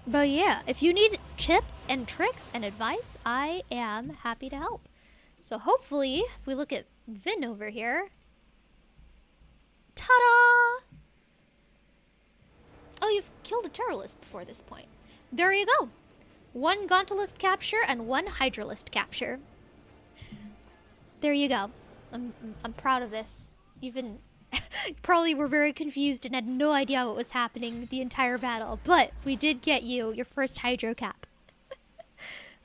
But yeah, if you need tips and tricks and advice, I am happy to help. So hopefully, if we look at Vin over here, ta-da! you've killed a Terrorist before this point. There you go. 1 Gauntletist capture and 1 Hydralist capture. There you go. I'm proud of this. Even probably were very confused and had no idea what was happening the entire battle, but we did get you your first Hydro cap.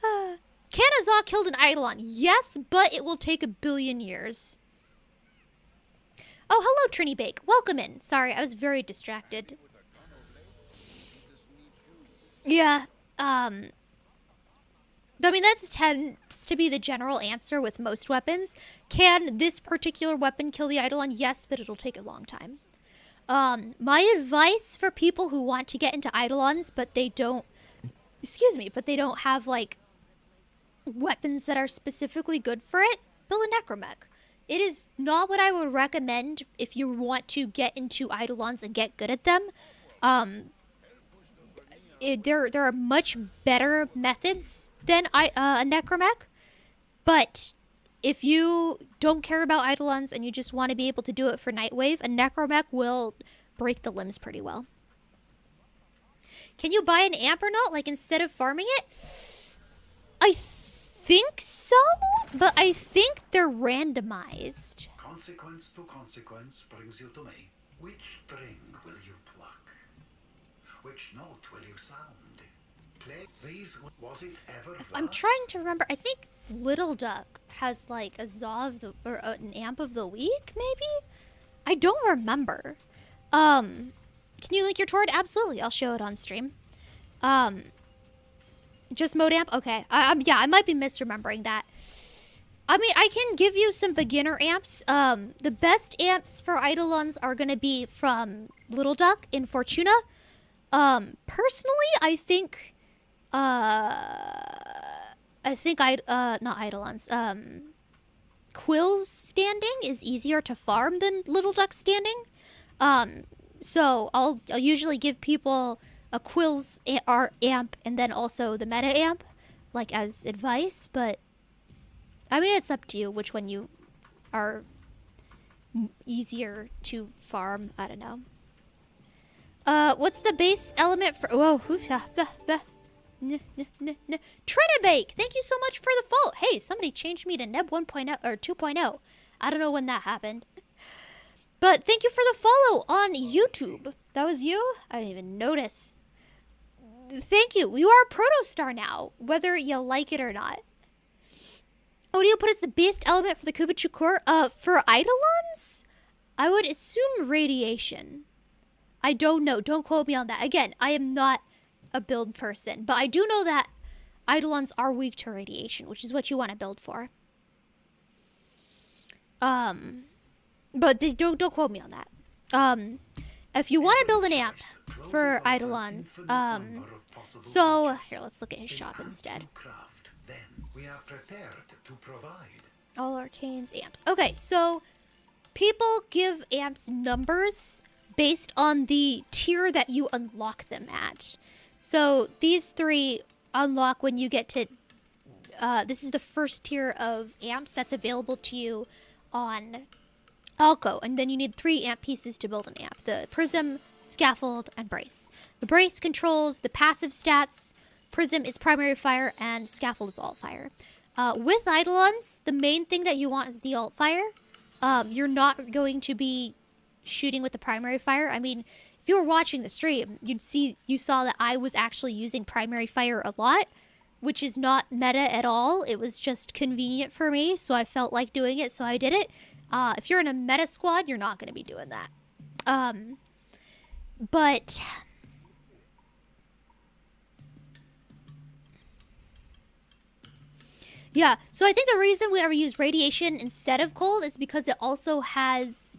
Can Azog killed an Eidolon? Yes, but it will take 1 billion years. Oh, hello, Trini Bake. Welcome in. Sorry, I was very distracted. Yeah, I mean, that tends to be the general answer with most weapons. Can this particular weapon kill the Eidolon? Yes, but it'll take a long time. My advice for people who want to get into Eidolons, but they don't, but they don't have, like, weapons that are specifically good for it, build a Necromech. It is not what I would recommend if you want to get into Eidolons and get good at them. There are much better methods than a Necromech, but if you don't care about Eidolons and you just want to be able to do it for Nightwave, a Necromech will break the limbs pretty well. Can you buy an amp or not, like instead of farming it? I think so, but I think they're randomized. Consequence to consequence brings you to me. Which string will you pluck? Which note will you sound? Play these. Was it ever? I'm trying to remember. I think Little Duck has like a Zaw of the or an amp of the week, maybe. I don't remember. Can you link your Tord? Absolutely, I'll show it on stream. Just mode amp? Okay. Yeah, I might be misremembering that. I mean, I can give you some beginner amps. The best amps for Eidolons are going to be from Little Duck in Fortuna. Personally, I think not Eidolons. Quill's standing is easier to farm than Little Duck standing. So I'll usually give people a Quill's amp and then also the meta amp, like as advice, but I mean, it's up to you which one you are easier to farm. I don't know. What's the base element for... Whoa. Trinibake, thank you so much for the follow. Hey, somebody changed me to Neb 1.0 or 2.0. I don't know when that happened. But thank you for the follow on YouTube. That was you? I didn't even notice. Thank you. You are a protostar now, whether you like it or not. What do you put as the best element for the Kuvachukur? For Eidolons? I would assume radiation. I don't know. Don't quote me on that. Again, I am not a build person, but I do know that Eidolons are weak to radiation, which is what you want to build for. But don't quote me on that. If you want to build an amp for Eidolons, so here, let's look at his shop instead. Then we are prepared to provide. All Arcane's amps. Okay, so people give amps numbers based on the tier that you unlock them at. So these 3 unlock when you get to... this is the first tier of amps that's available to you on Alco. And then you need 3 amp pieces to build an amp. The Prism, Scaffold, and Brace. The Brace controls the passive stats. Prism is primary fire, and Scaffold is alt fire. With Eidolons, the main thing that you want is the alt fire. You're not going to be shooting with the primary fire. I mean, if you were watching the stream, you saw that I was actually using primary fire a lot, which is not meta at all. It was just convenient for me, so I felt like doing it, so I did it. If you're in a meta squad, you're not going to be doing that. But... yeah, so I think the reason we ever use radiation instead of cold is because it also has...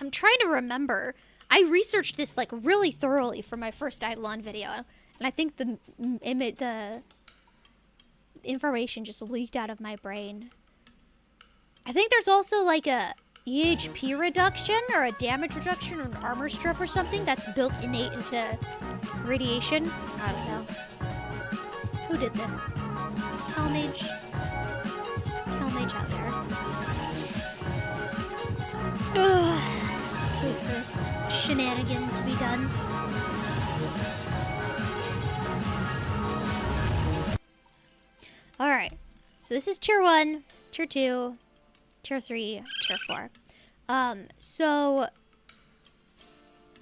I'm trying to remember. I researched this like really thoroughly for my first Eidolon video, and I think the information just leaked out of my brain. I think there's also like a EHP reduction or a damage reduction or an armor strip or something that's built innate into radiation. I don't know. Who did this? Calmage out there. Let's wait for this shenanigans to be done. Alright, so this is tier 1, tier 2, tier 3, tier 4. So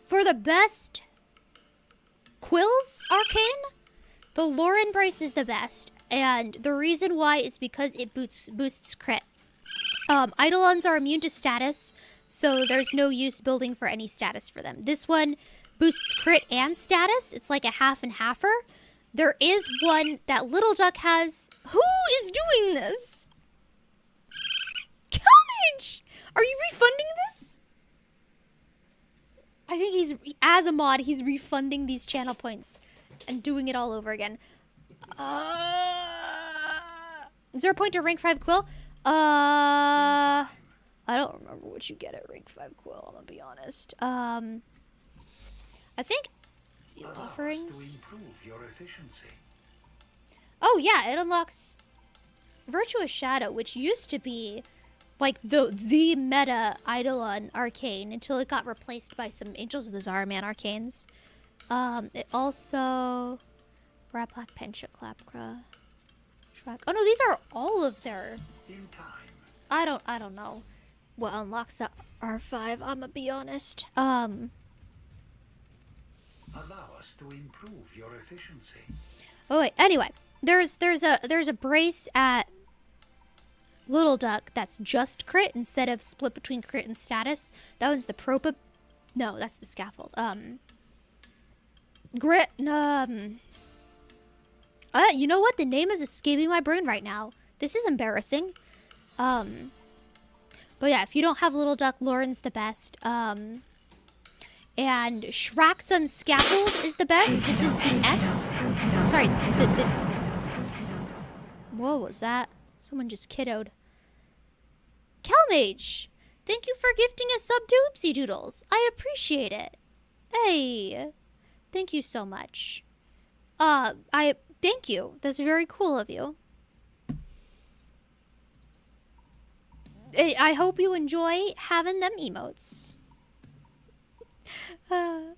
for the best quills arcane, the Lauren Brace is the best. And the reason why is because it boosts crit. Eidolons are immune to status, so there's no use building for any status for them. This one boosts crit and status. It's like a half and halfer. There is one that Little Duck has. Who is doing this? Kelmage! Are you refunding this? I think he's, as a mod, he's refunding these channel points and doing it all over again. Is there a point to rank 5 quill? I don't remember what you get at rank 5 quill, I'm gonna be honest. I think offerings. Oh yeah, it unlocks Virtuous Shadow, which used to be like the meta Eidolon arcane until it got replaced by some Angels of the Zaraman arcanes. It also Raplac, Pencha, Clapcra, Shrek. Oh no, these are all of their. In time. I don't know what unlocks that R5. I'ma be honest. Allow us to improve your efficiency. Oh wait. Anyway, there's a brace at Little Duck that's just crit instead of split between crit and status. That was the Propa. No, that's the scaffold. Grit. You know what? The name is escaping my brain right now. This is embarrassing. But yeah, if you don't have Little Duck, Lauren's the best. And Shraxun Scaffold is the best. This is the X. Sorry, it's the... What was that? Someone just kiddoed. Kelmage! Thank you for gifting a sub to Oopsie Doodles. I appreciate it. Hey. Thank you so much. Thank you. That's very cool of you. I hope you enjoy having them emotes. But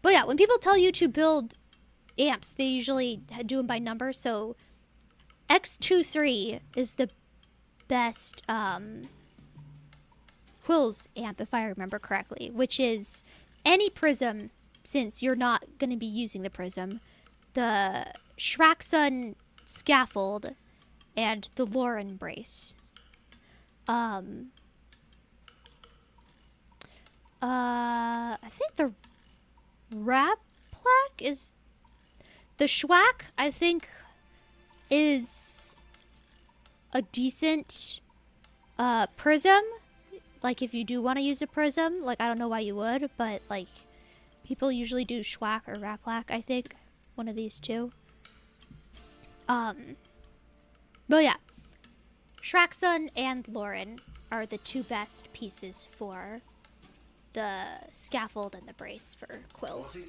yeah, when people tell you to build amps, they usually do them by number. So X23 is the best Quills amp, if I remember correctly, which is any prism, since you're not going to be using the prism, the Shraxun Scaffold, and the Lauren Brace. I think the Raplac is... The Schwack, I think, is a decent prism. Like, if you do want to use a prism, like, I don't know why you would, but, like, people usually do Schwack or Raplac, I think. One of these two. But yeah, Shraxun and Lauren are the two best pieces for the scaffold and the brace for quills.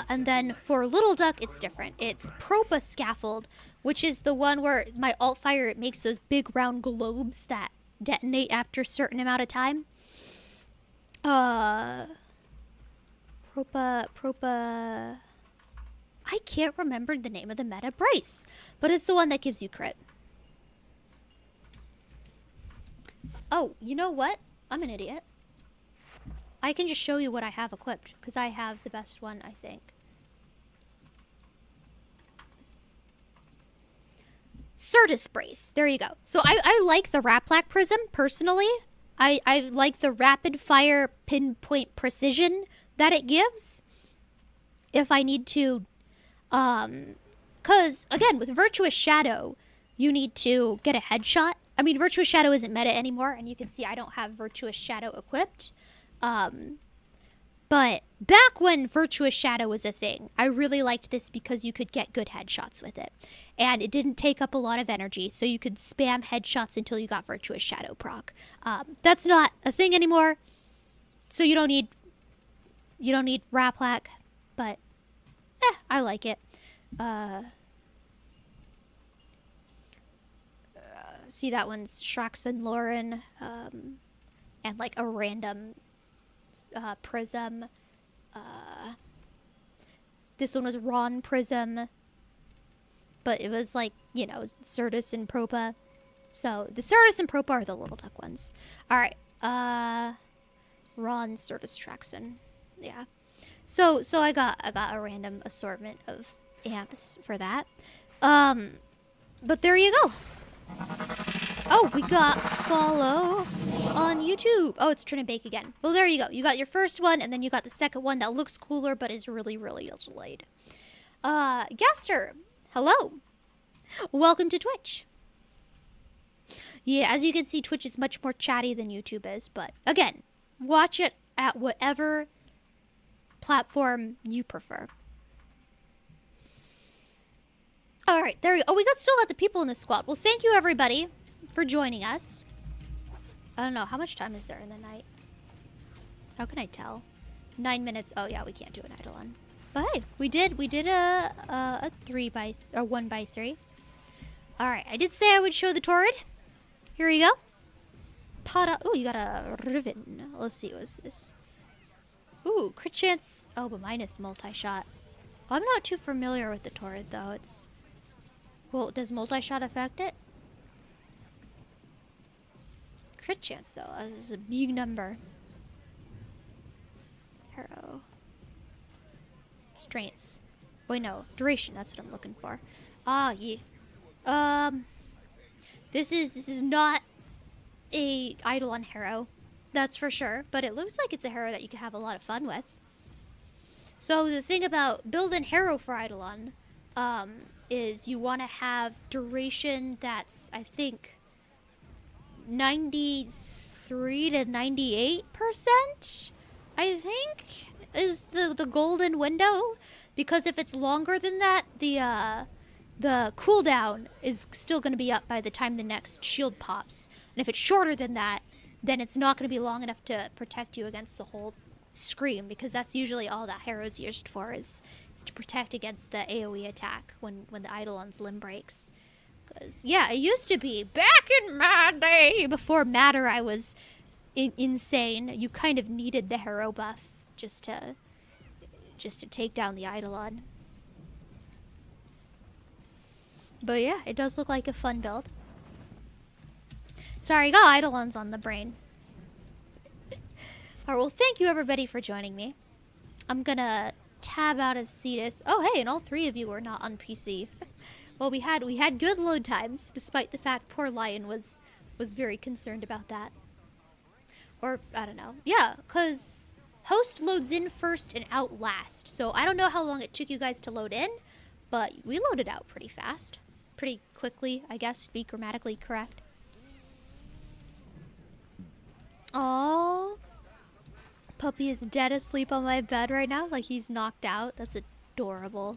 And then for Little Duck, it's different. It's Propa Scaffold, which is the one where my alt fire, it makes those big round globes that detonate after a certain amount of time. Propa... I can't remember the name of the meta brace, but it's the one that gives you crit. Oh, you know what? I'm an idiot. I can just show you what I have equipped, because I have the best one, I think. Certus Brace. There you go. So I like the Raplac Prism, personally. I like the rapid fire pinpoint precision that it gives. If I need to... Because, again, with Virtuous Shadow, you need to get a headshot. I mean, Virtuous Shadow isn't meta anymore, and you can see I don't have Virtuous Shadow equipped. But back when Virtuous Shadow was a thing, I really liked this because you could get good headshots with it. And it didn't take up a lot of energy, so you could spam headshots until you got Virtuous Shadow proc. That's not a thing anymore, so you don't need Raplac, but I like it. See, that one's Shrax and Lauren, and like a random Prism. This one was Ron Prism, but it was like, you know, Certus and Propa. So the Certus and Propa are the little duck ones. All right, Ron, Certus, Traxon, yeah. So I got a random assortment of amps for that. But there you go. Oh, we got follow on YouTube. Oh, it's trying to bake again. Well, there you go. You got your first one, and then you got the second one that looks cooler, but is really, really delayed. Gaster, hello. Welcome to Twitch. Yeah, as you can see, Twitch is much more chatty than YouTube is, but again, watch it at whatever platform you prefer. Alright, there we go. Oh, we still got the people in the squad. Well, thank you, everybody, for joining us. I don't know. How much time is there in the night? How can I tell? 9 minutes. Oh, yeah, we can't do an Eidolon. But hey, we did a 1x3. Alright, I did say I would show the Torrid. Here we go. Pada. Oh, you got a Riven. Let's see, what's this? Ooh, crit chance. Oh, but minus multi-shot. Oh, I'm not too familiar with the Torrid, though. It's... Well, does multi-shot affect it? Crit chance, though. This is a big number. Hero. Strength. Wait, no. Duration. That's what I'm looking for. Ah, yeah. This is not a Eidolon hero. That's for sure. But it looks like it's a hero that you can have a lot of fun with. So the thing about building hero for Eidolon, is you want to have duration that's, I think, 93 to 98%, I think, is the golden window. Because if it's longer than that, the cooldown is still going to be up by the time the next shield pops. And if it's shorter than that, then it's not going to be long enough to protect you against the whole scream, because that's usually all that hero's used for, is to protect against the AoE attack when the Eidolon's limb breaks. Because, yeah, it used to be, back in my day, before Matter I was insane, you kind of needed the hero buff just to take down the Eidolon. But yeah, it does look like a fun build. Sorry, I got Eidolons on the brain. Alright, well, thank you everybody for joining me. I'm gonna tab out of Cetus. Oh, hey, and all three of you were not on PC. Well, we had good load times, despite the fact poor Lion was very concerned about that. Or, I don't know. Yeah, because host loads in first and out last. So I don't know how long it took you guys to load in, but we loaded out pretty fast. Pretty quickly, I guess, to be grammatically correct. Aww. Puppy is dead asleep on my bed right now, like he's knocked out. That's adorable.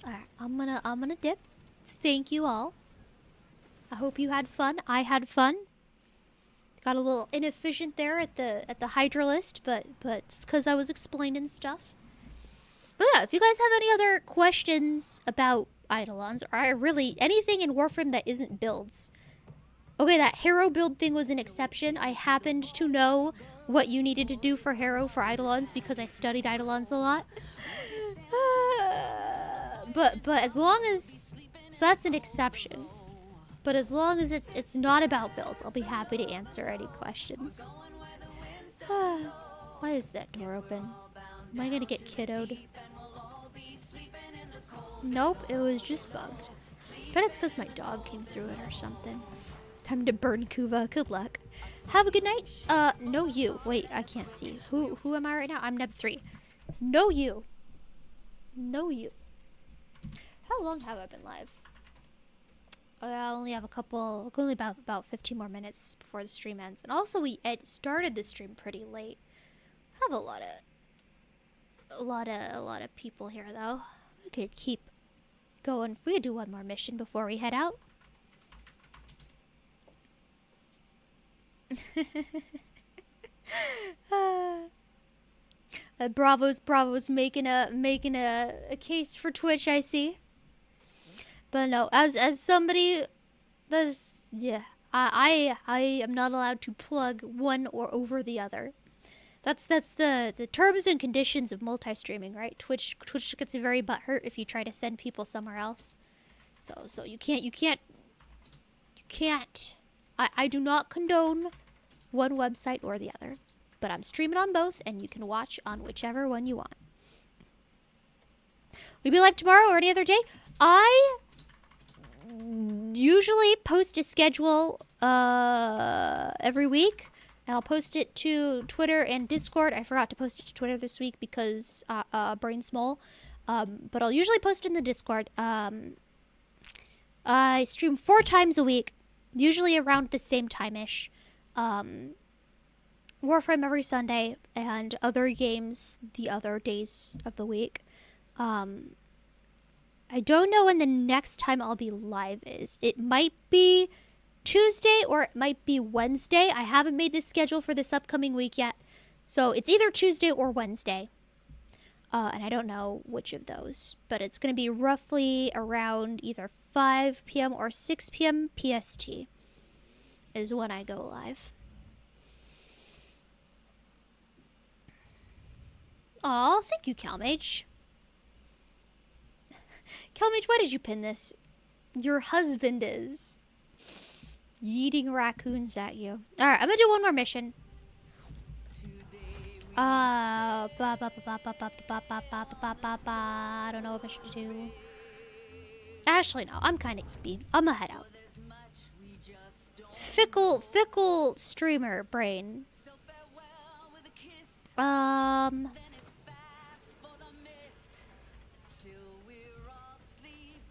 Alright, I'm gonna dip. Thank you all. I hope you had fun. I had fun. Got a little inefficient there at the Hydralist, but it's because I was explaining stuff. But yeah, if you guys have any other questions about Eidolons, or really anything in Warframe that isn't builds. Okay, that hero build thing was an exception. I happened to know what you needed to do for hero for Eidolons because I studied Eidolons a lot. But as long as... So that's an exception. But as long as it's not about builds, I'll be happy to answer any questions. Why is that door open? Am I gonna get kiddoed? Nope, it was just bugged. Bet it's because my dog came through it or something. Time to burn Kuva. Good luck. Have a good night. No you. Wait, I can't see. Who am I right now? I'm Neb3. No you. No you. How long have I been live? I only have only about 15 more minutes before the stream ends. And also we started the stream pretty late. Have a lot of people here though. We could keep going. We could do one more mission before we head out. Bravo's making a case for Twitch, I see. But no, as somebody that's, yeah, I am not allowed to plug one or over the other. That's the terms and conditions of multi-streaming, right? Twitch gets very butthurt if you try to send people somewhere else. So you can't. I do not condone one website or the other, but I'm streaming on both, and you can watch on whichever one you want. We'll be live tomorrow or any other day. I usually post a schedule every week, and I'll post it to Twitter and Discord. I forgot to post it to Twitter this week because brain small, but I'll usually post in the Discord. I stream 4 times a week, usually around the same time-ish. Warframe every Sunday, and other games the other days of the week. I don't know when the next time I'll be live is. It might be Tuesday or it might be Wednesday. I haven't made this schedule for this upcoming week yet. So it's either Tuesday or Wednesday. And I don't know which of those. But it's going to be roughly around either 5 p.m. or 6 p.m. PST is when I go live. Aw, thank you, CalMage. CalMage, why did you pin this? Your husband is yeeting raccoons at you. Alright, I'm gonna do one more mission. I don't know what mission to do. Actually, no, I'm kind of eepy. I'm gonna head out. Fickle streamer brain.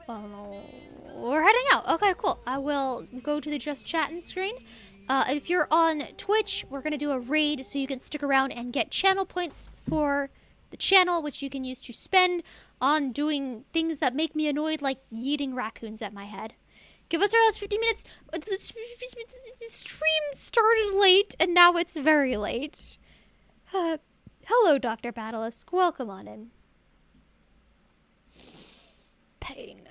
We're heading out. Okay, cool. I will go to the Just Chatting screen. If you're on Twitch, we're going to do a raid so you can stick around and get channel points for the channel, which you can use to spend on doing things that make me annoyed, like yeeting raccoons at my head. Give us our last 15 minutes. The stream started late, and now it's very late. Hello, Dr. Batalisk. Welcome on in. Pain.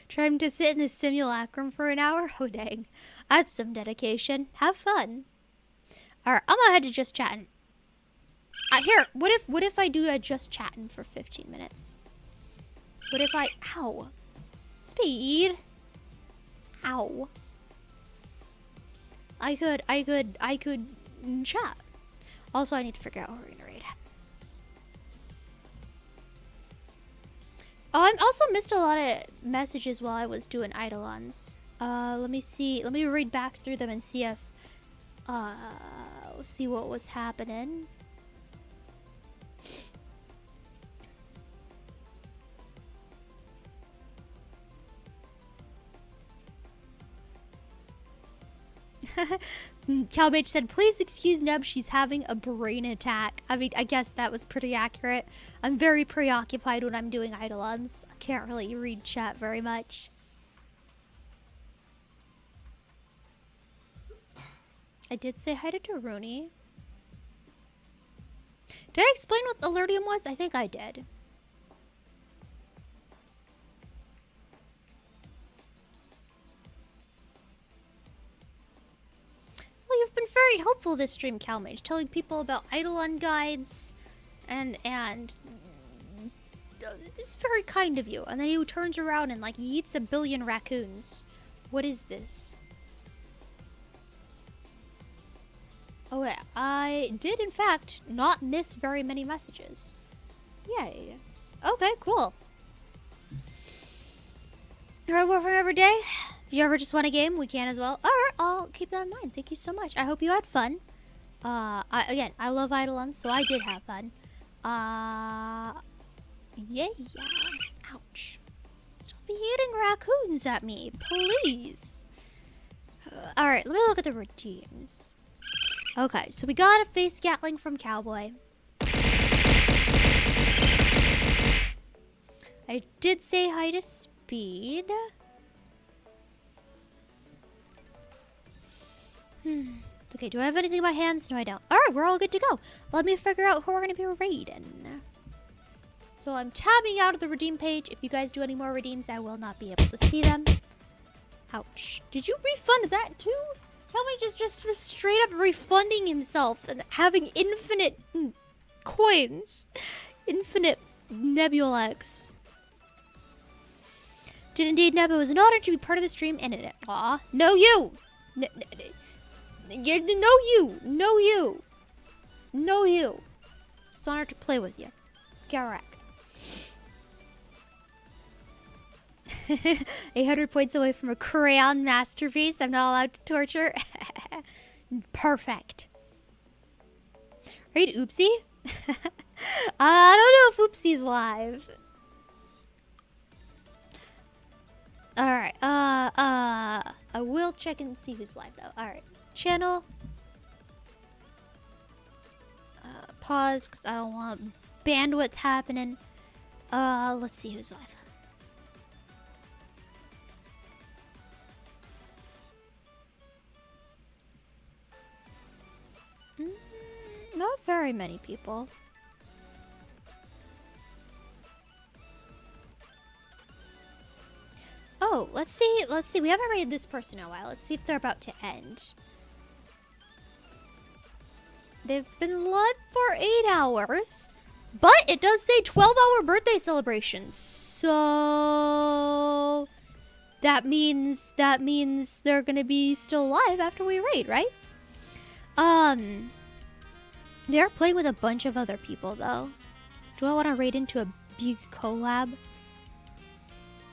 Trying to sit in the simulacrum for an hour? Oh, dang. That's some dedication. Have fun. Alright, I'm gonna head to Just Chatting. Here, what if I do a Just Chatting for 15 minutes? What if I... Ow. Speed. Ow. I could chat. Also, I need to figure out who we're gonna raid. Oh, I also missed a lot of messages while I was doing Eidolons. Let me see. Let me read back through them and see if, see what was happening. CalMage said, please excuse Neb, she's having a brain attack. I mean, I guess that was pretty accurate. I'm very preoccupied when I'm doing Eidolons. I can't really read chat very much. I did say hi to Daruni. Did I explain what Alertium was? I think I did. Well, you've been very helpful this stream, CalMage, telling people about Eidolon guides, and it's very kind of you. And then he turns around and like yeets a billion raccoons. What is this? Oh yeah, I did in fact not miss very many messages. Yay. Okay, cool. You run Warframe every day? If you ever just want a game, we can as well. Alright, I'll keep that in mind. Thank you so much. I hope you had fun. Again, I love Eidolons, so I did have fun. Yeah. Ouch. Stop eating raccoons at me, please. Alright, let me look at the redeems. Okay, so we got a face gatling from Cowboy. I did say hi to Speed. Okay, do I have anything in my hands? No, I don't. Alright, we're all good to go. Let me figure out who we're going to be raiding. So I'm tabbing out of the redeem page. If you guys do any more redeems, I will not be able to see them. Ouch. Did you refund that too? Helmy just straight up refunding himself and having infinite coins. Infinite Nebulux. Did indeed, Neb. It was an honor to be part of the stream and it. Aw. No you! No you! No you! No you! It's an honor to play with you. Get wrecked. 800 points away from a crayon masterpiece. I'm not allowed to torture. Perfect. Right, Oopsie? I don't know if Oopsie's live. Alright, I will check and see who's live though. Alright, channel. Pause, because I don't want bandwidth happening. Let's see who's live. Not very many people. Oh, let's see. We haven't rated this person in a while. Let's see if they're about to end. They've been live for 8 hours, but it does say 12-hour birthday celebrations. So that means they're gonna be still live after we raid, right? They're playing with a bunch of other people though. Do I want to raid into a big collab?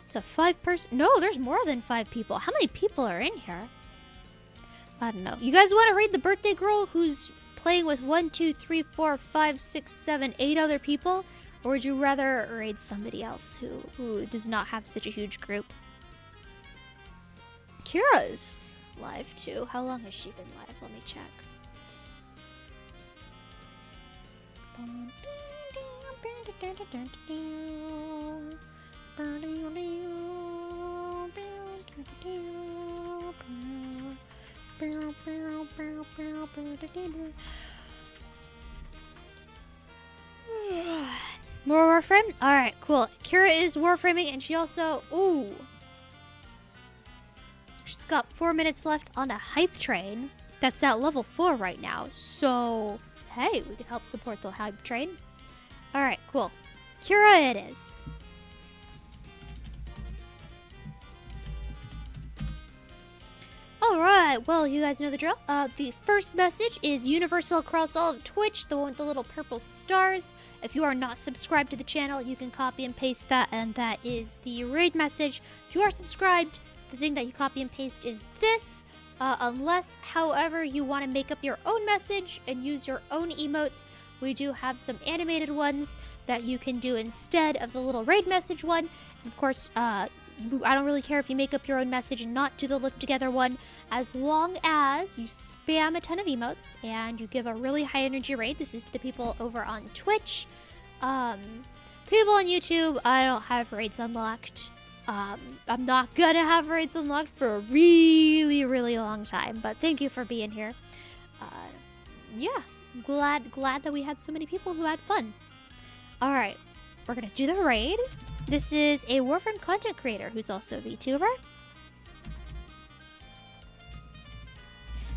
It's a 5-person. No, there's more than 5 people. How many people are in here? I don't know. You guys want to raid the birthday girl who's playing with 1, 2, 3, 4, 5, 6, 7, 8 other people? Or would you rather raid somebody else who does not have such a huge group? Kira's live too. How long has she been live? Let me check. More Warframe? Alright, cool. Kira is Warframing and she also... Ooh. She's got 4 minutes left on a hype train. That's at level 4 right now. So, hey, we can help support the hype train. Alright, cool. Kira it is. Alright, well, you guys know the drill. The first message is universal across all of Twitch, the one with the little purple stars. If you are not subscribed to the channel, you can copy and paste that, and that is the raid message. If you are subscribed, the thing that you copy and paste is this. Unless, however, you want to make up your own message and use your own emotes, we do have some animated ones that you can do instead of the little raid message one. And of course, I don't really care if you make up your own message and not do the live together one, as long as you spam a ton of emotes and you give a really high energy raid. This is to the people over on Twitch. People on YouTube, I don't have raids unlocked. I'm not gonna have raids unlocked for a really, really long time, but thank you for being here. Yeah, glad that we had so many people who had fun. All right, we're gonna do the raid. This is a Warframe content creator who's also a VTuber.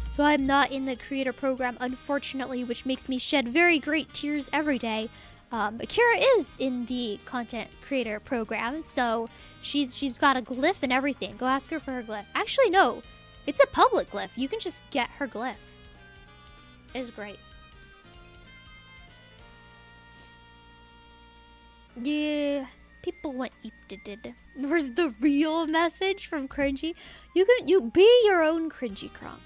So I'm not in the creator program, unfortunately, which makes me shed very great tears every day. But Kira is in the content creator program, so she's got a glyph and everything. Go ask her for her glyph. Actually, no, it's a public glyph. You can just get her glyph. It's great. Yeah. People want Outift. Where's the real message from Cringy? You be your own Cringy Kronk.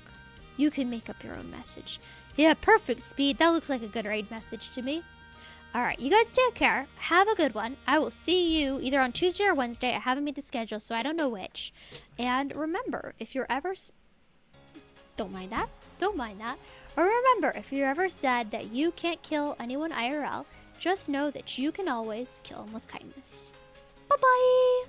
You can make up your own message. Yeah, perfect speed. That looks like a good raid message to me. Alright, you guys take care. Have a good one. I will see you either on Tuesday or Wednesday. I haven't made the schedule, so I don't know which. And remember, if you're ever... Don't mind that. Don't mind that. Or remember, if you're ever sad that you can't kill anyone IRL, just know that you can always kill them with kindness. Bye-bye!